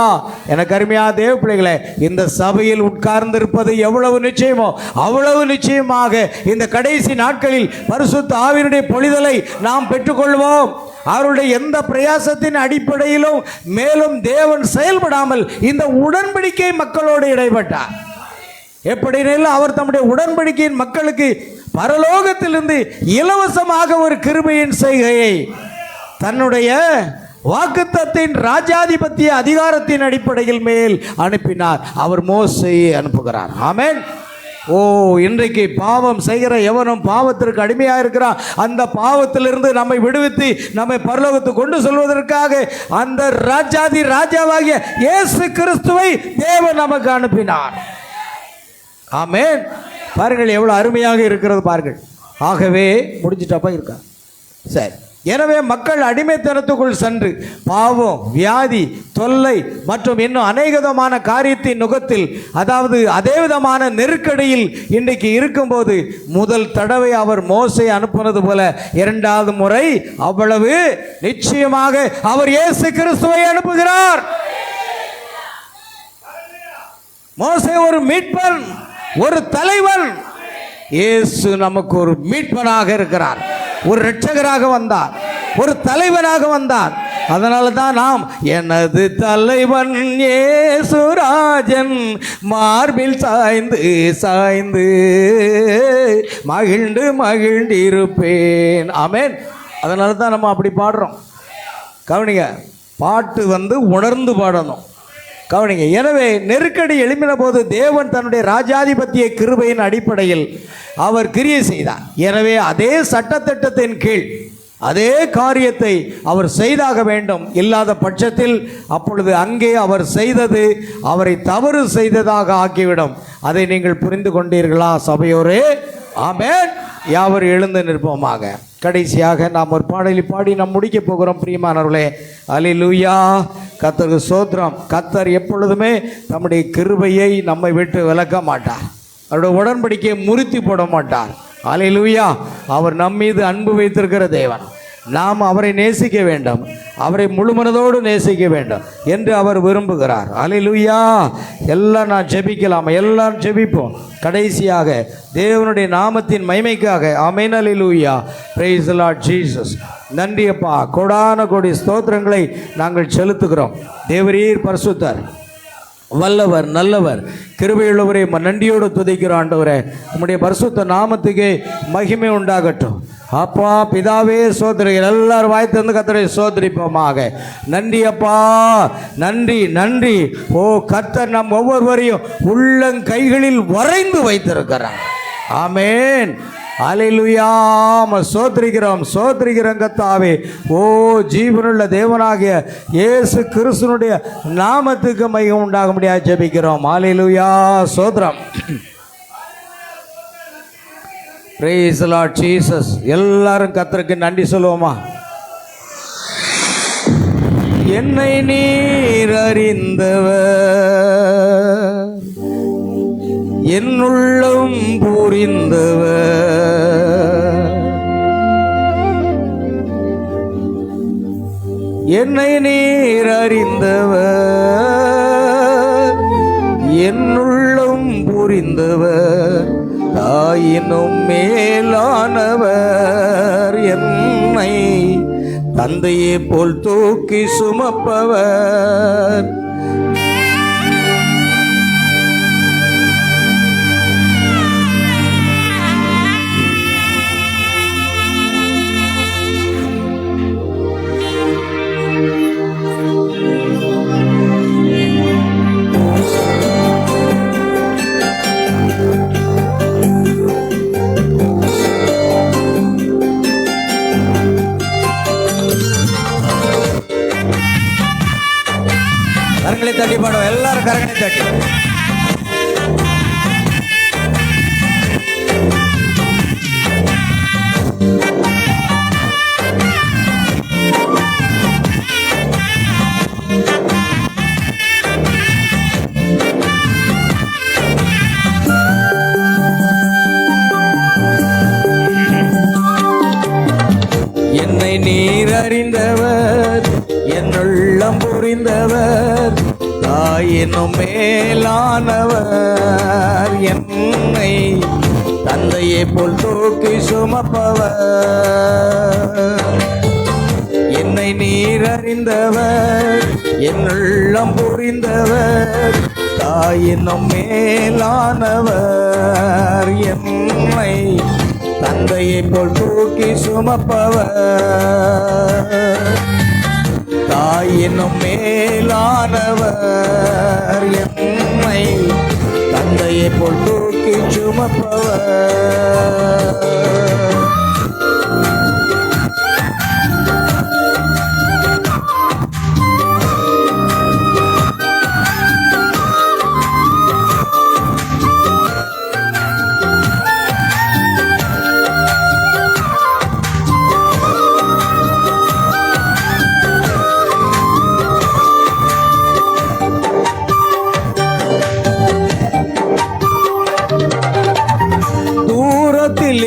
எனக்கு அருமையா தேவ பிள்ளைகளே, இந்த சபையில் உட்கார்ந்திருப்பது எவ்வளவு நிச்சயமோ அவ்வளவு நிச்சயமாக இந்த கடைசி நாட்களில் பரிசுத்த ஆவியினுடைய பொழிதலை நாம் பெற்றுக்கொள்வோம். அவருடைய எந்த பிரயாசத்தின் அடிப்படையிலும் மேலும் தேவன் செயல்படாமல் இந்த உடன்படிக்கை மக்களோடு இடைப்பட்டார். எப்படினெல்லாம் அவர் தம்முடைய உடன்படிக்கையின் மக்களுக்கு பரலோகத்திலிருந்து இலவசமாக ஒரு கிருபையின் செய்கையை தன்னுடைய வாக்குத்தத்தின் ராஜாதிபத்திய அதிகாரத்தின் அடிப்படையில் மேல் அனுப்பினார். அவர் மோசேயை அனுப்புகிறார். ஆமென். ஓ, இன்றைக்கு பாவம் செய்கிற எவனும் பாவத்திற்கு அடிமையாக இருக்கிறான். அந்த பாவத்திலிருந்து நம்மை விடுவித்து நம்மை பரலோகத்துக்கு கொண்டு செல்வதற்காக அந்த ராஜாதி ராஜாவாகிய இயேசு கிறிஸ்துவை தேவன் நமக்கு அனுப்பினார். ஆமென். பாருங்கள் எவ்வளவு அருமையாக இருக்கிறது பாருங்கள். ஆகவே முடிஞ்சிட்டப்பா இருக்கா? சரி. எனவே மக்கள் அடிமைத்தனத்துக்குள் சென்று பாவம், வியாதி, தொல்லை மற்றும் இன்னும் அநேகமான காரியத்தின் நுகத்தில், அதாவது அதே விதமான நெருக்கடியில் இன்றைக்கு இருக்கும்போது முதல் தடவை அவர் மோசே அனுப்புனது போல இரண்டாவது முறை அவ்வளவு நிச்சயமாக அவர் இயேசு கிறிஸ்துவை அனுப்புகிறார். மோசே ஒரு மீட்பன், ஒரு தலைவன். இயேசு நமக்கு ஒரு மீட்பனாக இருக்கிறார், ஒரு இரட்சகராக வந்தார், ஒரு தலைவனாக வந்தார். அதனால தான் நாம் எனது தலைவன் இயேசுராஜன் மார்பில் சாய்ந்து சாய்ந்து மகிழ்ந்து மகிழ்ந்து இருப்பேன். ஆமென். அதனால தான் நம்ம அப்படி பாடுறோம். கவனிங்க, பாட்டு உணர்ந்து பாடணும். கவனிங்க. எனவே நெருக்கடி எழுப்பின போது தேவன் தன்னுடைய ராஜாதிபத்திய கிருபையின் அடிப்படையில் அவர் கிரியை செய்தார். எனவே அதே சட்டத்திட்டத்தின் கீழ் அதே காரியத்தை அவர் செய்தாக வேண்டும். இல்லாத பட்சத்தில் அப்பொழுது அங்கே அவர் செய்தது அவரை தவறு செய்ததாக ஆக்கிவிடும். அதை நீங்கள் புரிந்து கொண்டீர்களா சபையோரே? ஆமென். யாவர் எழுந்து நிற்போமாக. கடைசியாக நாம் ஒரு பாடலை பாடி நாம் முடிக்க போகிறோம். பிரியமானவர்களே, அல்லேலூயா. கர்த்தருக்கு ஸ்தோத்திரம். கர்த்தர் எப்பொழுதுமே தம்முடைய கிருபையை நம்மை விட்டு விலக்க மாட்டார். அவருடைய உடன்படிக்கையை முறித்து போட மாட்டார். அல்லேலூயா. அவர் நம் மீது அன்பு வைத்திருக்கிற தேவன். நாம் அவரை நேசிக்க வேண்டும், அவரை முழுமனதோடு நேசிக்க வேண்டும் என்று அவர் விரும்புகிறார். அல்லேலூயா. எல்லாம் நான் ஜெபிக்கலாம், எல்லாம் ஜெபிப்போம். கடைசியாக தேவனுடைய நாமத்தின் மகிமைக்காக ஆமென். அல்லேலூயா. Praise the Lord Jesus. நன்றி அப்பா. கோடான கோடி ஸ்தோத்திரங்களை நாங்கள் செலுத்துகிறோம். தேவரீர் பரிசுத்தர், வல்லவர், நல்லவர், கிருபையுள்ளவரை நன்றியோடு துதிக்கிறோம். ஆண்டவரே, உம்முடைய பரிசுத்த நாமத்துக்கு மகிமை உண்டாகட்டும். அப்பா பிதாவே சோதரிகள் எல்லாரும் வாய் திறந்து கர்த்தரை சோதரிப்போமாக. நன்றி அப்பா, நன்றி நன்றி. ஓ கர்த்தர் நம் ஒவ்வொருவரையும் உள்ளங்கைகளில் வரைந்து வைத்திருக்கிறார். ஆமென். அல்லேலூயா. சோதரிக்கிறோம் சோதரிக்கிறோம் கர்த்தாவே. ஓ ஜீவனுள்ள தேவனாகிய இயேசு கிறிஸ்துனுடைய நாமத்துக்கு மகிமை உண்டாக முடியாது ஜெபிக்கிறோம். அல்லேலூயா. சோதரம். Praise the Lord Jesus. எல்லாரும் கர்த்தருக்கு நன்றி சொல்லுவோமா? என்னை நீர் அறிந்தவர், என்னுள்ளம் புரிந்தவர், என்னை நீர் அறிந்தவர், என்னுள்ளம் புரிந்தவர், தாயினும் மேலானவர், என்னை தந்தையை போல் தூக்கி சுமப்பவர், கரங்களை தட்டி பாடுவோம். எல்லாரும் கரங்களை தட்டி. என்னை நீர் அறிந்தவர், என்னுள்ளம் புரிந்தவர் தாயினும் மேலானவர் என்னை தந்தையை போல் தூக்கி சுமப்பவர் என்னை நீர் அறிந்தவர் என்னுள்ளம் புரிந்தவர் தாயினும் மேலானவர் என்னை தந்தையை போல் தூக்கி சுமப்பவர் தாயினும் மேலானவர் என்னை தந்தையை போல் தூக்கி சுமப்பவர்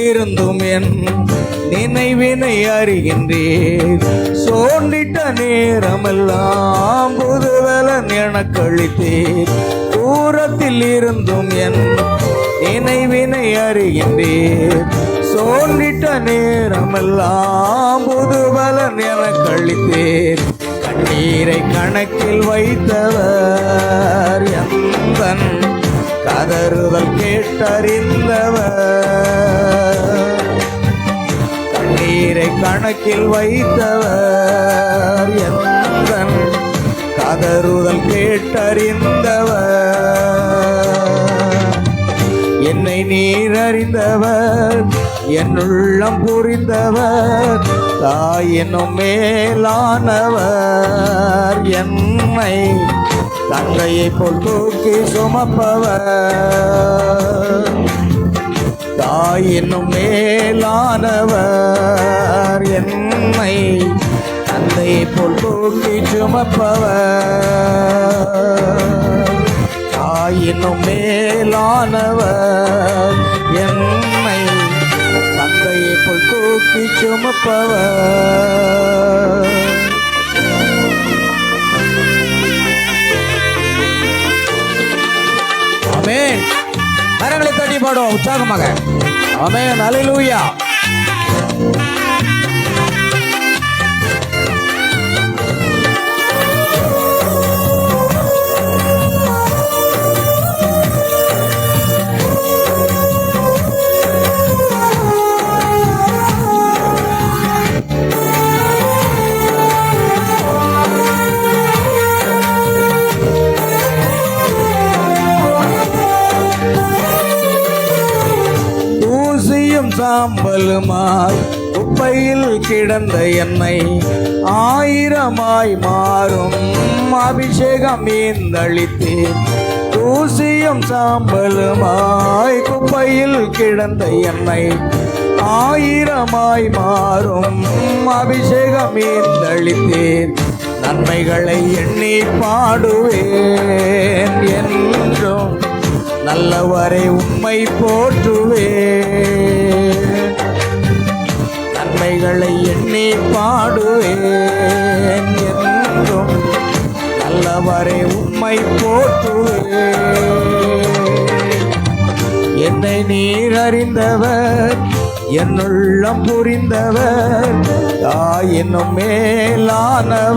இருந்தும் என் நினைவினை அறிகின்றேன் சோண்டிட்ட நேரமெல்லாம் புதுவலன் எனக்கு அளித்தேன் தூரத்தில் இருந்தும் என் நினைவினை அறிகின்றேன் சோண்டிட்ட நேரமெல்லாம் புதுவலன் எனக்கு அளித்தேன் கண்ணீரை கணக்கில் வைத்தவர் எந்தன் கதறுதல் கேட்டறிந்தவர் கண்ணீரை கணக்கில் வைத்தவர் எந்தன் கதறுதல் கேட்டறிந்தவர் என்னை நீர் அறிந்தவர் என்னுள்ளம் புரிந்தவர் தாயினும் மேலானவர் என்னை தந்தையை போல் தூக்கி சுமப்பவர் தாயினும் மேலானவர் என்னை தந்தையை போல் தூக்கி சுமப்பவர் தாயினும் மேலானவர் என்னை தந்தையை போல் தூக்கி சுமப்பவர் ஆமென். கரங்களை தட்டி பாடுவோம் உற்சாகமாக. ஆமென். அல்லேலூயா. சாம்பலுமாய் குப்பையில் கிடந்த என்னை ஆயிரமாய் மாறும் அபிஷேகம் மீந்தளித்தேன் தூசியும் சாம்பலுமாய் குப்பையில் கிடந்த என்னை ஆயிரமாய் மாறும் அபிஷேகம் மீந்தளித்தேன் நன்மைகளை எண்ணி பாடுவேன் என்றும் நல்லவரை உம்மை போற்றுவேன் நன்மைகளை எண்ணி பாடுவேன் என்றும் நல்லவரை உம்மை போற்றுவேன் என்னை நீர் அறிந்தவர் என்னுள்ளம் புரிந்தவர் தாயினும் மேலானவர்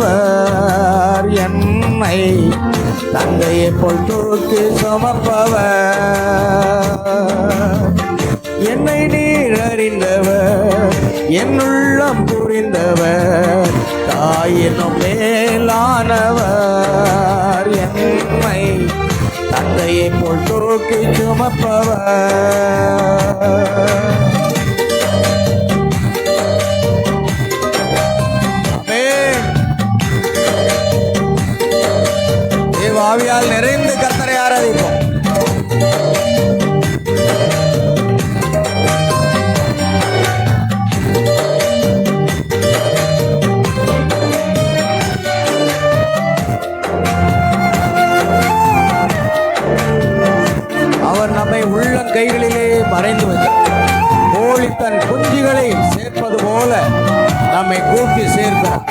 என்னை தந்தையை போல் தூக்கி சுமப்பவர் என்னை நீர் அறிந்தவர் என்னுள்ளம் புரிந்தவர் தாயினும் மேலானவர் என்னை தந்தையை போல் தூக்கி சுமப்பவர் ஆவியால் நிறைந்து கர்த்தரை ஆராதிப்போம். அவர் நம்மை உள்ளங்கைகளிலே மறைந்து வைத்தார். கோழி தன் குஞ்சுகளை சேர்ப்பது போல நம்மை கூட்டி சேர்க்கிறார்.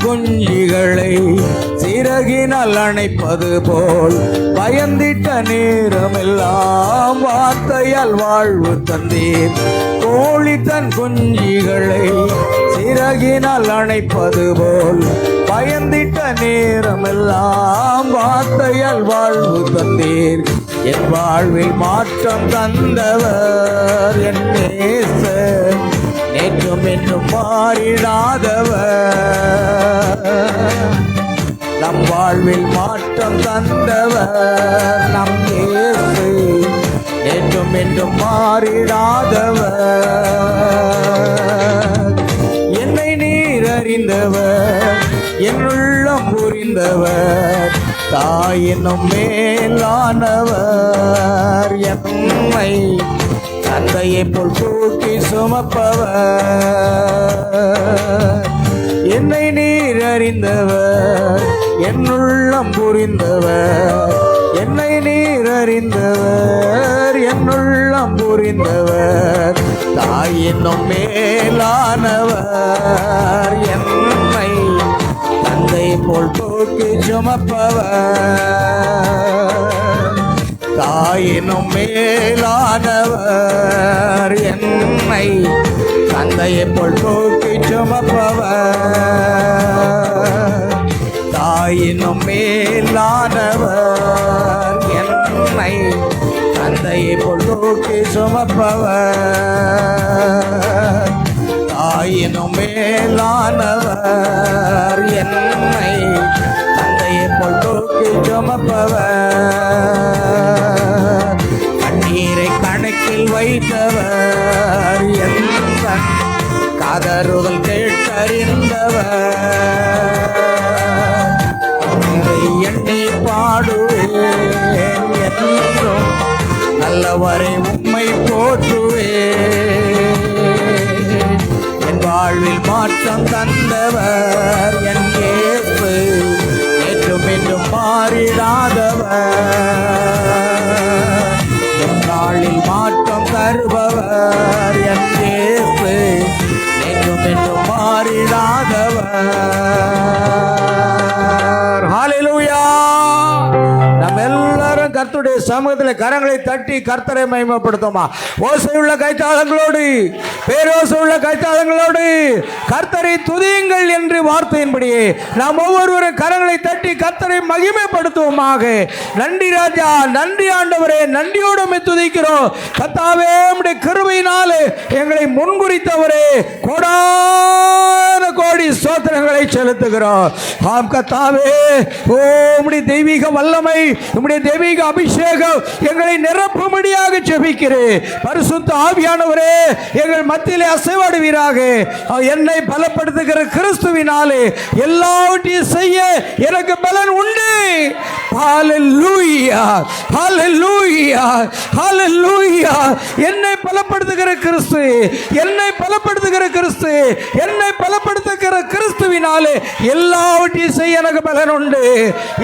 குஞ்சிகளை சிறகினால் அணைப்பது போல் பயந்திட்ட நேரமெல்லாம் வார்த்தையால் வாழ்வு தந்தீர். கோழி தன் குஞ்சிகளை சிறகினால் அணைப்பது போல் பயந்திட்ட நேரமெல்லாம் வார்த்தையால் வாழ்வு தந்தீர். என் வாழ்வில் மாற்றம் தந்தவர் என் நேசர், நேற்றும் என்றும் மாறிடாதவர். நம் வாழ்வில் மாற்றம் தந்தவர் நம் இயேசு, நேற்றும் என்றும் மாறிடாதவர். என்னை நீர் அறிந்தவர், என் உள்ளம் புரிந்தவர், தாய் என்னும் மேலானவர். என்னை தந்தையை போல் தூக்கி சுமப்பவர். என்னை நீர் அறிந்தவர், என் உள்ளம் புரிந்தவர், என்னை நீர் அறிந்தவர், என் உள்ளம் புரிந்தவர், தாய் என்னும் மேலானவர். என்னை தந்தை போல் தூக்கி சுமப்பவர், தாயினும் மேலானவர். என்னை தந்தையை போல் தூக்கி சுமப்பவர், தாயினும் மேலானவர். என்னை தந்தையை போல் தூக்கி சுமப்பவர், தாயினும் மேலானவர். என்னை தந்தையை போல் தூக்கி சுமப்பவர், கண்ணீரை கணக்கில் வைத்தவர், என் கதறுதல் கேட்டறிந்தவர். உம்மை எண்ணி பாடுவேன் என்றும், நல்லவரை உம்மை போற்றுவேன். என் வாழ்வில் மாற்றம் தந்தவர் என் இயேசு, நேற்றும் என்றும் மாறிடாதவர். என் நாளில் மாற்றம் தருபவர் என் இயேசு, நேற்றும் என்றும் மாறிடாதவர். ஹல்லேலூயா. நம்ம எல்லாரும் கர்த்தருடைய சமூகத்தில் கரங்களை தட்டி கர்த்தரை மகிமைப்படுத்துமா? ஓசையுள்ள கைத்தாளங்களோடு, பேரோசையுள்ள கைத்தாளங்களோடு கர்த்தரை துதியுங்கள் என்று வார்த்தையின்படியே நாம் ஒவ்வொருவரும் கரங்களை தட்டி கர்த்தரை மகிமைப்படுத்துவோமாக. நன்றி ராஜா, நன்றி ஆண்டவரே, நன்றியோடு துதிக்கிறோம். கர்த்தாவே, உம்முடைய கிருபையினாலே எங்களை முன்குறித்தவரே, கோடான கோடி ஸ்தோத்திரங்களை செலுத்துகிறோம். ஆம் கர்த்தாவே, உம்முடைய தெய்வீக வல்லமை, உம்முடைய தெய்வீக அபிஷேகம் எங்களை நிரப்பும்படியாக ஜெபிக்கிறேன். பரிசுத்த ஆவியானவரே, எங்கள் மத்தியிலே அசைவாடுவீராக. என்னை பலப்படுத்துகிற கிறிஸ்துவினாலே எல்லாவற்றையும் செய்ய எனக்கு பலன் உண்டு. ஹல்லேலூயா, ஹல்லேலூயா, ஹல்லேலூயா. என்னை பலப்படுத்துகிற கிறிஸ்து, என்னை பலப்படுத்துகிற கிறிஸ்து, என்னை பலப்படுத்துகிற கிறிஸ்துவினாலே எல்லாவற்றையும் செய்ய எனக்கு பலன் உண்டு,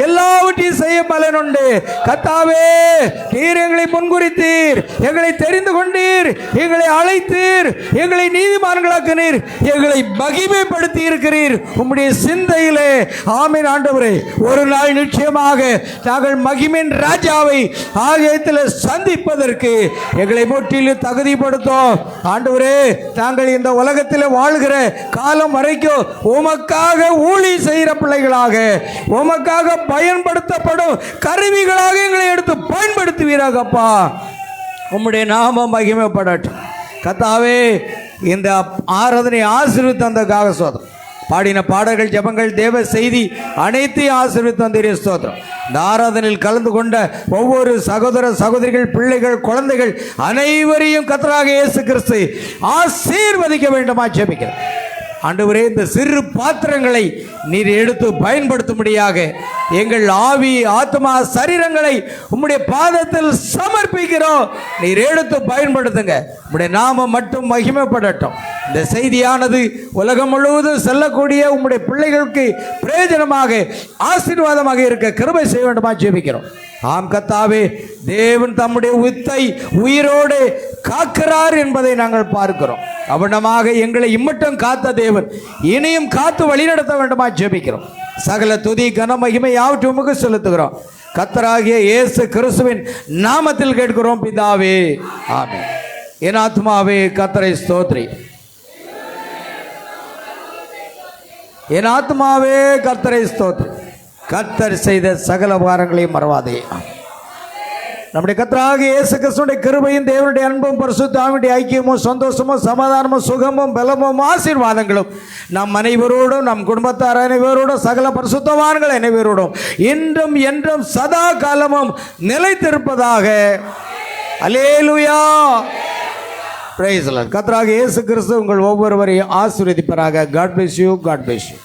எல்லாவற்றையும் செய்ய பலன் உண்டு. கர்த்தாவே, நீர் எங்களை முன்குறித்தீர், எங்களை தெரிந்து கொண்டீர், எங்களை அழைத்தீர், எங்களை நீதிமான்களாக்கினீர், எங்களை மகிமைப்படுத்தி இருக்கிறீர் உம்முடைய சிந்தையிலே. ஆமென் ஆண்டவரே. ஒரு நாள் நிச்சயமாக நாங்கள் மகிமையின் ராஜாவை ஆலயத்தில் சந்திப்பதற்கு எங்களை முற்றிலும் தகுதிப்படுத்தும் ஆண்டவரே. நாங்கள் இந்த உலகத்தில் வாழ்கிற காலம் வரைக்கும் உமக்காக ஊழி செய்கிற பிள்ளைகளாக, உமக்காக பயன்படுத்தப்படும் கருவிகளாக எங்களை எடுத்து பயன்படுத்துவீராகப்பா. உம்முடைய நாமம் மகிமைப்படட்டும். கர்த்தாவே, இந்த ஆராதனை ஆசீர்வதித்து தந்ததுக்காக ஸ்தோத்திரம். பாடின பாடல்கள், ஜெபங்கள், தேவ செய்தி அனைத்தையும் ஆசீர்வதித்து தந்தீரே ஸ்தோத்திரம். இந்த ஆராதனையில் கலந்து கொண்ட ஒவ்வொரு சகோதர சகோதரிகள், பிள்ளைகள், குழந்தைகள் அனைவரையும் கர்த்தராக இயேசு கிறிஸ்து ஆசீர்வதிக்க வேண்டுமா ஜெபிக்கிறேன். ஆண்டவரே, இந்த சிறு பாத்திரங்களை நீர் எடுத்து பயன்படுத்தும்படியாக எங்கள் ஆவி, ஆத்மா, சரீரங்களை உம்முடைய பாதத்தில் சமர்ப்பிக்கிறோம். நீர் எடுத்து பயன்படுத்துங்க. உம்முடைய நாமம் மட்டும் மகிமைப்படட்டும். இந்த செய்தியானது உலகம் முழுவதும் செல்லக்கூடிய உம்முடைய பிள்ளைகளுக்கு பிரயோஜனமாக, ஆசீர்வாதமாக இருக்க கிருபை செய்ய வேண்டுமா ஜெபிக்கிறோம். ஆம் கர்த்தாவே, தேவன் தம்முடைய வித்தை உயிரோடு காக்கிறார் என்பதை நாங்கள் பார்க்கிறோம். அவனமாக எங்களை இம்மட்டும் காத்த தேவன் இனியும் காத்து வழிநடத்த வேண்டுமா ஜெபிக்கிறோம். சகல துதி கன மகிமை யாவற்றையும் உமக்கு செலுத்துகிறோம். கர்த்தராகிய இயேசு கிறிஸ்துவின் நாமத்தில் கேட்கிறோம் பிதாவே, ஆமென். என் ஆத்மாவே கர்த்தரை ஸ்தோத்திரி. என் ஆத்மாவே கர்த்தரை ஸ்தோத்திரி. கர்த்தர் செய்த சகல உபகாரங்களையும் மறவாதே. நம்முடைய கர்த்தராகிய இயேசு கிறிஸ்துவின் கிருபையும் தேவனுடைய அன்பும் பரிசுத்த ஆவியுடைய ஐக்கியமும் சந்தோஷமும் சமாதானமும் சுகமும் பலமும் ஆசீர்வாதங்களும் நம் அனைவரோடும் நம் குடும்பத்தார் அனைவரோடும் சகல பரிசுத்தவான்கள் அனைவரோடும் இன்றும் என்றும் சதா காலமும் நிலைத்திருப்பதாக. அல்லேலூயா. Praise the Lord. கர்த்தராகிய இயேசு கிறிஸ்து உங்கள் ஒவ்வொருவரையும் ஆசீர்வதிப்பாராக. God bless you. God bless you.